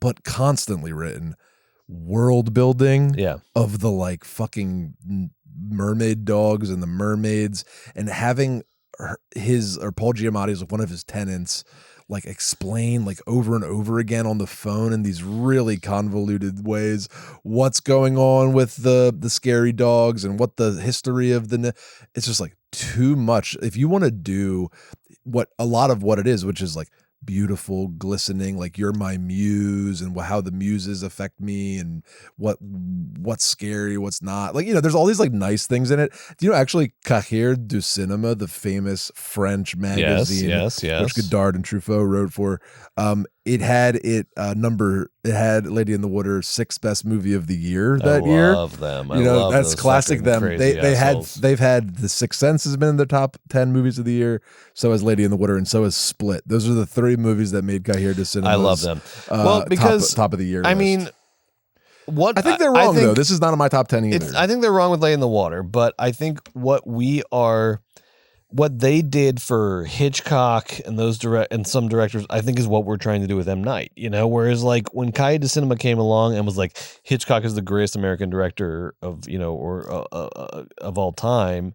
but constantly written world building of the like fucking mermaid dogs and the mermaids, and having Paul Giamatti as one of his tenants like explain like over and over again on the phone in these really convoluted ways what's going on with the scary dogs and what the history of it's just like too much. If you want to do what a lot of what it is, which is like beautiful, glistening, like you're my muse, and how the muses affect me, and what's scary, what's not. Like, there's all these like nice things in it. Do you know actually Cahiers du Cinéma, the famous French magazine, yes. which Godard and Truffaut wrote for, it had Lady in the Water 6th best movie of the year that year. I love them. I love that's those classic them. crazy They've had The Sixth Sense has been in the top 10 movies of the year. So has Lady in the Water, and so has Split. Those are the 3 movies that made Cahiers du Cinéma. I love them. Well, because top of the year. I list. mean, I think they're wrong though. This is not in my top 10 either. I think they're wrong with Lady in the Water, but I think what they did for Hitchcock and some directors, I think is what we're trying to do with M. Night, whereas like when Cahiers du Cinéma came along and was like, Hitchcock is the greatest American director of all time.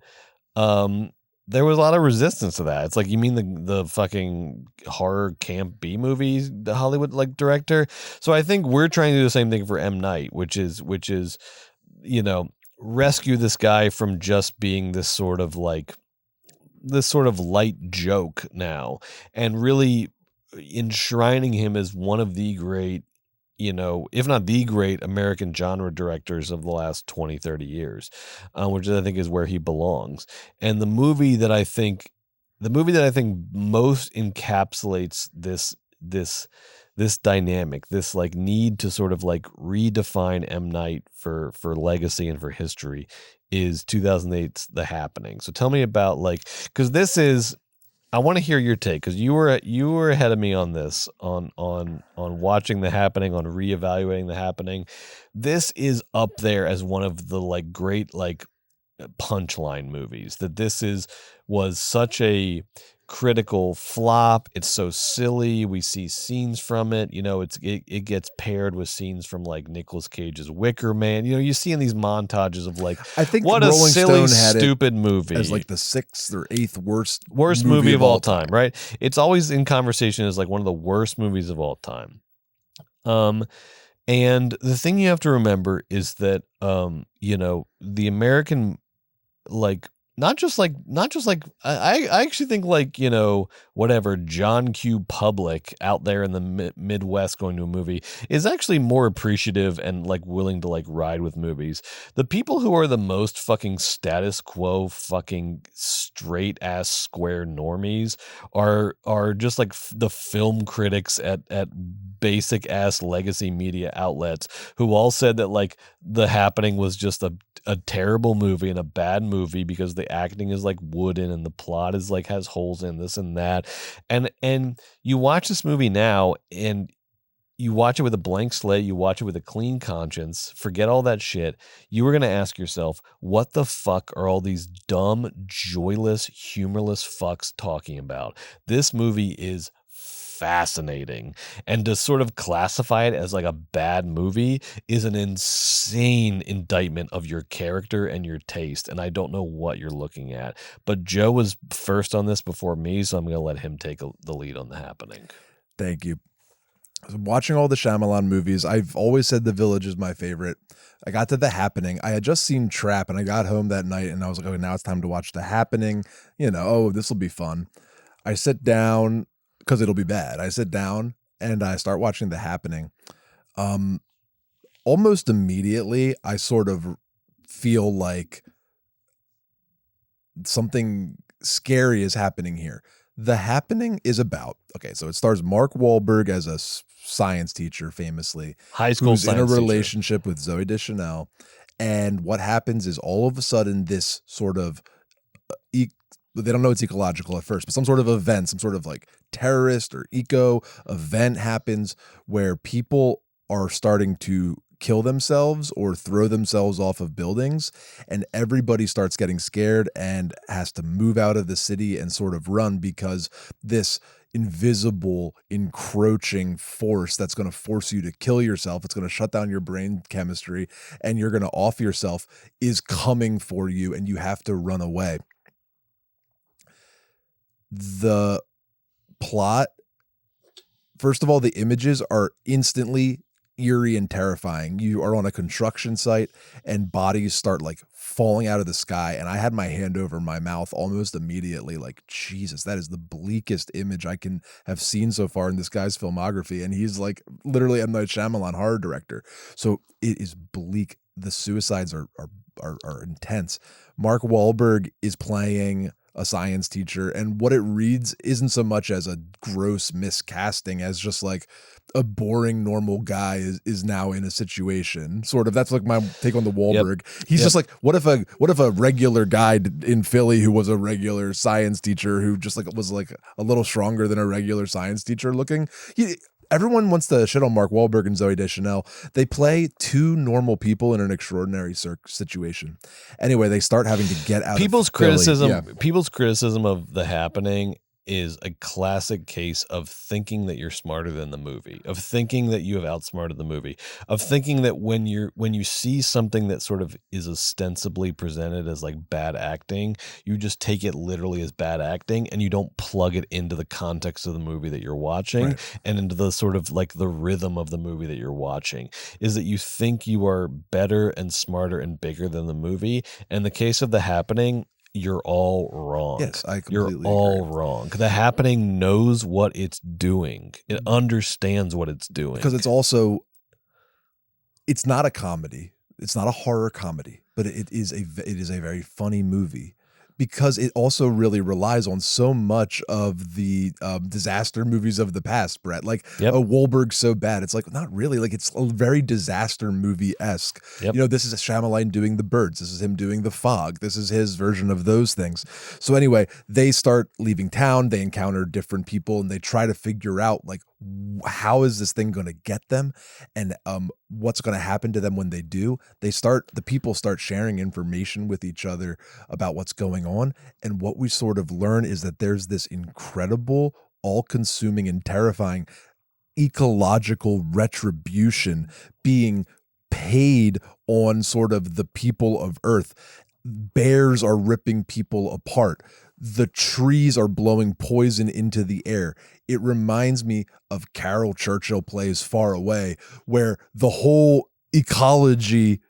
There was a lot of resistance to that. It's like, you mean the fucking horror camp B movies, the Hollywood like director. So I think we're trying to do the same thing for M. Night, which is, rescue this guy from just being this sort of light joke now, and really enshrining him as one of the great, if not the great American genre directors of the last 20, 30 years, which I think is where he belongs. And the movie that I think most encapsulates this dynamic, this like need to sort of like redefine M. Night for legacy and for history, is 2008's The Happening. So tell me about because I want to hear your take, because you were ahead of me on this, on watching The Happening, on reevaluating The Happening. This is up there as one of the like great like punchline movies. That was such a critical flop. It's so silly. We see scenes from it. It gets paired with scenes from like Nicolas Cage's Wicker Man. You see in these montages of like, I think what Rolling a silly, Stone had stupid movie as like the 6th or 8th worst movie of all time, right? It's always in conversation as like one of the worst movies of all time. And the thing you have to remember is that the American, like, not just like I actually think like, whatever, John Q. Public out there in the Midwest going to a movie is actually more appreciative and like willing to like ride with movies. The people who are the most fucking status quo, fucking straight ass square normies are just like the film critics at basic ass legacy media outlets, who all said that like The Happening was just a terrible movie and a bad movie because the acting is like wooden and the plot is like has holes in this and that. And you watch this movie now and you watch it with a blank slate, you watch it with a clean conscience, forget all that shit. You were going to ask yourself, what the fuck are all these dumb, joyless, humorless fucks talking about? This movie is fascinating, and to sort of classify it as like a bad movie is an insane indictment of your character and your taste, and I don't know what you're looking at. But Joe was first on this before me, so I'm going to let him take the lead on The Happening. Thank you. So watching all the Shyamalan movies, I've always said The Village is my favorite. I got to The Happening. I had just seen Trap, and I got home that night, and I was like, okay, now it's time to watch The Happening. This will be fun. I sit down, because it'll be bad. I sit down and I start watching The Happening. Almost immediately, I sort of feel like something scary is happening here. The Happening is about, so it stars Mark Wahlberg as a science teacher, famously. High school who's science in a teacher. relationship with Zooey Deschanel. And what happens is all of a sudden this sort of they don't know it's ecological at first, but some sort of event, some sort of like terrorist or eco event happens where people are starting to kill themselves or throw themselves off of buildings, and everybody starts getting scared and has to move out of the city and sort of run, because this invisible encroaching force that's going to force you to kill yourself, it's going to shut down your brain chemistry and you're going to off yourself, is coming for you and you have to run away. The plot, first of all, the images are instantly eerie and terrifying. You are on a construction site and bodies start like falling out of the sky, and I had my hand over my mouth almost immediately, like, Jesus, that is the bleakest image I can have seen so far in this guy's filmography. And he's like literally M. Night Shyamalan horror director, so it is bleak. The suicides are intense. Mark Wahlberg is playing a science teacher, and what it reads isn't so much as a gross miscasting as just like a boring normal guy is now in a situation. Sort of, that's like my take on the Wahlberg. He's just like, what if a regular guy in Philly who was a regular science teacher who just like was like a little stronger than a regular science teacher looking. Everyone wants to shit on Mark Wahlberg and Zooey Deschanel. They play two normal people in an extraordinary situation. Anyway, they start having to get out people's of Philly. criticism. Yeah. People's criticism of The Happening is a classic case of thinking that you're smarter than the movie, of thinking that you have outsmarted the movie, of thinking that when you see something that sort of is ostensibly presented as like bad acting, you just take it literally as bad acting and you don't plug it into the context of the movie that you're watching, right, and into the sort of like the rhythm of the movie that you're watching. Is that you think you are better and smarter and bigger than the movie. In the case of The Happening, you're all wrong. Yes, I completely You're all agree. wrong. The Happening knows what it's doing. It understands what it's doing. Because it's not a comedy. It's not a horror comedy, but it is a very funny movie, because it also really relies on so much of the disaster movies of the past, Brett. Like, Wahlberg's so bad. It's like, not really. Like, it's a very disaster movie-esque. Yep. You know, this is Shyamalan doing The Birds. This is him doing The Fog. This is his version of those things. So anyway, they start leaving town. They encounter different people, and they try to figure out, like, how is this thing going to get them, and what's going to happen to them when they do. The people start sharing information with each other about what's going on, and what we sort of learn is that there's this incredible, all-consuming and terrifying ecological retribution being paid on sort of the people of Earth. Bears are ripping people apart. The trees are blowing poison into the air. It reminds me of Carol Churchill plays Far Away, where the whole ecology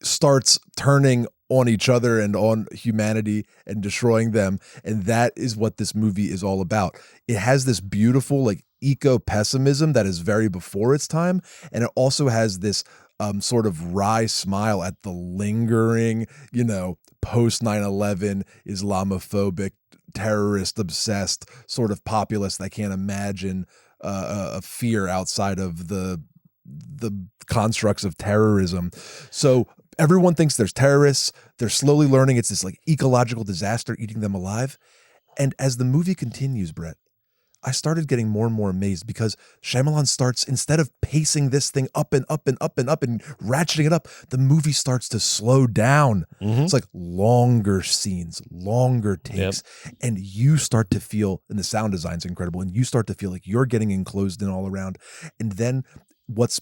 starts turning on each other and on humanity and destroying them. And that is what this movie is all about. It has this beautiful, like, eco-pessimism that is very before its time. And it also has this sort of wry smile at the lingering, post 9/11 Islamophobic, terrorist obsessed sort of populace that can't imagine a fear outside of the constructs of terrorism. So everyone thinks there's terrorists. They're slowly learning it's this like ecological disaster eating them alive. And as the movie continues, Brett, I started getting more and more amazed, because Shyamalan starts, instead of pacing this thing up and up and up and up and ratcheting it up, the movie starts to slow down. Mm-hmm. It's like longer scenes, longer takes, and you start to feel, and the sound design's incredible, and you start to feel like you're getting enclosed in all around. And then what's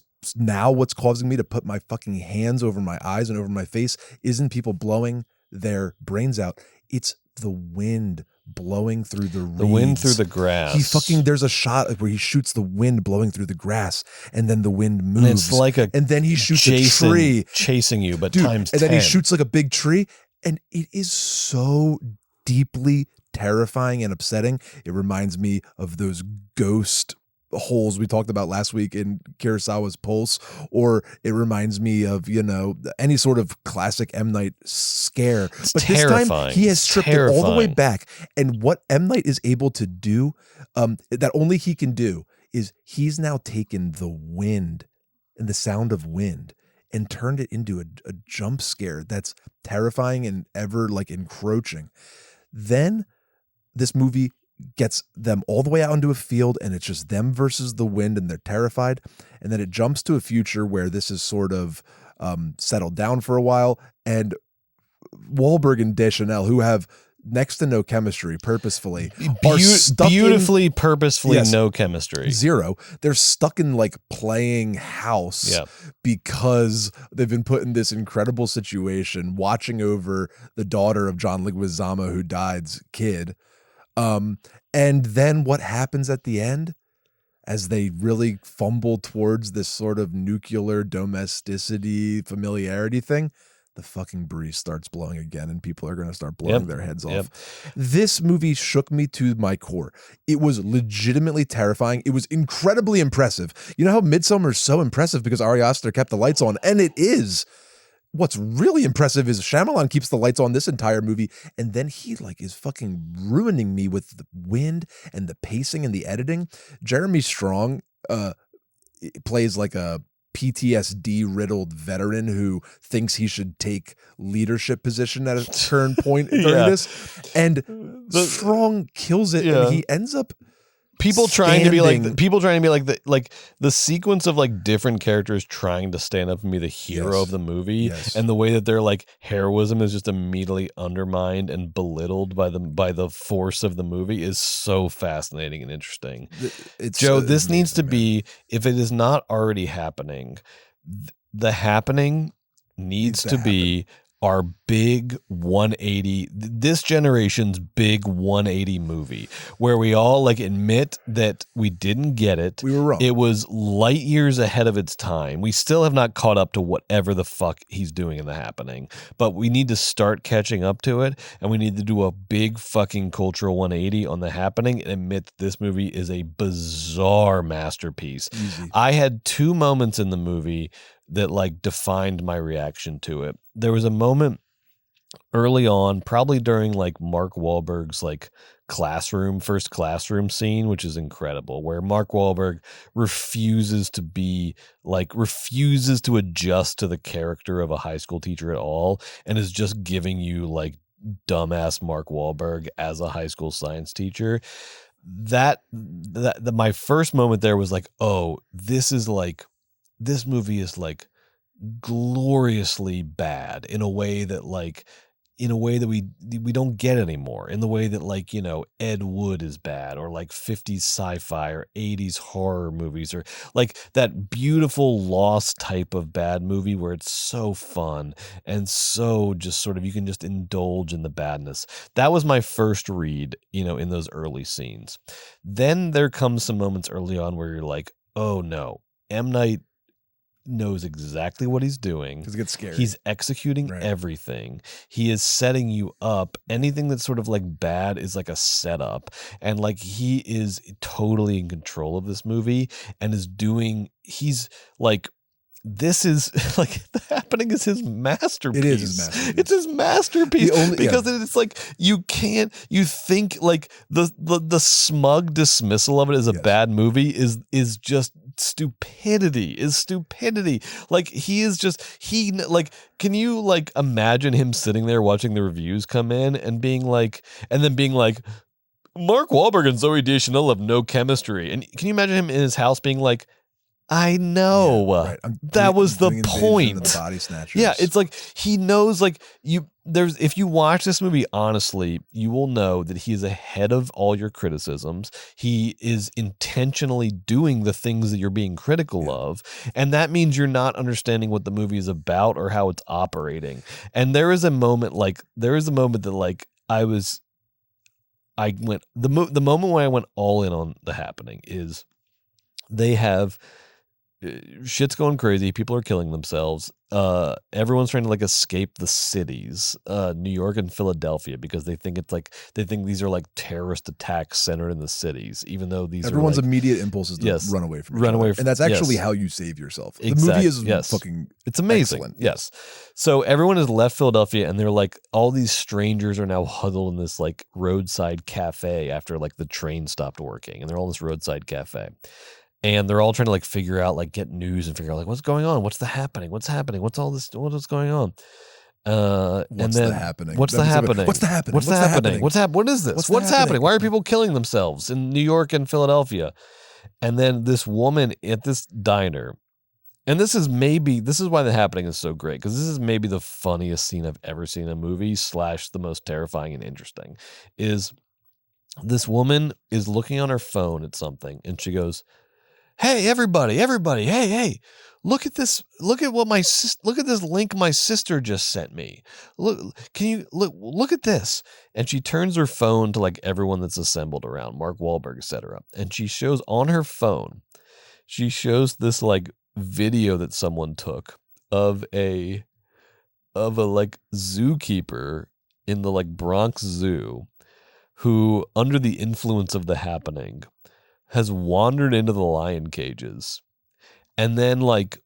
causing me to put my fucking hands over my eyes and over my face isn't people blowing their brains out. It's the wind blowing through the reeds. The wind through the grass. There's a shot where he shoots the wind blowing through the grass, and then the wind moves. And it's like and then he shoots a tree chasing you, but Dude, times 10. And then he shoots like a big tree, and it is so deeply terrifying and upsetting. It reminds me of those ghost holes we talked about last week in Kurosawa's Pulse, or it reminds me of, any sort of classic M. Night scare. It's but terrifying. This time he has stripped it all the way back. And what M. Night is able to do, that only he can do, is he's now taken the wind and the sound of wind and turned it into a jump scare that's terrifying and ever like encroaching. Then this movie gets them all the way out into a field, and it's just them versus the wind, and they're terrified. And then it jumps to a future where this is sort of settled down for a while, and Wahlberg and Deschanel, who have next to no chemistry purposefully, are stuck beautifully purposefully Yes. no chemistry. Zero. They're stuck in like playing house because they've been put in this incredible situation watching over the daughter of John Leguizamo who died's kid. And then what happens at the end? as they really fumble towards this sort of nuclear domesticity familiarity thing, the fucking breeze starts blowing again and people are going to start blowing their heads off. This movie shook me to my core. It was legitimately terrifying. It was incredibly impressive. You know how Midsommar is so impressive because Ari Aster kept the lights on, and it is. What's really impressive is Shyamalan keeps the lights on this entire movie, and then he like is fucking ruining me with the wind and the pacing and the editing. Jeremy Strong plays like a PTSD riddled veteran who thinks he should take leadership position at a turn point during this, and Strong kills it, and he ends up people trying to be like the sequence of like different characters trying to stand up and be the hero of the movie, and the way that their like heroism is just immediately undermined and belittled by the force of the movie is so fascinating and interesting. Joe, this needs to be, if it is not already happening, the happening needs to be our big 180, this generation's big 180 movie, where we all like admit that we didn't get it. We were wrong. It was light years ahead of its time. We still have not caught up to whatever the fuck he's doing in The Happening, but we need to start catching up to it, and we need to do a big fucking cultural 180 on The Happening and admit that this movie is a bizarre masterpiece. Easy. I had two moments in the movie that like defined my reaction to it. There was a moment early on, probably during like Mark Wahlberg's like first classroom scene, which is incredible, where Mark Wahlberg refuses to adjust to the character of a high school teacher at all, and is just giving you like dumbass Mark Wahlberg as a high school science teacher. That my first moment there was like, oh, this movie is like gloriously bad in a way that we don't get anymore, in the way that like, you know, Ed Wood is bad, or like 50s sci-fi or 80s horror movies, or like that beautiful Lost type of bad movie where it's so fun and so just sort of you can just indulge in the badness. That was my first read, you know, in those early scenes. Then there comes some moments early on where you're like, oh no, M. Night knows exactly what he's doing. Because it gets scary. He's executing everything. He is setting you up. Anything that's sort of like bad is like a setup. And like he is totally in control of this movie and he's like, this is like The Happening is his masterpiece. It is his masterpiece. It's his masterpiece because it's like you think like the smug dismissal of it as a bad movie is just stupidity. Like can you like imagine him sitting there watching the reviews come in and being like Mark Wahlberg and Zooey Deschanel have no chemistry, and can you imagine him in his house being like, I know that was the point. The Body Snatchers. Yeah, it's like he knows. Like if you watch this movie honestly, you will know that he is ahead of all your criticisms. He is intentionally doing the things that you're being critical of, and that means you're not understanding what the movie is about or how it's operating. And there is a moment that like the moment when I went all in on The Happening is they have. Shit's going crazy. People are killing themselves. Everyone's trying to like escape the cities, New York and Philadelphia, because they think these are like terrorist attacks centered in the cities, even though everyone's immediate impulse is to run away from each other. And that's actually how you save yourself. The movie is fucking it's amazing. Excellent. Yes. So everyone has left Philadelphia, and they're like, all these strangers are now huddled in this like roadside cafe after like the train stopped working, and they're all in this roadside cafe. And they're all trying to like figure out, like get news and figure out like what's going on, what's happening, what's all this, what's going on. What's happening? What is this? What's happening? Why are people killing themselves in New York and Philadelphia? And then this woman at this diner, and this is why The Happening is so great, because this is maybe the funniest scene I've ever seen in a movie / the most terrifying and interesting, is this woman is looking on her phone at something, and she goes, hey, everybody, hey, look at this. Look at what look at this link my sister just sent me. Can you look at this? And she turns her phone to like everyone that's assembled around, Mark Wahlberg, etc. And she shows on her phone, she shows this like video that someone took of a like zookeeper in the like Bronx Zoo who, under the influence of the happening, has wandered into the lion cages and then like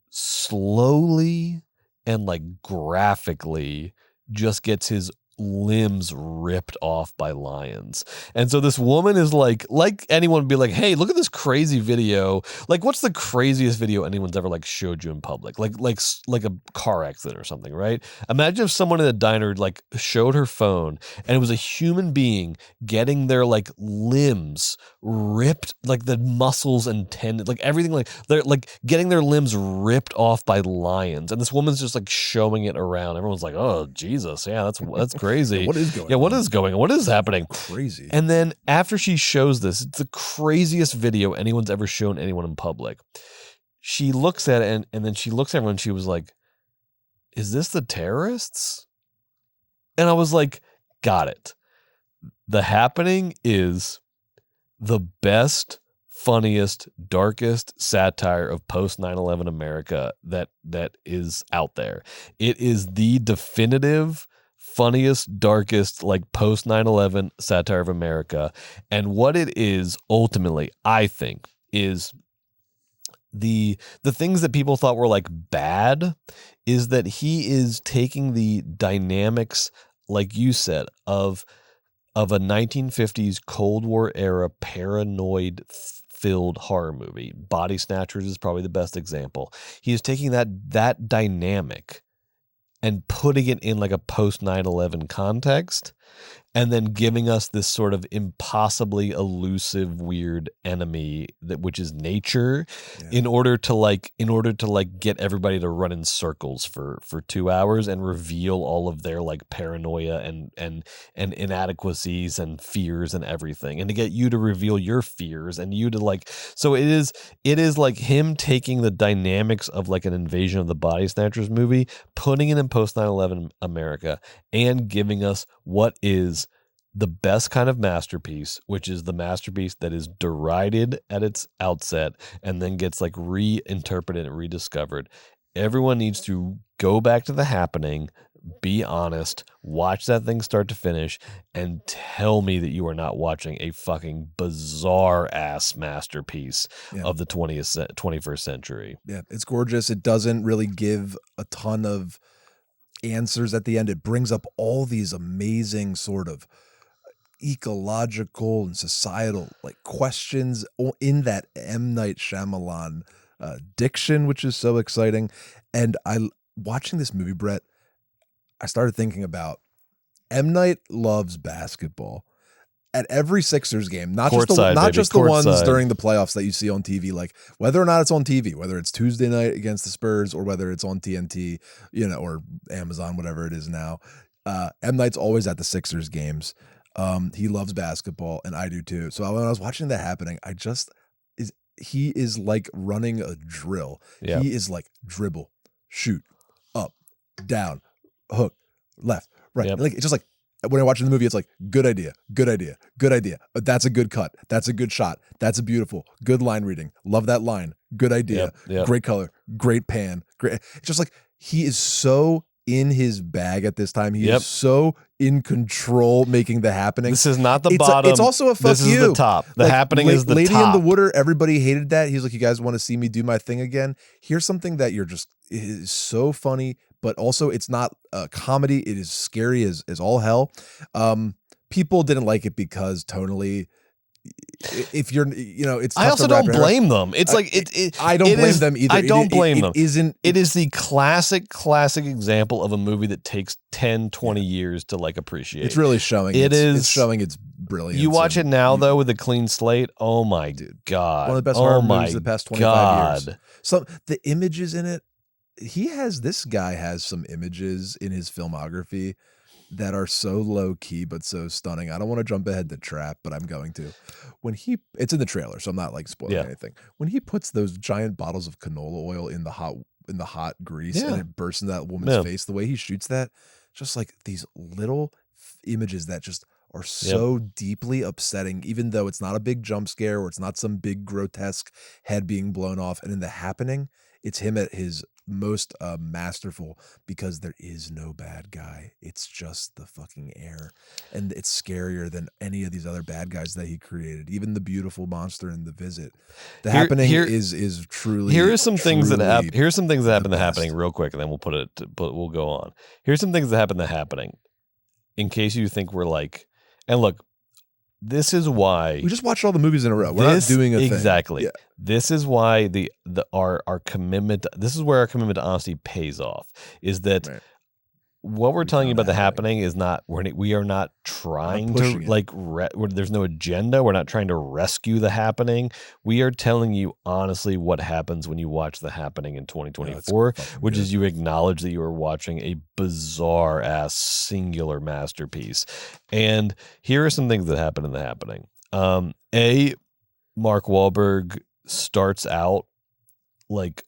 slowly and like graphically just gets his limbs ripped off by lions. And so this woman is like anyone would be like, hey, look at this crazy video. Like, what's the craziest video anyone's ever like showed you in public? Like a car accident or something, right? Imagine if someone in a diner like showed her phone and it was a human being getting their like limbs ripped, like the muscles and tendons, like everything, like they're like getting their limbs ripped off by lions. And this woman's just like showing it around. Everyone's like, oh Jesus, yeah, that's crazy. What is going Yeah, on? what is going on? What is happening? Crazy. And then after she shows this, it's the craziest video anyone's ever shown anyone in public. She looks at it and then she looks at everyone and she was like, is this the terrorists? And I was like, got it. The happening is the best, funniest, darkest satire of post 9/11 America that is out there. It is the definitive funniest, darkest, like post 9/11 satire of America. And what it is ultimately, I think, is the things that people thought were like bad is that he is taking the dynamics, like you said, of a 1950s Cold War era paranoid filled horror movie. Body Snatchers is probably the best example. He is taking that dynamic and putting it in like a post 9/11 context, and then giving us this sort of impossibly elusive, weird enemy which is nature, in order to get everybody to run in circles for 2 hours and reveal all of their like paranoia and inadequacies and fears and everything, and to get you to reveal your fears and you to like. So it is like him taking the dynamics of like an Invasion of the Body Snatchers movie, putting it in post 9/11 America, and giving us what is the best kind of masterpiece, which is the masterpiece that is derided at its outset and then gets like reinterpreted and rediscovered. Everyone needs to go back to the happening, be honest, watch that thing start to finish, and tell me that you are not watching a fucking bizarre ass masterpiece of the 21st century. Yeah, it's gorgeous. It doesn't really give a ton of answers at the end. It brings up all these amazing sort of ecological and societal like questions in that M. Night Shyamalan diction, which is so exciting. And watching this movie, Brett, I started thinking about M. Night loves basketball. At every Sixers game, not just the ones during the playoffs that you see on TV, like whether or not it's on TV, whether it's Tuesday night against the Spurs or whether it's on TNT, or Amazon, whatever it is now. M. Night's always at the Sixers games. He loves basketball, and I do too. So when I was watching that happening, he is like running a drill. Yeah. He is like dribble, shoot, up, down, hook, left, right. Yep. Like it's just like when I watch the movie, it's like good idea, good idea, good idea. That's a good cut. That's a good shot. That's a beautiful, good line reading. Love that line. Good idea. Yep. Great color. Great pan. Great. It's just like he is so in his bag at this time. He is so in control, making the happening. This is not the bottom. It's also a fuck this you. This is the top. The happening is the Lady top. in the Water, everybody hated that. He's like, you guys want to see me do my thing again? Here's something that is so funny, but also it's not a comedy. It is scary as all hell. People didn't like it because tonally, if you're, it's tough I also to wrap don't your head blame them. It's like I don't blame them either. I don't blame them. It is the classic example of a movie that takes 10, 20 years to like appreciate. It's really showing. It's showing its brilliance. You watch it now though with a clean slate. Oh my God. One of the best horror movies of the past 25 years. So the images in it, this guy has some images in his filmography that are so low key but so stunning. I don't want to jump ahead to Trap, but I'm going to. It's in the trailer, so I'm not like spoiling anything. When he puts those giant bottles of canola oil in the hot grease and it bursts in that woman's face, the way he shoots that, just like these little images that just are so deeply upsetting, even though it's not a big jump scare or it's not some big grotesque head being blown off. And in The Happening, it's him at his most masterful, because there is no bad guy. It's just the fucking air. And it's scarier than any of these other bad guys that he created. Even the beautiful monster in The Visit. The Happening is truly. Here are some things that happen. Here's some things that happen in The best. Happening real quick, and then we'll go on. Here's some things that happen in The Happening, in case you think we're like, and look, this is why we just watched all the movies in a row. We're not doing a thing. Exactly. Yeah. This is why our commitment. This is where our commitment to honesty pays off. Is that what we're telling you about The Happening is not. We are not trying to like. There's no agenda. We're not trying to rescue The Happening. We are telling you honestly what happens when you watch The Happening in 2024, which is you acknowledge that you are watching a bizarre ass singular masterpiece. And here are some things that happen in The Happening. Mark Wahlberg starts out like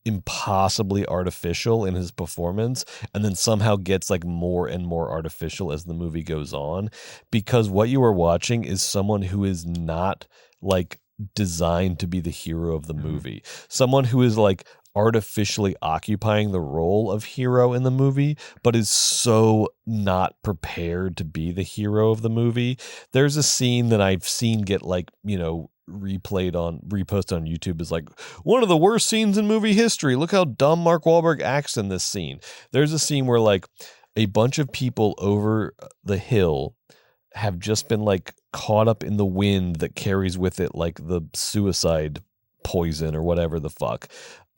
impossibly artificial in his performance, and then somehow gets like more and more artificial as the movie goes on, because what you are watching is someone who is not like designed to be the hero of the movie, someone who is like artificially occupying the role of hero in the movie, but is so not prepared to be the hero of the movie. There's a scene that I've seen get like, reposted on YouTube is like one of the worst scenes in movie history. Look how dumb Mark Wahlberg acts in this scene. There's a scene where like a bunch of people over the hill have just been like caught up in the wind that carries with it like the suicide poison or whatever the fuck.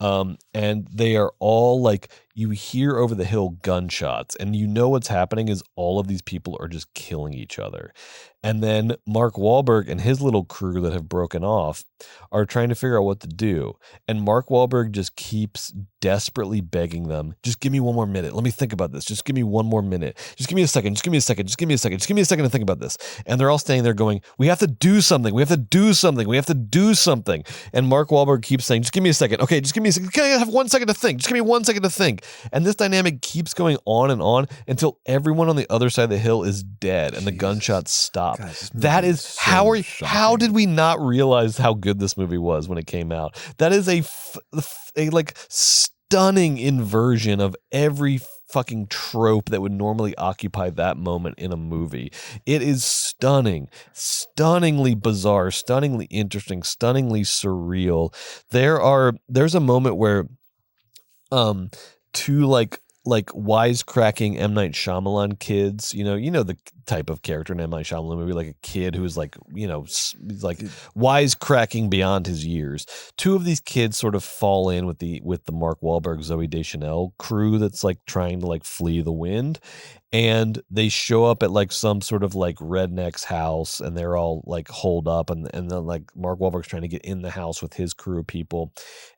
And they are all like, you hear over the hill gunshots, and what's happening is all of these people are just killing each other. And then Mark Wahlberg and his little crew that have broken off are trying to figure out what to do. And Mark Wahlberg just keeps desperately begging them, just give me one more minute. Let me think about this. Just give me one more minute. Just give me a second. Just give me a second. Just give me a second. Just give me a second to think about this. And they're all standing there going, we have to do something. We have to do something. We have to do something. And Mark Wahlberg keeps saying, just give me a second. Okay, just give me a second. Can I have 1 second to think? Just give me 1 second to think. And this dynamic keeps going on until everyone on the other side of the hill is dead and the gunshots stop. God, that is so how did we not realize how good this movie was when it came out? That is a like stunning inversion of every fucking trope that would normally occupy that moment in a movie. It is stunning, stunningly bizarre, stunningly interesting, stunningly surreal. There's a moment where two like wisecracking M. Night Shyamalan kids, the type of character in M. Night Shyamalan movie, like a kid who's like, he's like wisecracking beyond his years. Two of these kids sort of fall in with the Mark Wahlberg, Zooey Deschanel crew that's like trying to like flee the wind. And they show up at like some sort of like redneck's house, and they're all like holed up, and then like Mark Wahlberg's trying to get in the house with his crew of people.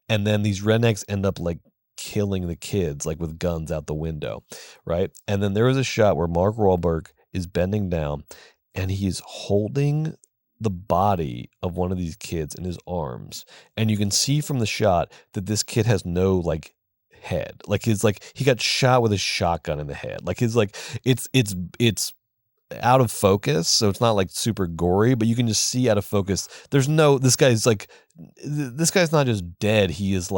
And then these rednecks end up like killing the kids like with guns out the window, right? And then there was a shot where Mark Wahlberg is bending down and he's holding the body of one of these kids in his arms, and you can see from the shot that this kid has no like head, like he got shot with a shotgun in the head, like his like it's out of focus, so it's not like super gory, but you can just see out of focus. This guy's not just dead. He is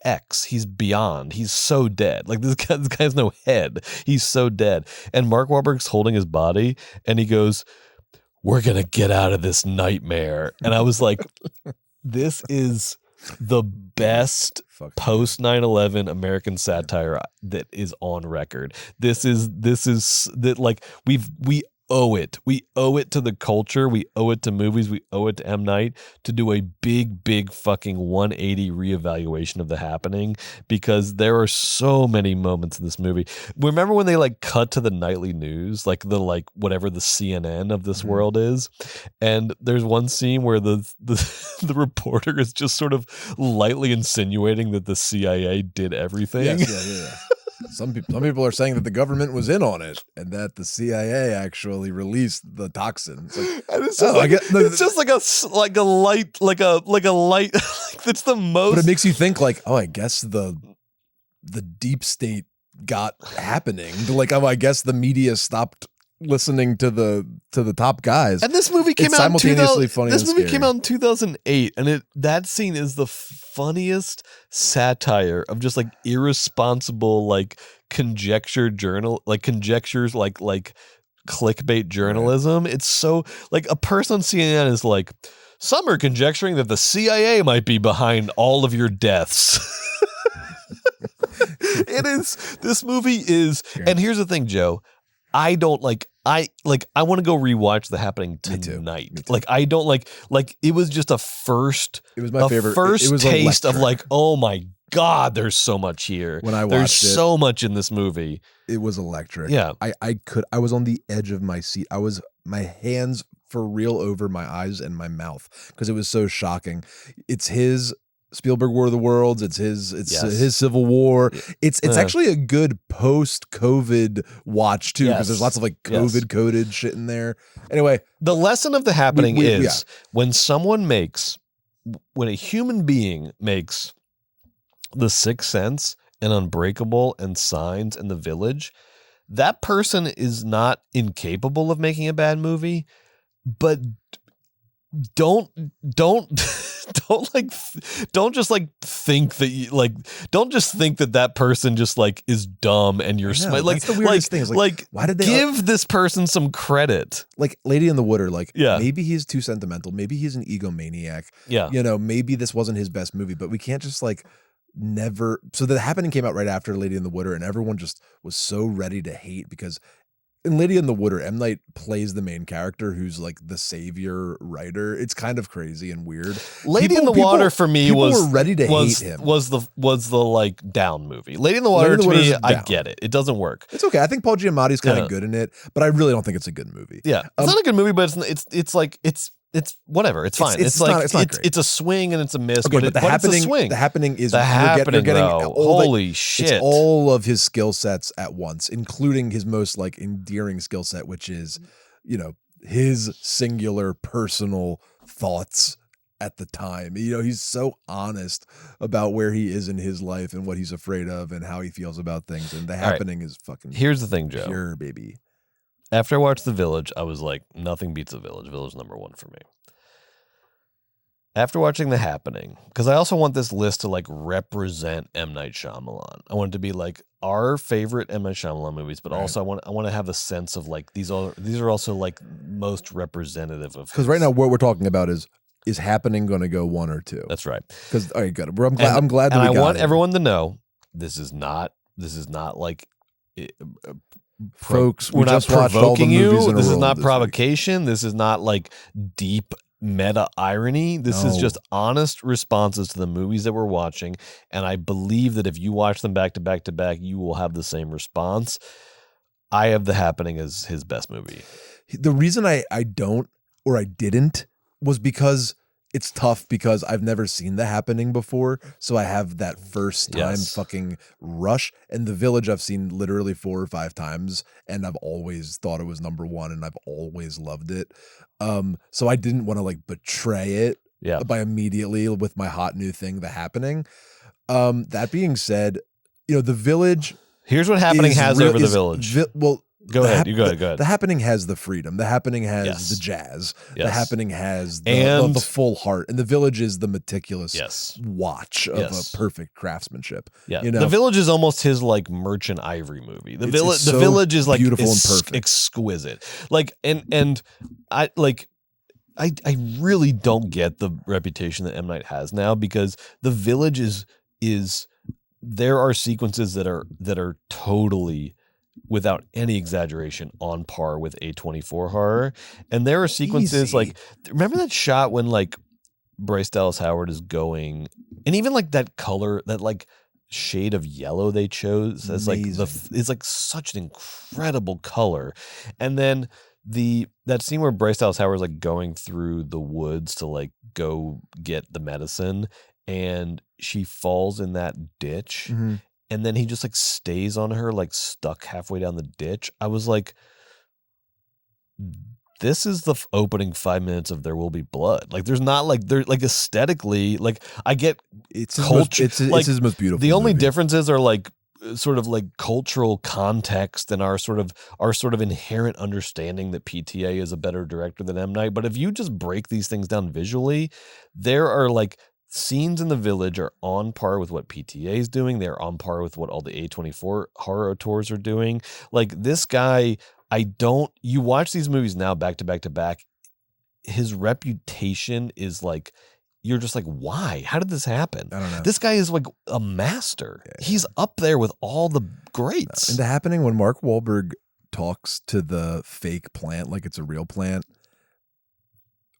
X. He's beyond. He's so dead. Like this guy has no head. He's so dead. And Mark Wahlberg's holding his body, and he goes, "We're gonna get out of this nightmare." And I was like, this is the best post 9/11 American satire that is on record. This is that like we owe it. We owe it to the culture. We owe it to movies. We owe it to M. Night to do a big fucking 180 reevaluation of The Happening, because there are so many moments in this movie. Remember when they like cut to the nightly news, like the whatever the CNN of this world is, and there's one scene where the reporter is just sort of lightly insinuating that the CIA did everything. Yes, yeah. some people are saying that the government was in on it and that the CIA actually released the toxin. It's like, And it's just it's just like a light. It's the most. but it makes you think like, oh, I guess the deep state got happening. Like, oh, I guess the media stopped listening to the top guys. And this movie came It's out simultaneously funny. This and movie scary. came out in 2008, and that scene is the funniest satire of just like irresponsible like conjectures like clickbait journalism. It's so like a person on CNN is like, some are conjecturing that the CIA might be behind all of your deaths. This movie is, and here's the thing, Joe. I don't like. I want to go rewatch The Happening tonight. Me too. Like I don't like it was just a first. It was my favorite. First it was taste of electric. like, oh my God, there's so much here. When I there's watched it, so much in this movie. it was electric. Yeah. I was on the edge of my seat. My hands for real over my eyes and my mouth because it was so shocking. It's his Spielberg War of the Worlds. It's his Civil War. It's actually a good post-COVID watch too because there's lots of like COVID coded shit in there. Anyway, the lesson of The Happening is when a human being makes The Sixth Sense and Unbreakable and Signs and The Village, that person is not incapable of making a bad movie, but don't just like think that you like, don't just think that person just like is dumb and you're smart. Like that's the weirdest thing is like why did they give this person some credit? Like Lady in the Water, like Yeah. maybe he's too sentimental, maybe he's an egomaniac. Yeah. You know, maybe this wasn't his best movie, but we can't just like never. So The Happening came out right after Lady in the Water, and everyone just was so ready to hate because in Lady in the Water, M. Night plays the main character who's like the savior writer. It's kind of crazy and weird. Lady in the Water for me were ready to hate him. Was the like down movie. Lady in the Water to me, I get it. It doesn't work. It's okay. I think Paul Giamatti's kind of good in it, but I really don't think it's a good movie. Yeah, it's not a good movie, but it's whatever. It's fine. It's a swing and it's a miss. Okay, but The Happening, it's a swing. The Happening is The Happening. You're getting Though, holy shit! It's all of his skill sets at once, including his most like endearing skill set, which is, you know, his singular personal thoughts at the time. You know, he's so honest about where he is in his life and what he's afraid of and how he feels about things. And The Happening is fucking. Here's the thing, Joe. Pure, baby. After I watched The Village, I was like, nothing beats The Village. Village #1 for me. After watching The Happening, because I also want this list to like represent M. Night Shyamalan. I want it to be like our favorite M. Night Shyamalan movies, but also I want to have the sense of like these are also like most representative of. Because right now what we're talking about is Happening going to go 1 or 2? That's right. Because all right, good. I'm glad that and we got I want it. everyone to know this is not like. Folks, we're not provoking you. This is not provocation. This is not like deep meta irony. This is just honest responses to the movies that we're watching. And I believe that if you watch them back to back to back, you will have the same response. I have The Happening as his best movie. The reason I don't or I didn't was because it's tough because I've never seen The Happening before. So I have that first time fucking rush. And The Village I've seen literally 4 or 5 times. And I've always thought it was #1 and I've always loved it. So I didn't want to like betray it by immediately with my hot new thing, The Happening. That being said, you know, The Village. Here's what Happening has over The Village. Go ahead. Go ahead. The Happening has the freedom. The Happening has the jazz. Yes. The Happening has the full heart. And The Village is the meticulous watch of a perfect craftsmanship. Yeah. You know? The Village is almost his like Merchant Ivory movie. The so Village is like beautiful and perfect. Exquisite. Like and I like I really don't get the reputation that M. Night has now because The Village is there are sequences that are totally, without any exaggeration, on par with A24 horror. And there are sequences like, remember that shot when like Bryce Dallas Howard is going, and even like that color, that like shade of yellow they chose as like it's like such an incredible color. And then that scene where Bryce Dallas Howard is like going through the woods to like go get the medicine, and she falls in that ditch. and then he just like stays on her, like stuck halfway down the ditch. I was like, this is the opening 5 minutes of There Will Be Blood. Like, there's not like, there, like, aesthetically, like, I get It's culture. It's like, his most beautiful. The only movie. differences are like sort of like cultural context and our sort of inherent understanding that PTA is a better director than M. Night. But if you just break these things down visually, there are like scenes in The Village are on par with what PTA is doing. They're on par with what all the A24 horror auteurs are doing. Like, this guy, you watch these movies now back to back to back, his reputation is like, you're just like, why? How did this happen? I don't know. This guy is like a master. Yeah. He's up there with all the greats. And The Happening, when Mark Wahlberg talks to the fake plant like it's a real plant,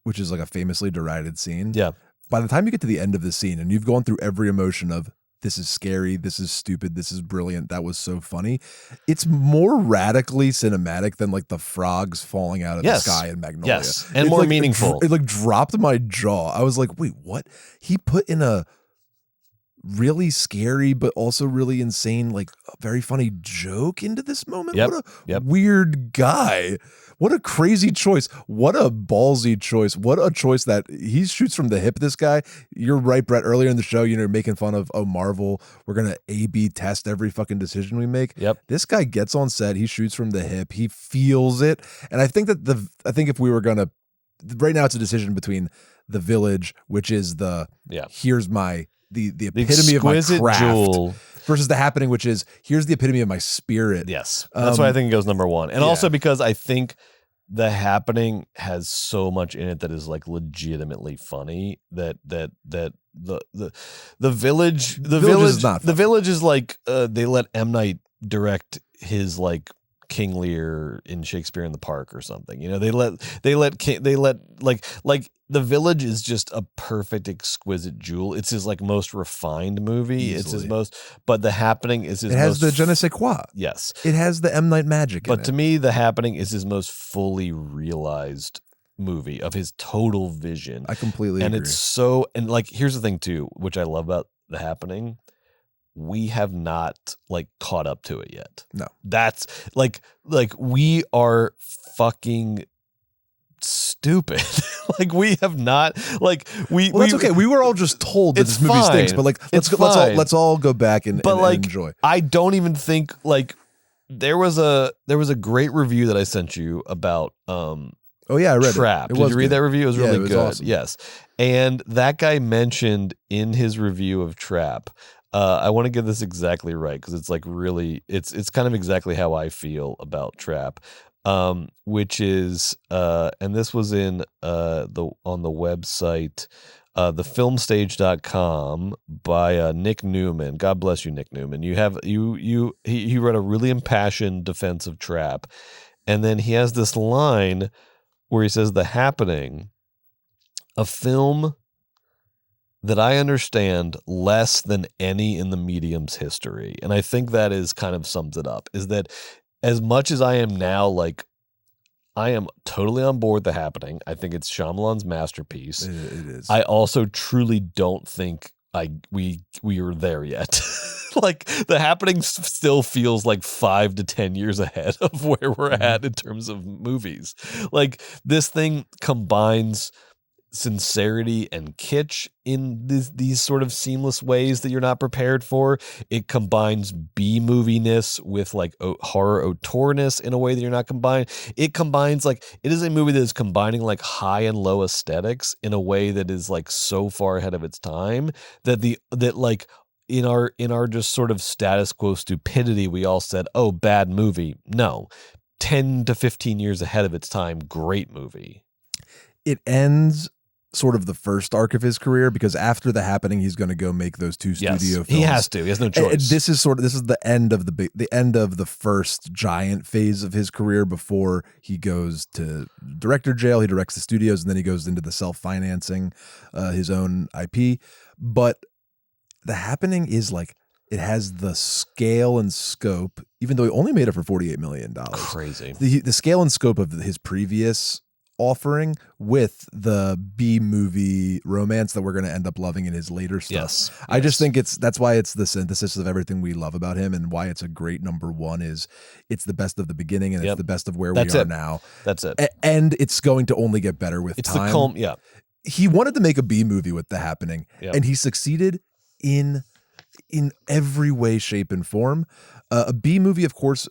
which is like a famously derided scene. Yeah. By the time you get to the end of the scene and you've gone through every emotion of this is scary, this is stupid, this is brilliant, that was so funny, it's more radically cinematic than like the frogs falling out of the sky in Magnolia. Yes, and it's more like, meaningful. It like dropped my jaw. I was like, wait, what? He put in a really scary but also really insane, like a very funny joke into this moment. Yep. What a weird guy. What a crazy choice. What a ballsy choice. What a choice that he shoots from the hip, this guy. You're right, Brett. Earlier in the show, you're making fun of, Marvel, we're going to A/B test every fucking decision we make. Yep. This guy gets on set. He shoots from the hip. He feels it. And I think that if we were going to, right now it's a decision between The Village, which is here's my, the epitome of my craft, jewel, versus The Happening, which is here's the epitome of my spirit. Yes. That's why I think it goes number one. And also because I think The Happening has so much in it that is like legitimately funny that the Village is not funny. The Village is like they let M. Night direct his like King Lear in Shakespeare in the Park or something. You know, they let The Village is just a perfect, exquisite jewel. It's his like most refined movie. Easily. It's his most, but The Happening is his. It has the je ne sais quoi. Yes, it has the M. Night magic. But to me, The Happening is his most fully realized movie of his total vision. I completely agree. And it's so, and like, here's the thing too, which I love about The Happening. We have not like caught up to it yet. No, that's like we are fucking stupid. Like, we have not, like, that's okay. We were all just told that this movie stinks, but like let's all go back and enjoy. I don't even think, like, there was a great review that I sent you about I read Trap. It. Did you read that review? It was really good. Awesome. Yes. And that guy mentioned in his review of Trap, I want to get this exactly right because it's like really, it's kind of exactly how I feel about Trap. Which is and this was in on the website thefilmstage.com by Nick Newman. God bless you, Nick Newman. He read a really impassioned defense of Trap, and then he has this line where he says, "The Happening, a film that I understand less than any in the medium's history." And I think that is kind of sums it up, is that as much as I am now, like, I am totally on board The Happening. I think it's Shyamalan's masterpiece. It is. I also truly don't think we are there yet. Like, The Happening still feels like 5 to 10 years ahead of where we're at in terms of movies. Like, this thing combines sincerity and kitsch in these sort of seamless ways that you're not prepared for. It combines B-moviness with like horror auteurness in a way that you're not combined. It combines, like, it is a movie that is combining like high and low aesthetics in a way that is like so far ahead of its time that like in our just sort of status quo stupidity, we all said, "Oh, bad movie." No, 10 to 15 years ahead of its time, great movie. It ends sort of the first arc of his career, because after The Happening, he's going to go make those two studio films. He has to. He has no choice. And this is the end of the end of the first giant phase of his career before he goes to director jail. He directs the studios, and then he goes into the self-financing his own IP. But The Happening is like, it has the scale and scope, even though he only made it for $48 million. Crazy. The scale and scope of his previous offering with the B movie romance that we're going to end up loving in his later stuff. Yes. I just think that's why it's the synthesis of everything we love about him, and why it's a great number one is it's the best of the beginning and it's the best of where we are now. That's it. And it's going to only get better with time. It's the calm. Yeah. He wanted to make a B movie with The Happening, and he succeeded in every way, shape, and form. A B movie, of course,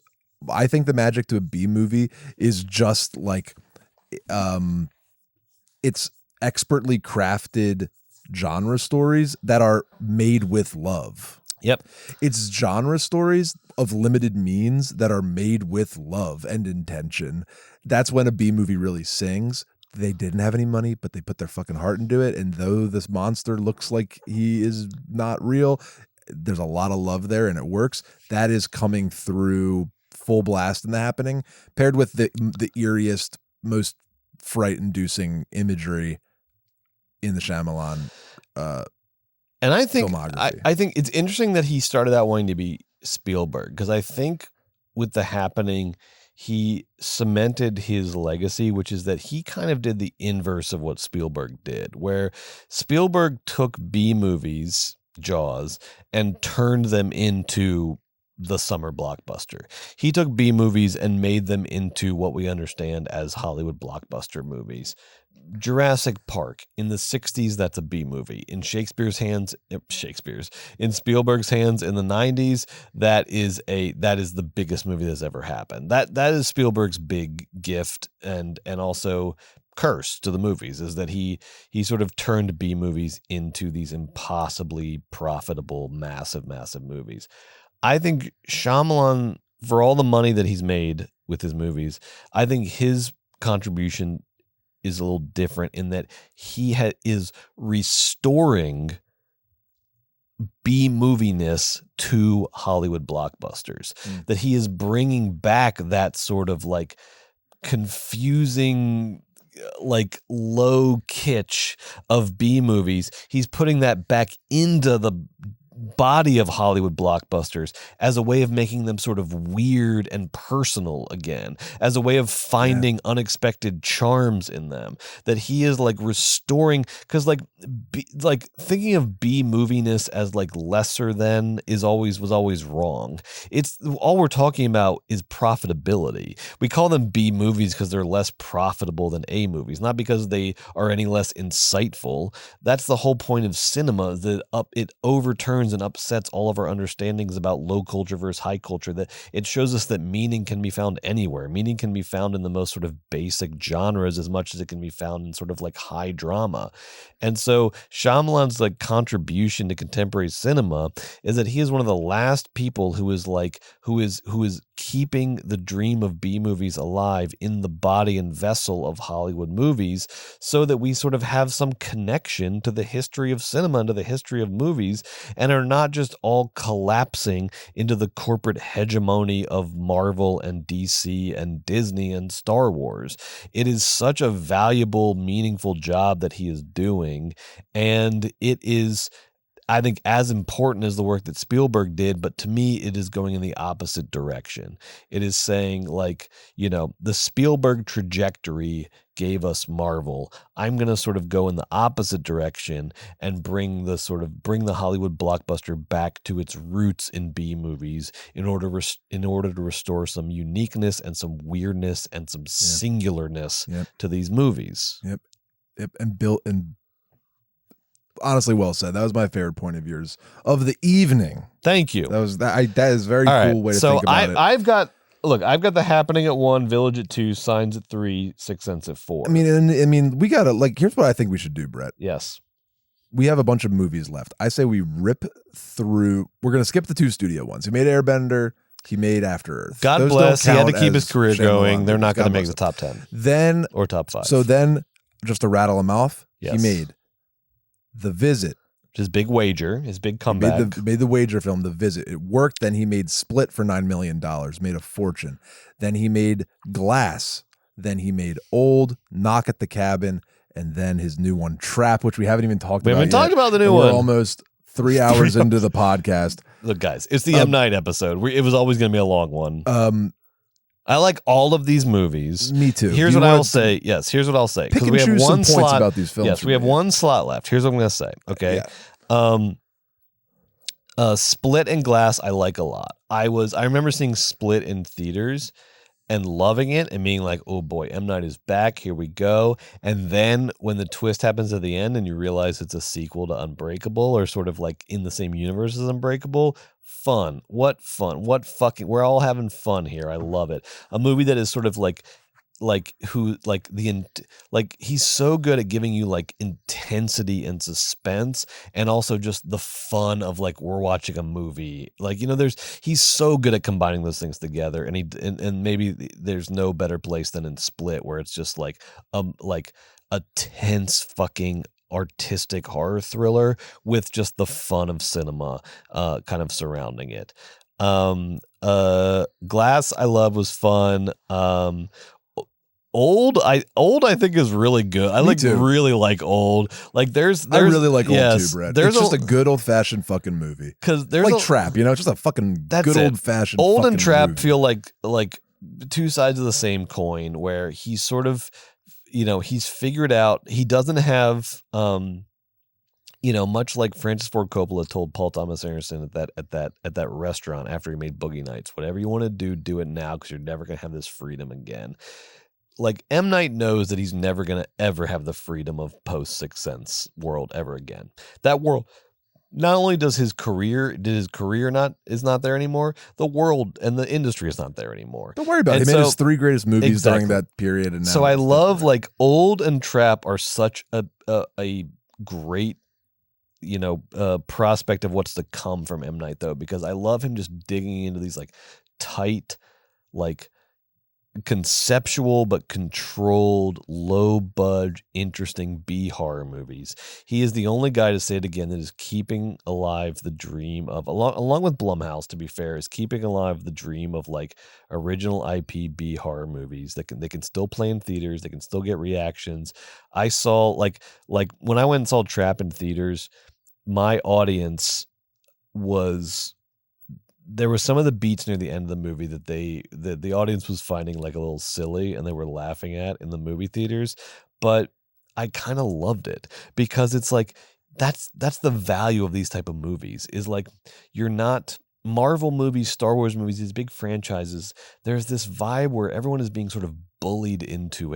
I think the magic to a B movie is just like it's expertly crafted genre stories that are made with love. Yep. It's genre stories of limited means that are made with love and intention. That's when a B movie really sings. They didn't have any money, but they put their fucking heart into it. And though this monster looks like he is not real, there's a lot of love there and it works. That is coming through full blast in The Happening, paired with the eeriest, most fright-inducing imagery in the Shyamalan and I think filmography. I think it's interesting that he started out wanting to be Spielberg, because I think with The Happening, he cemented his legacy, which is that he kind of did the inverse of what Spielberg did, where Spielberg took B movies, Jaws, and turned them into the summer blockbuster. He took B movies and made them into what we understand as Hollywood blockbuster movies. Jurassic Park in the 60s, that's a B movie. In Shakespeare's hands, in Spielberg's hands in the 90s, that is the biggest movie that's ever happened. That is Spielberg's big gift and also curse to the movies, is that he sort of turned B movies into these impossibly profitable, massive movies. I think Shyamalan, for all the money that he's made with his movies, I think his contribution is a little different in that he is restoring B moviness to Hollywood blockbusters. That he is bringing back that sort of like confusing, like low kitsch of B movies. He's putting that back into the body of Hollywood blockbusters as a way of making them sort of weird and personal again, as a way of finding unexpected charms in them, that he is like restoring, because like thinking of B moviness as like lesser than was always wrong. It's all we're talking about is profitability. We call them B movies because they're less profitable than A movies, not because they are any less insightful. That's the whole point of cinema, that it overturns and upsets all of our understandings about low culture versus high culture, that it shows us that meaning can be found anywhere. Meaning can be found in the most sort of basic genres as much as it can be found in sort of like high drama. And so Shyamalan's like contribution to contemporary cinema is that he is one of the last people who is keeping the dream of B movies alive in the body and vessel of Hollywood movies, so that we sort of have some connection to the history of cinema and to the history of movies, and are not just all collapsing into the corporate hegemony of Marvel and DC and Disney and Star Wars. It is such a valuable, meaningful job that he is doing, and it is, I think, as important as the work that Spielberg did, but to me, it is going in the opposite direction. It is saying, like, the Spielberg trajectory gave us Marvel. I'm going to sort of go in the opposite direction and bring the Hollywood blockbuster back to its roots in B movies in order to restore some uniqueness and some weirdness and some singularness to these movies. Yep. And honestly, well said. That was my favorite point of yours of the evening. Thank you. That is a very cool way to think about it. I've got The Happening at 1, Village at 2, Signs at 3, Sixth Sense at 4. I mean, we gotta, like, here's what I think we should do, Brett. Yes. We have a bunch of movies left. I say we rip through. We're gonna skip the 2 studio ones. He made Airbender. He made After Earth. God Those bless. He had to count keep his as career Shyamalan going. They're movies. not going to God make bless the top 10 then or top 5. So then, just to rattle them off, Yes. he made The Visit. His big wager, his big comeback. Made the wager film, The Visit. It worked. Then he made Split for $9 million, made a fortune. Then he made Glass. Then he made Old, Knock at the Cabin, and then his new one, Trap, which we haven't even talked about. We haven't yet. talked about the new We're one. almost 3 hours into the podcast. Look, guys, it's the M. Night episode. It was always going to be a long one. I like all of these movies. Me too. Here's what I'll say. Yes, here's what I'll say. Pick and we have choose one some points slot about these films. Yes, we have one slot left. Here's what I'm going to say. Okay. Split and Glass I like a lot. I remember seeing Split in theaters and loving it and being like, oh boy, M. Night is back. Here we go. And then when the twist happens at the end and you realize it's a sequel to Unbreakable or sort of like in the same universe as Unbreakable, fun. What fun. What fucking, we're all having fun here. I love it. A movie that is sort of like he's so good at giving you like intensity and suspense and also just the fun of like we're watching a movie. Like, you know, he's so good at combining those things together, and maybe there's no better place than in Split, where it's just like a tense fucking artistic horror thriller with just the fun of cinema kind of surrounding it. Glass I love, was fun. Old I think is really good. I really like Old. Like there's I really like Old too, Brett. It's just a good old fashioned fucking movie. Because there's like Trap, you know, it's just a fucking good old fashioned. Old and Trap movie. feel like two sides of the same coin, where he's sort of, you know, he's figured out, he doesn't have you know, much like Francis Ford Coppola told Paul Thomas Anderson at that restaurant after he made Boogie Nights, whatever you want to do it now, because you're never gonna have this freedom again. Like M. Night knows that he's never going to ever have the freedom of post Sixth Sense world ever again. That world, not only does his career is not there anymore, the world and the industry is not there anymore. Don't worry about it. He made his 3 greatest movies during that period. And now so I love like Old and Trap are such a great, you know, prospect of what's to come from M. Night, though, because I love him just digging into these like tight, like conceptual but controlled, low budge, interesting B horror movies. He is the only guy, to say it again, that is keeping alive the dream of, along with Blumhouse, to be fair, is keeping alive the dream of like original IP B horror movies that they can still play in theaters, they can still get reactions. I saw like when I went and saw Trap in theaters, my audience was, there were some of the beats near the end of the movie that the audience was finding like a little silly and they were laughing at in the movie theaters, but I kind of loved it, because it's like that's the value of these type of movies, is like, you're not Marvel movies, Star Wars movies, these big franchises. There's this vibe where everyone is being sort of bullied into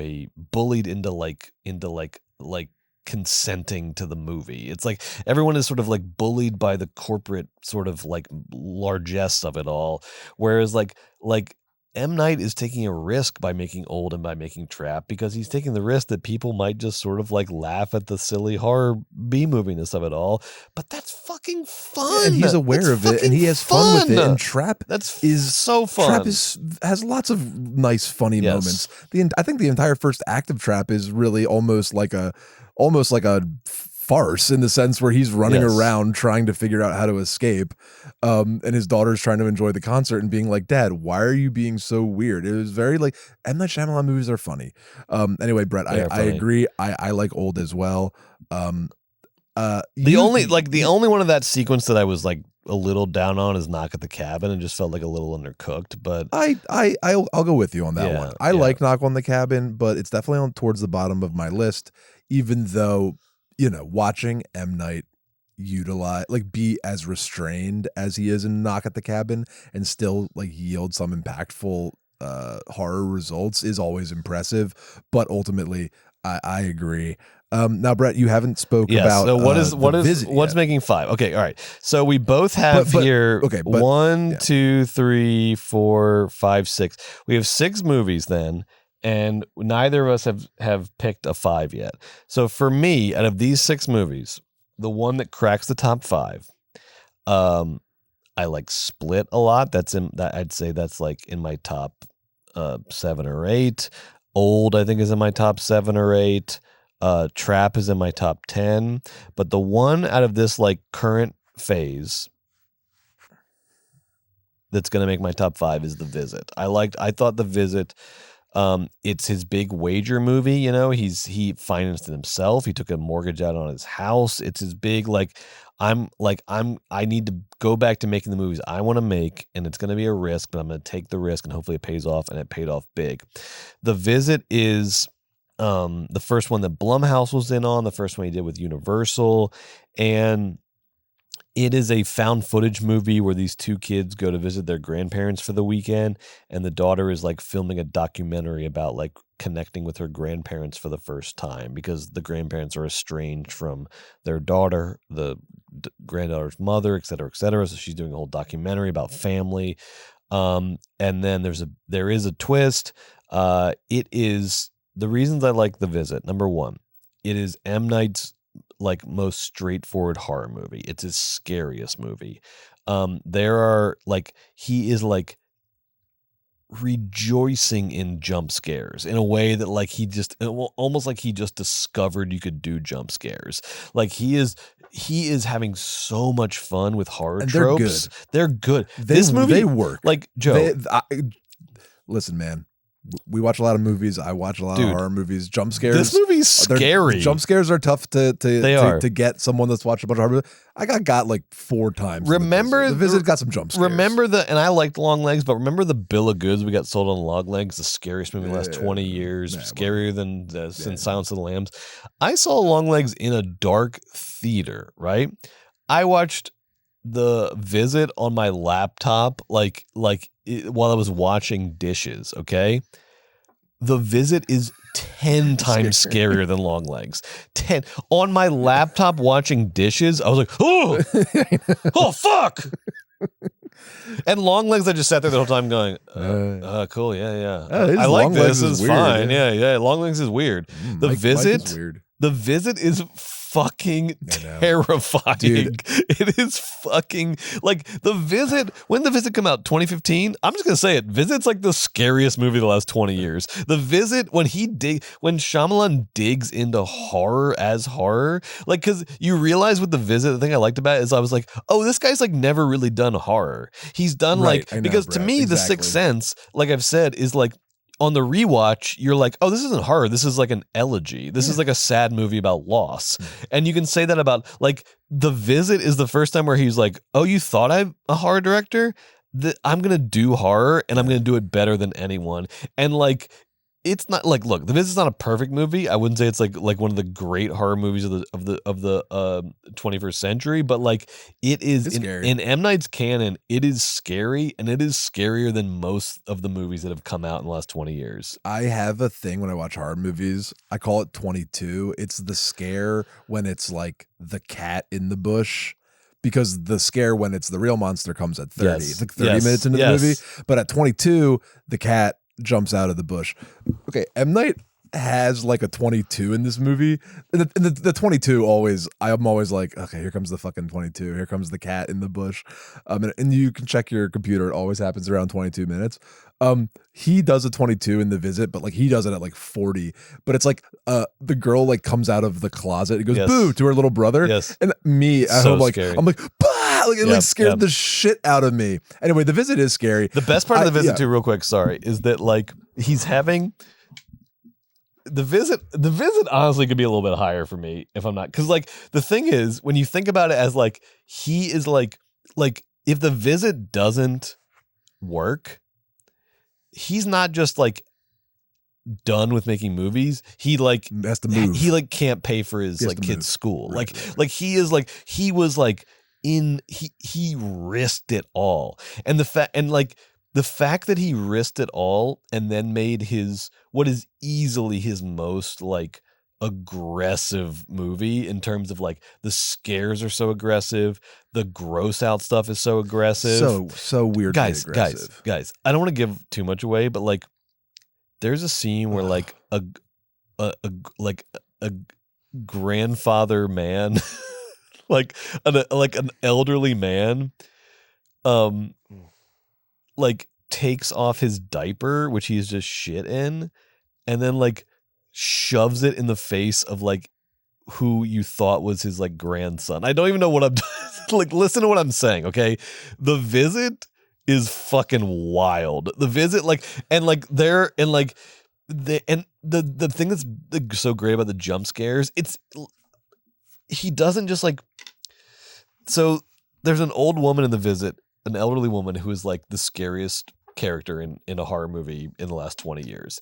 consenting to the movie. It's like everyone is sort of like bullied by the corporate sort of like largesse of it all. Whereas like M. Night is taking a risk by making Old and by making Trap, because he's taking the risk that people might just sort of like laugh at the silly horror B moviness of it all. But that's fucking fun. Yeah, and he's aware of it, and he has fun with it. And Trap is so fun. Trap has lots of nice, funny moments. I think the entire first act of Trap is really almost like a farce, in the sense where he's running around trying to figure out how to escape, and his daughter's trying to enjoy the concert and being like, Dad, why are you being so weird? It was very like, M. Night Shyamalan movies are funny. Anyway, Brett, I agree. I like Old as well. The only one of that sequence that I was like a little down on is Knock at the Cabin, and just felt like a little undercooked. But I'll go with you on that one. I like Knock on the Cabin, but it's definitely towards the bottom of my list, even though, you know, watching M. Night be as restrained as he is in Knock at the Cabin and still like yield some impactful horror results is always impressive. But ultimately, I agree. Now, Brett, you haven't spoken about what's making 5? Okay, all right. So we both have here 1, 2, 3, 4, 5, 6. We have 6 movies then, and neither of us have picked a 5 yet. So for me, out of these 6 movies, the one that cracks the top 5, I like Split a lot. I'd say that's like in my top 7 or 8. Old, I think, is in my top 7 or 8. Trap is in my top 10. But the one out of this like current phase that's going to make my top 5 is The Visit. I thought The Visit It's his big wager movie. You know, he financed it himself. He took a mortgage out on his house. It's his big I need to go back to making the movies I want to make, and it's going to be a risk, but I'm going to take the risk, and hopefully it pays off, and it paid off big. The Visit is the first one that Blumhouse was in on, the first one he did with Universal, and it is a found footage movie where these two kids go to visit their grandparents for the weekend, and the daughter is like filming a documentary about like connecting with her grandparents for the first time because the grandparents are estranged from their daughter, the granddaughter's mother, et cetera, et cetera. So she's doing a whole documentary about family. And then there is a twist. It is the reasons I like The Visit. Number one, it is M. Night's like most straightforward horror movie. It's his scariest movie. There are like, he is like rejoicing in jump scares in a way that like he just almost like he just discovered you could do jump scares. Like he is having so much fun with horror And tropes. They're good. This movie, they work. Like Joe. Listen, man. We watch a lot of movies. I watch a lot of horror movies. Jump scares. This movie's scary. Jump scares are tough to get someone that's watched a bunch of horror movies. I got like 4 times. Remember the visit got some jump scares. And I liked Long Legs, but remember the bill of goods we got sold on Long Legs, the scariest movie in the last 20 years, scarier than Silence of the Lambs. I saw Long Legs in a dark theater, right? I watched The Visit on my laptop while I was washing dishes, okay? The Visit is 10 times scarier than Long Legs. 10. On my laptop watching dishes, I was like, oh, oh, fuck. And Long Legs, I just sat there the whole time going, cool, yeah. I like this. This is fine. Yeah. Long Legs is weird. The Visit is fucking terrifying. Dude. It is fucking like The Visit. When The Visit come out, 2015, I'm just gonna say it. Visit's like the scariest movie of the last 20 years. The Visit, when Shyamalan digs into horror as horror, like, because you realize with The Visit, the thing I liked about it is I was like, oh, this guy's like never really done horror. He's done because to me, The Sixth Sense, like I've said, is like, on the rewatch, you're like, oh, this isn't horror. This is like an elegy. This is like a sad movie about loss. And you can say that about, like, The Visit is the first time where he's like, oh, you thought I'm a horror director? I'm going to do horror, and I'm going to do it better than anyone. And, like, it's not like, look, The Visit's not a perfect movie. I wouldn't say it's like one of the great horror movies of the 21st century, but like it is in M. Night's canon. It is scary, and it is scarier than most of the movies that have come out in the last 20 years. I have a thing when I watch horror movies. I call it 22. It's the scare when it's like the cat in the bush. Because the scare when it's the real monster comes at 30. It's like 30 minutes into the movie. But at 22, the cat jumps out of the bush. Okay, M. Night has like a 22 in this movie. And the 22 always, I'm always like, okay, here comes the fucking 22. Here comes the cat in the bush. And you can check your computer. It always happens around 22 minutes. He does a 22 in The Visit, but like he does it at like 40. But it's like the girl like comes out of the closet and goes boo to her little brother. Yes. And me at home, like scary. I'm like, bah! Like it like scared the shit out of me. Anyway, The Visit is scary. The best part of The Visit too, real quick, sorry, is that like he's having The Visit honestly could be a little bit higher for me if I'm not, because like the thing is, when you think about it as like he is like if The Visit doesn't work, he's not just like done with making movies. He like has to move. He like can't pay for his like kid's school. Right, like he is like he was like he risked it all, and the fact that he risked it all and then made his what is easily his most like aggressive movie in terms of like the scares are so aggressive, the gross out stuff is so aggressive, so weird. Guys, I don't want to give too much away, but like there's a scene where like a grandfather man like an elderly man like takes off his diaper, which he's just shit in, and then like shoves it in the face of like who you thought was his like grandson. I don't even know what I'm like, listen to what I'm saying, okay? The Visit is fucking wild. The Visit, like, and like there, and like the thing that's so great about the jump scares, he doesn't just like. So there's an old woman in The Visit, an elderly woman who is like the scariest character in a horror movie in the last 20 years.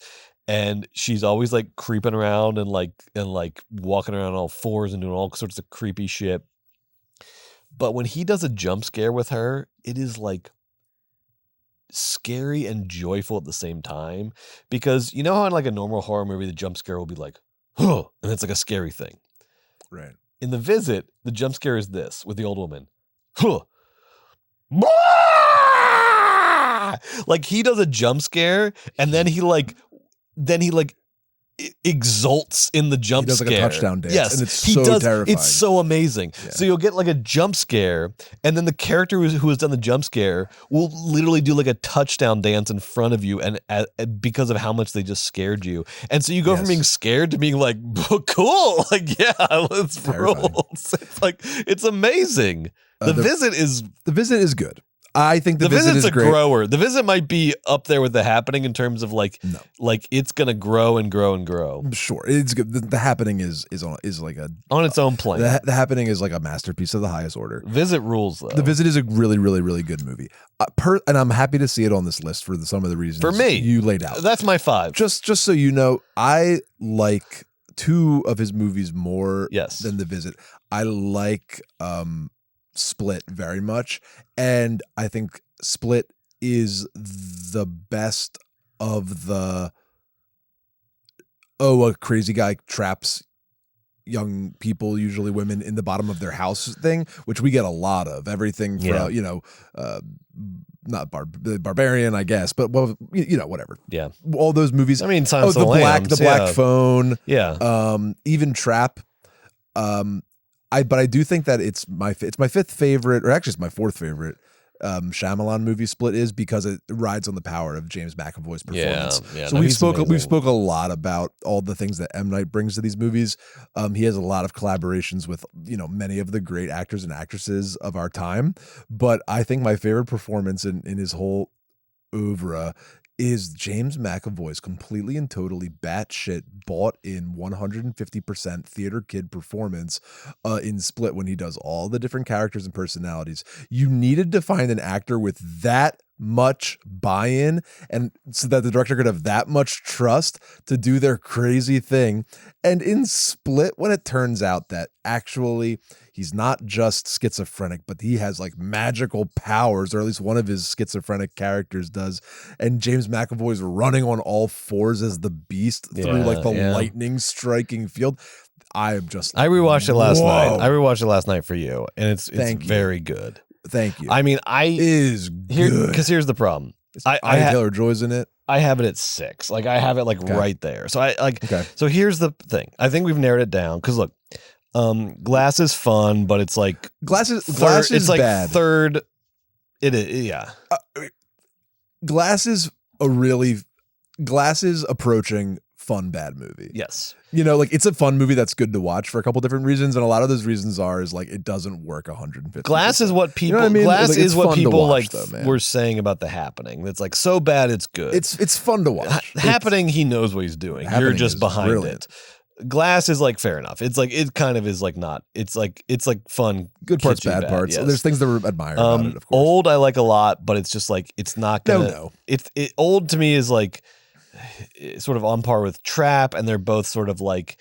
And she's always like creeping around and like walking around on all fours and doing all sorts of creepy shit. But when he does a jump scare with her, it is like scary and joyful at the same time. Because you know how in like a normal horror movie, the jump scare will be like, oh, and it's like a scary thing. Right. In The Visit, the jump scare is this with the old woman. Huh. Like he does a jump scare and then he exults in the jump scare. He does like a touchdown dance. Yes, and it's so terrifying. It's so amazing. Yeah. So you'll get like a jump scare, and then the character who has done the jump scare will literally do like a touchdown dance in front of you, and because of how much they just scared you. And so you go from being scared to being like, cool, like yeah, let's roll. It's like it's amazing. The Visit is good. I think the Visit's is a great. grower. The Visit might be up there with The Happening in terms of like it's gonna grow and grow and grow. Sure, it's good. The Happening is like on its own plane. The Happening is like a masterpiece of the highest order. Visit rules though. The Visit is a really, really, really good movie. And I'm happy to see it on this list for some of the reasons for me you laid out. That's my 5. Just so you know, I like 2 of his movies more than The Visit. I like Split very much, and I think Split is the best of the a crazy guy traps young people, usually women, in the bottom of their house thing, which we get a lot of. Everything from not Barbarian, I guess, but well, whatever. Yeah, all those movies. I mean, Silence of the Lambs, the Black Phone. Yeah, even Trap. But I do think that it's my 5th favorite, or actually it's my 4th favorite Shyamalan movie. Split is because it rides on the power of James McAvoy's performance. Yeah, so we've spoke a lot about all the things that M. Night brings to these movies. He has a lot of collaborations with many of the great actors and actresses of our time. But I think my favorite performance in his whole oeuvre is James McAvoy's completely and totally batshit bought in 150% theater kid performance in Split, when he does all the different characters and personalities. You needed to find an actor with that much buy-in, and so that the director could have that much trust to do their crazy thing. And in Split, when it turns out that actually he's not just schizophrenic, but he has like magical powers, or at least one of his schizophrenic characters does, and James McAvoy's running on all fours as the Beast through like the lightning striking field. I rewatched it last night. I rewatched it last night for you, and it's very good. Thank you. I mean, is good because here's the problem. Taylor-Joy's in it. I have it at 6. Like I have it like right there. So So here's the thing. I think we've narrowed it down because look, Glass is fun, but it's like Glass is like bad. Third. It is, yeah. Glass is approaching fun bad movie. Yes. Like it's a fun movie that's good to watch for a couple different reasons, and a lot of those reasons is like it doesn't work 150%. Glass is what people. Glass is what people were saying about The Happening. It's like so bad it's good. It's fun to watch. Happening, he knows what he's doing. You're just behind it. Glass is like fair enough. It's like it kind of is like not. It's like fun. Good parts, bad parts. Yes. There's things that we admire about it. Of course. Old I like a lot, but it's just like it's not gonna. No. Old to me is like sort of on par with Trap, and they're both sort of like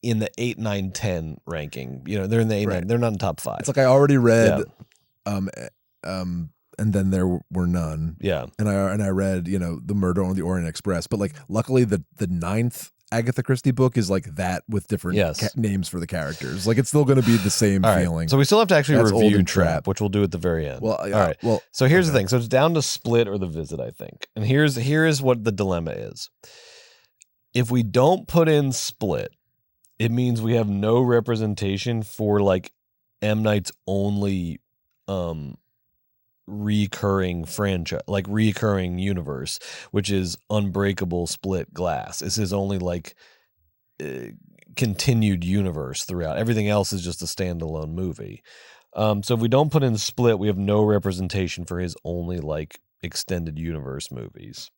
in the 8, 9, 10 ranking. They're in the 8, 9. They're not in top 5. It's like I already read, and then there were none. Yeah, and I read The Murder on the Orient Express, but like luckily the 9th Agatha Christie book is like that with different names for the characters. Like it's still going to be the same feeling. So we still have to actually review Trap, which we'll do at the very end. Well, all right. Well, so here's the thing. So it's down to Split or The Visit, I think. And here is what the dilemma is. If we don't put in Split, it means we have no representation for like M. Night's only recurring franchise, like recurring universe, which is Unbreakable, Split, Glass. It's his only like continued universe throughout. Everything else is just a standalone movie. So if we don't put in Split, we have no representation for his only like extended universe movies.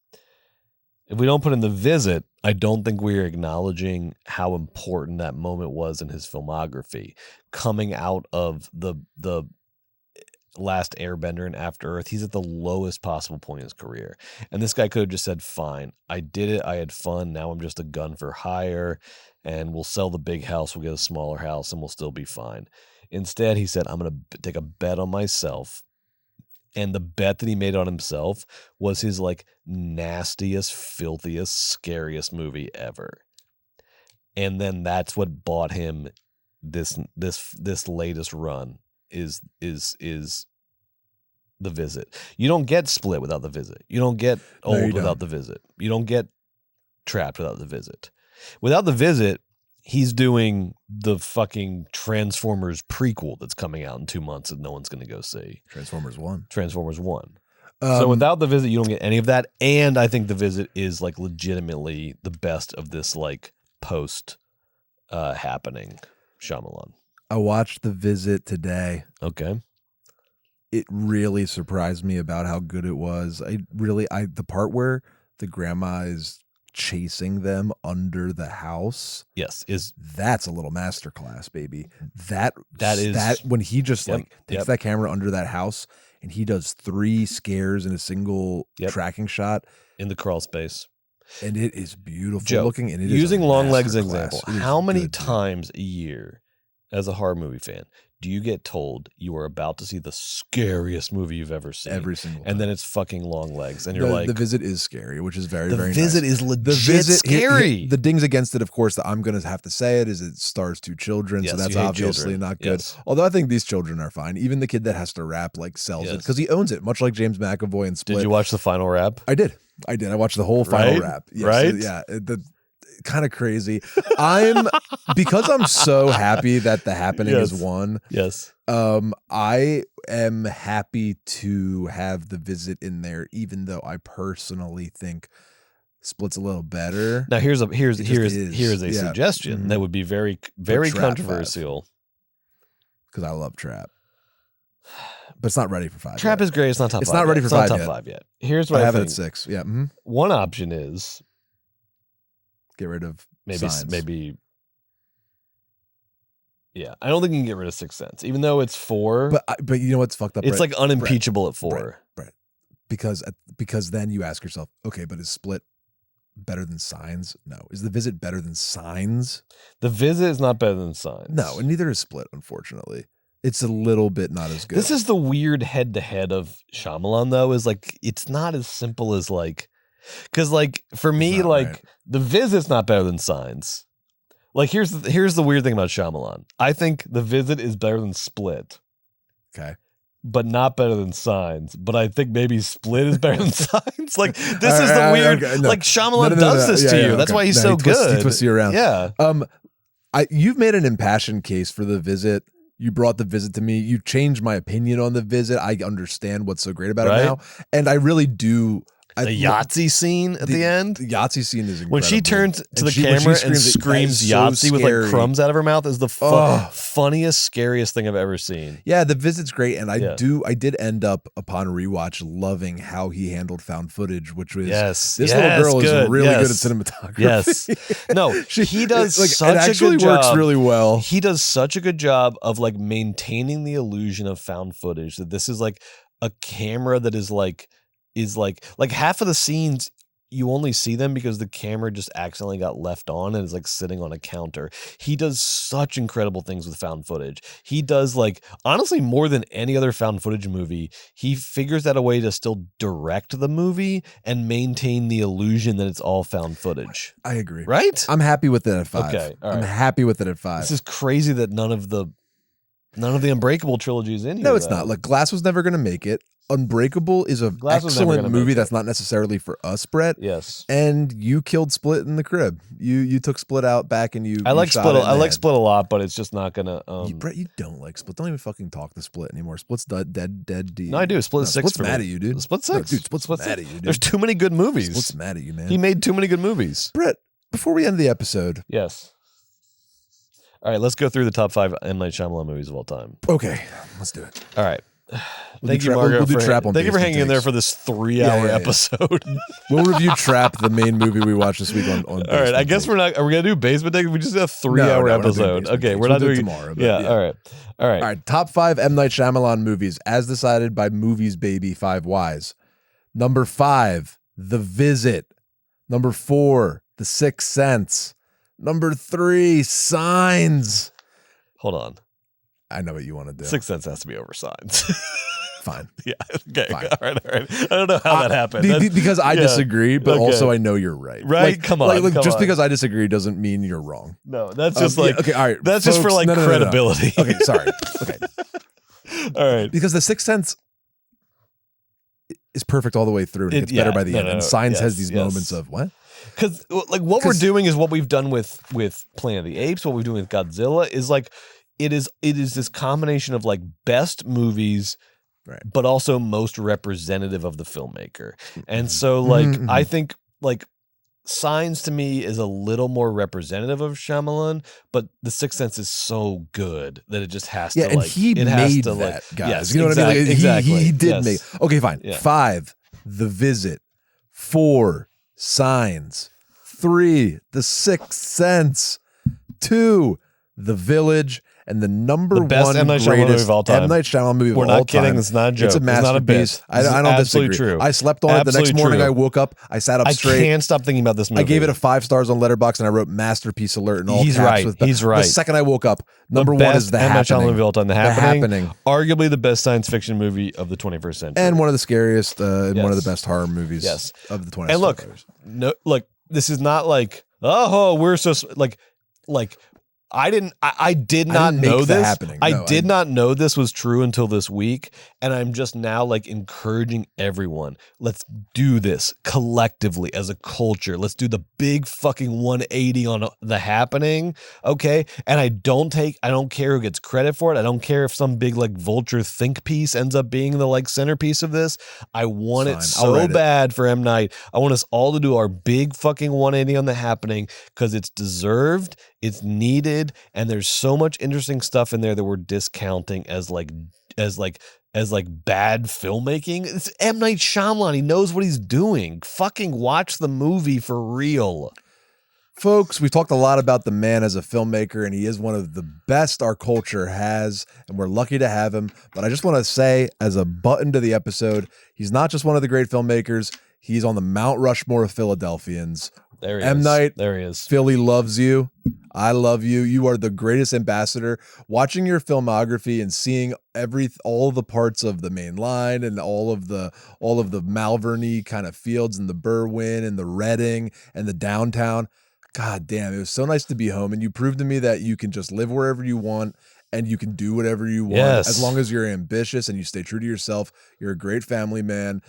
If we don't put in The Visit, I don't think we're acknowledging how important that moment was in his filmography. Coming out of the Last Airbender and After Earth, he's at the lowest possible point in his career. And this guy could have just said, fine, I did it, I had fun, now I'm just a gun for hire, and we'll sell the big house, we'll get a smaller house, and we'll still be fine. Instead, he said, I'm going to take a bet on myself. And the bet that he made on himself was his like nastiest, filthiest, scariest movie ever. And then that's what bought him this latest run is The Visit. You don't get Split without The Visit. You don't get Old without The Visit. You don't get Trapped without The Visit. Without The Visit, he's doing the fucking Transformers prequel that's coming out in 2 months that no one's going to go see. Transformers 1. So without The Visit, you don't get any of that. And I think The Visit is like legitimately the best of this like post happening Shyamalan. I watched The Visit today. Okay. It really surprised me about how good it was. The part where the grandma is chasing them under the house. Yes, that's a little masterclass, baby. That is that when he just takes that camera under that house and he does 3 scares in a single tracking shot in the crawl space. And it is beautiful looking. And it using is Long Legs as an masterclass. example, how many times a year as a horror movie fan do you get told you are about to see the scariest movie you've ever seen? Every single time. And then it's fucking Long Legs. And you're like... The Visit is scary, which is very, very nice. The Visit is legit scary. The dings against it, of course, that I'm going to have to say is it stars 2 children, so that's obviously not good. Yes. Although I think these children are fine. Even the kid that has to rap like sells it because he owns it, much like James McAvoy and Split. Did you watch the final rap? I did. I watched the whole final rap. Yes, right? Yeah. Kind of crazy. Because I'm so happy that The Happening is won. Yes. I am happy to have The Visit in there, even though I personally think Split's a little better. Now here's a suggestion that would be very, very controversial. Because I love Trap. But it's not ready for 5. Trap is great. It's not top 5. It's not ready for 5 yet. Top 5 yet. Here's what I have think. It at 6. Yeah. One option is get rid of maybe. Yeah, I don't think you can get rid of Sixth Sense, even though it's 4. But you know what's fucked up? It's like unimpeachable at 4. Right. Because then you ask yourself, okay, but is Split better than Signs? No. Is The Visit better than Signs? The Visit is not better than Signs. No, and neither is Split, unfortunately. It's a little bit not as good. This is the weird head-to-head of Shyamalan, though, is like, it's not as simple as like, because like, for me, like, right. The Visit's not better than Signs. Like, here's the weird thing about Shyamalan. I think The Visit is better than Split. Okay. But not better than Signs. But I think maybe Split is better than Signs. Like, this is the weird, like, Shyamalan does this to you. That's why he's so good. He twists you around. Yeah. You've made an impassioned case for The Visit. You brought The Visit to me. You changed my opinion on The Visit. I understand what's so great about it now. And I really do. The Yahtzee scene at the end. The Yahtzee scene is incredible. When she turns to the camera and screams Yahtzee with like crumbs out of her mouth is the funniest, scariest thing I've ever seen. Yeah, The Visit's great. And I did end up upon rewatch loving how he handled found footage, which was this little girl is really good at cinematography. Yes. No, he does such it actually a good job. Works really well. He does such a good job of like maintaining the illusion of found footage that this is like a camera that is like half of the scenes you only see them because the camera just accidentally got left on and is like sitting on a counter. He does such incredible things with found footage. He does like honestly more than any other found footage movie. He figures out a way to still direct the movie and maintain the illusion that it's all found footage. I agree. Right? I'm happy with it at 5. Okay. All right. I'm happy with it at 5. This is crazy that none of the Unbreakable trilogy is in here. No, it's not. Like Glass was never going to make it. Unbreakable is an excellent movie that's not necessarily for us, Brett. Yes. And you killed Split in the crib. You took Split out back and I like Split. I like Split a lot, but it's just not gonna. Brett, you don't like Split. Don't even fucking talk to Split anymore. Split's dead. No, I do. Split's 6 Split's for mad me. at you, dude. Split's 6. No, dude, Split's mad at you, dude. There's too many good movies. Split's mad at you, man. He made too many good movies. Brett, before we end the episode. Yes. All right, let's go through the top 5 M. Night Shyamalan movies of all time. Okay, let's do it. All right. Thank you, Margo. We'll do Trap on Thank you for Basement hanging in there Takes. for this 3-hour episode. We'll review Trap, the main movie we watched this week on All right, I guess we're not. Are we gonna do Basement Takes? We just did a 3-hour episode. Okay, we're not doing tomorrow. Yeah. All right. All right. Top 5 M. Night Shyamalan movies as decided by Movies Baby 5 Wise. Number 5, The Visit. Number 4, The Sixth Sense. Number 3, Signs. Hold on. I know what you want to do. Sixth Sense has to be over Signs. Fine. Yeah. Okay. Fine. All right. I don't know how that happened. Because I disagree, but Okay. also I know you're right. Right? Like, Come on. just because I disagree doesn't mean you're wrong. No, that's just like okay. All right. That's just for folks, like no. credibility. Okay. Sorry. Okay. All right. Because The Sixth Sense is perfect all the way through. And it gets better by the end. And Signs has these moments of what? Because like what we're doing is what we've done with Planet of the Apes, what we're doing with Godzilla is like it is this combination of like best movies, right, but also most representative of the filmmaker. And so like I think like Signs to me is a little more representative of Shyamalan, but The Sixth Sense is so good that it just has to. Yeah, and like, he it made has to, that, like, guys. Yes, you know what I mean? Like, exactly. He did Yes. make. Okay, fine. Yeah. 5, The Visit. 4, Signs. 3, The Sixth Sense. 2, The Village. And the number best one M. Night Shyamalan movie greatest of all time. M. Night Shyamalan movie of all We're time. not kidding. It's not a joke. It's a It's not a masterpiece. bit. I This is don't absolutely disagree. true. I slept on it. The next Absolutely morning true. I woke up. I sat up I straight. can't stop thinking about this movie. I gave it a 5 stars on Letterboxd and I wrote masterpiece alert in all He's caps. right. With He's right. The second I woke up, number The 1 best is The M. Night Shyamalan Happening. movie of all time. The The Happening. Happening. Arguably the best science fiction movie of the 21st century. And one of the scariest and one of Yes. the best horror movies Yes. of the 20th And look, century. no, look, this is not like, oh, we're so like I did not didn't make know The this. Happening. I No, did not know this was true until this week. And I'm just now like encouraging everyone. Let's do this collectively as a culture. Let's do the big fucking 180 on The Happening. Okay. And I don't care who gets credit for it. I don't care if some big like vulture think piece ends up being the like centerpiece of this. I want it It's fine. I'll so write it. bad for M. Night. I want us all to do our big fucking 180 on The Happening because it's deserved. It's needed, and there's so much interesting stuff in there that we're discounting as bad filmmaking. It's M. Night Shyamalan. He knows what he's doing. Fucking watch the movie for real. Folks, we've talked a lot about the man as a filmmaker, and he is one of the best our culture has, and we're lucky to have him. But I just want to say, as a button to the episode, he's not just one of the great filmmakers. He's on the Mount Rushmore of Philadelphians. There he M. is. Night. There he is. Philly loves you. I love you. You are the greatest ambassador. Watching your filmography and seeing all the parts of the main line and all of the Malvern-y kind of fields and the Berwyn and the Reading and the downtown. God damn, it was so nice to be home. And you proved to me that you can just live wherever you want and you can do whatever you want. Yes. As long as you're ambitious and you stay true to yourself. You're a great family man.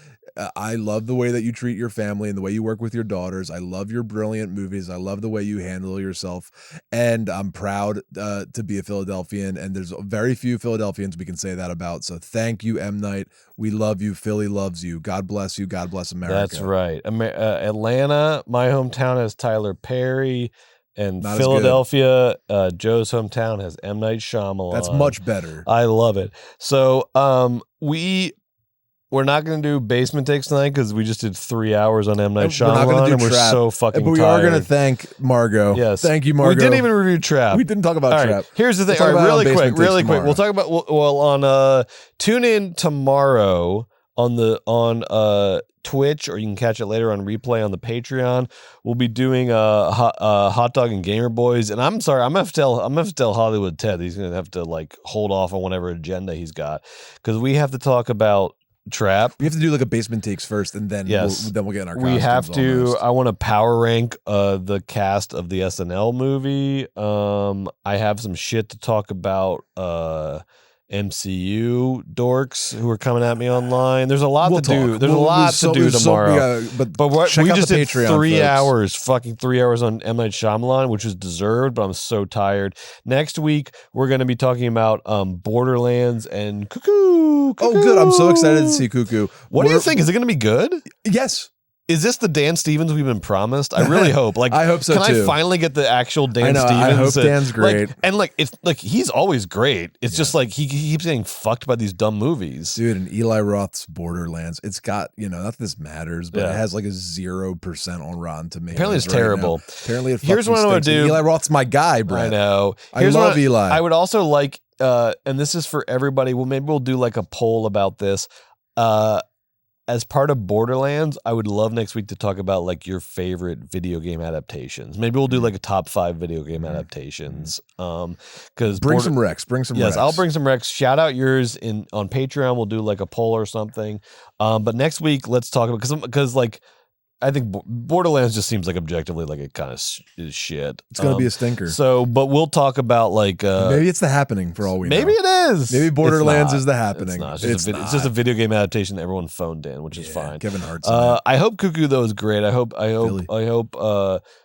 I love the way that you treat your family and the way you work with your daughters. I love your brilliant movies. I love the way you handle yourself. And I'm proud to be a Philadelphian. And there's very few Philadelphians we can say that about. So thank you, M. Night. We love you. Philly loves you. God bless you. God bless America. That's right. Atlanta, my hometown, has Tyler Perry. And Not as Philadelphia, Joe's hometown, has M. Night Shyamalan. That's much better. I love it. So we're not going to do Basement Takes tonight because we just did 3 hours on M. Night We're not gonna Shyamalan do and we're Trap, so fucking But we tired. are going to thank Margot. Yes. Thank you, Margot. We didn't even review Trap. We didn't talk about All right, Trap. here's the thing. We'll talk All right, about really Basement quick. Takes We'll talk about on tune in tomorrow on Twitch, or you can catch it later on replay on the Patreon. We'll be doing Hot Dog and Gamer Boys, and I'm sorry, I'm gonna have to tell Hollywood Ted he's gonna have to like hold off on whatever agenda he's got because we have to talk about Trap. We have to do like a Basement Takes first, and then Yes. we'll get in our We have costumes to. almost. I want to power rank the cast of the SNL movie. I have some shit to talk about. MCU dorks who are coming at me online. There's a lot We'll to do. talk. There's a lot to do tomorrow. But But check we out just the did Patreon, 3 folks. fucking 3 hours on M. Night Shyamalan, which is deserved, but I'm so tired. Next week, we're going to be talking about Borderlands and Cuckoo. Oh, good. I'm so excited to see Cuckoo. What do you think? Is it going to be good? Yes. is this the Dan Stevens we've been promised? I really hope. Like, I hope so can too. I finally get the actual Dan I know, Stevens? I hope Dan's great. It's like he's always great. It's just like he keeps getting fucked by these dumb movies. Dude, and Eli Roth's Borderlands, it's got, not that this matters, but it has like a 0% on Rotten Tomatoes. Apparently it's terrible. Now. Apparently it Here's what I want to do. Eli Roth's my guy, Brett. I know. I love Eli. I would also like, and this is for everybody. Well, maybe we'll do like a poll about this. As part of Borderlands, I would love next week to talk about like your favorite video game adaptations. Maybe we'll do like a top 5 video game adaptations. Because bring some Rex. Yes, I'll bring some Rex. Shout out yours on Patreon. We'll do like a poll or something. But next week, let's talk about because like I think Borderlands just seems like objectively like it kind of is shit. It's gonna be a stinker. So, but we'll talk about like maybe it's The Happening for all we know. Maybe it is. Maybe Borderlands is The Happening. It's not. It's just a video game adaptation that everyone phoned in, which is fine. Kevin Hart's. I hope Cuckoo though is great. I hope Billy.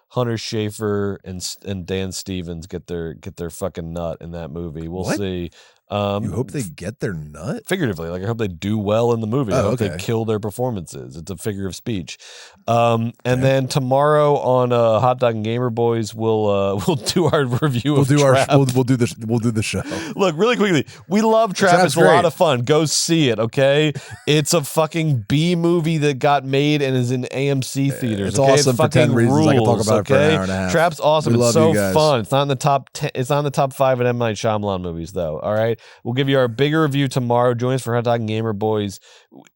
Hunter Schafer and Dan Stevens get their fucking nut in that movie. We'll see. You hope they get their nut? Figuratively, like I hope they do well in the movie. I hope they kill their performances. It's a figure of speech. And then tomorrow on Hot Dog and Gamer Boys, we'll do our review of Trap. We'll do the show. Look, really quickly, we love Trap. Trap's It's a lot of fun. Go see it, okay? It's a fucking B movie that got made and is in AMC theaters. It's awesome for 10 reasons. I can talk about it for an hour and a half. Trap's awesome. We It's love so you guys. fun. It's not in the top 10. It's not in the top 5 at M. Night Shyamalan movies, though. All right, we'll give you our bigger review tomorrow. Join us for Hot Dog and Gamer Boys.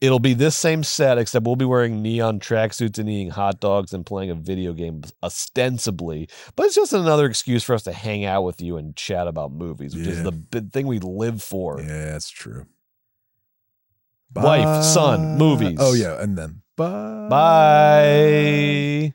It'll be this same set, except we'll be wearing neon tracksuits and eating hot dogs and playing a video game, ostensibly. But it's just another excuse for us to hang out with you and chat about movies, which is the big thing we live for. Yeah, that's true. Wife, son, movies. Oh yeah, and then bye. Bye.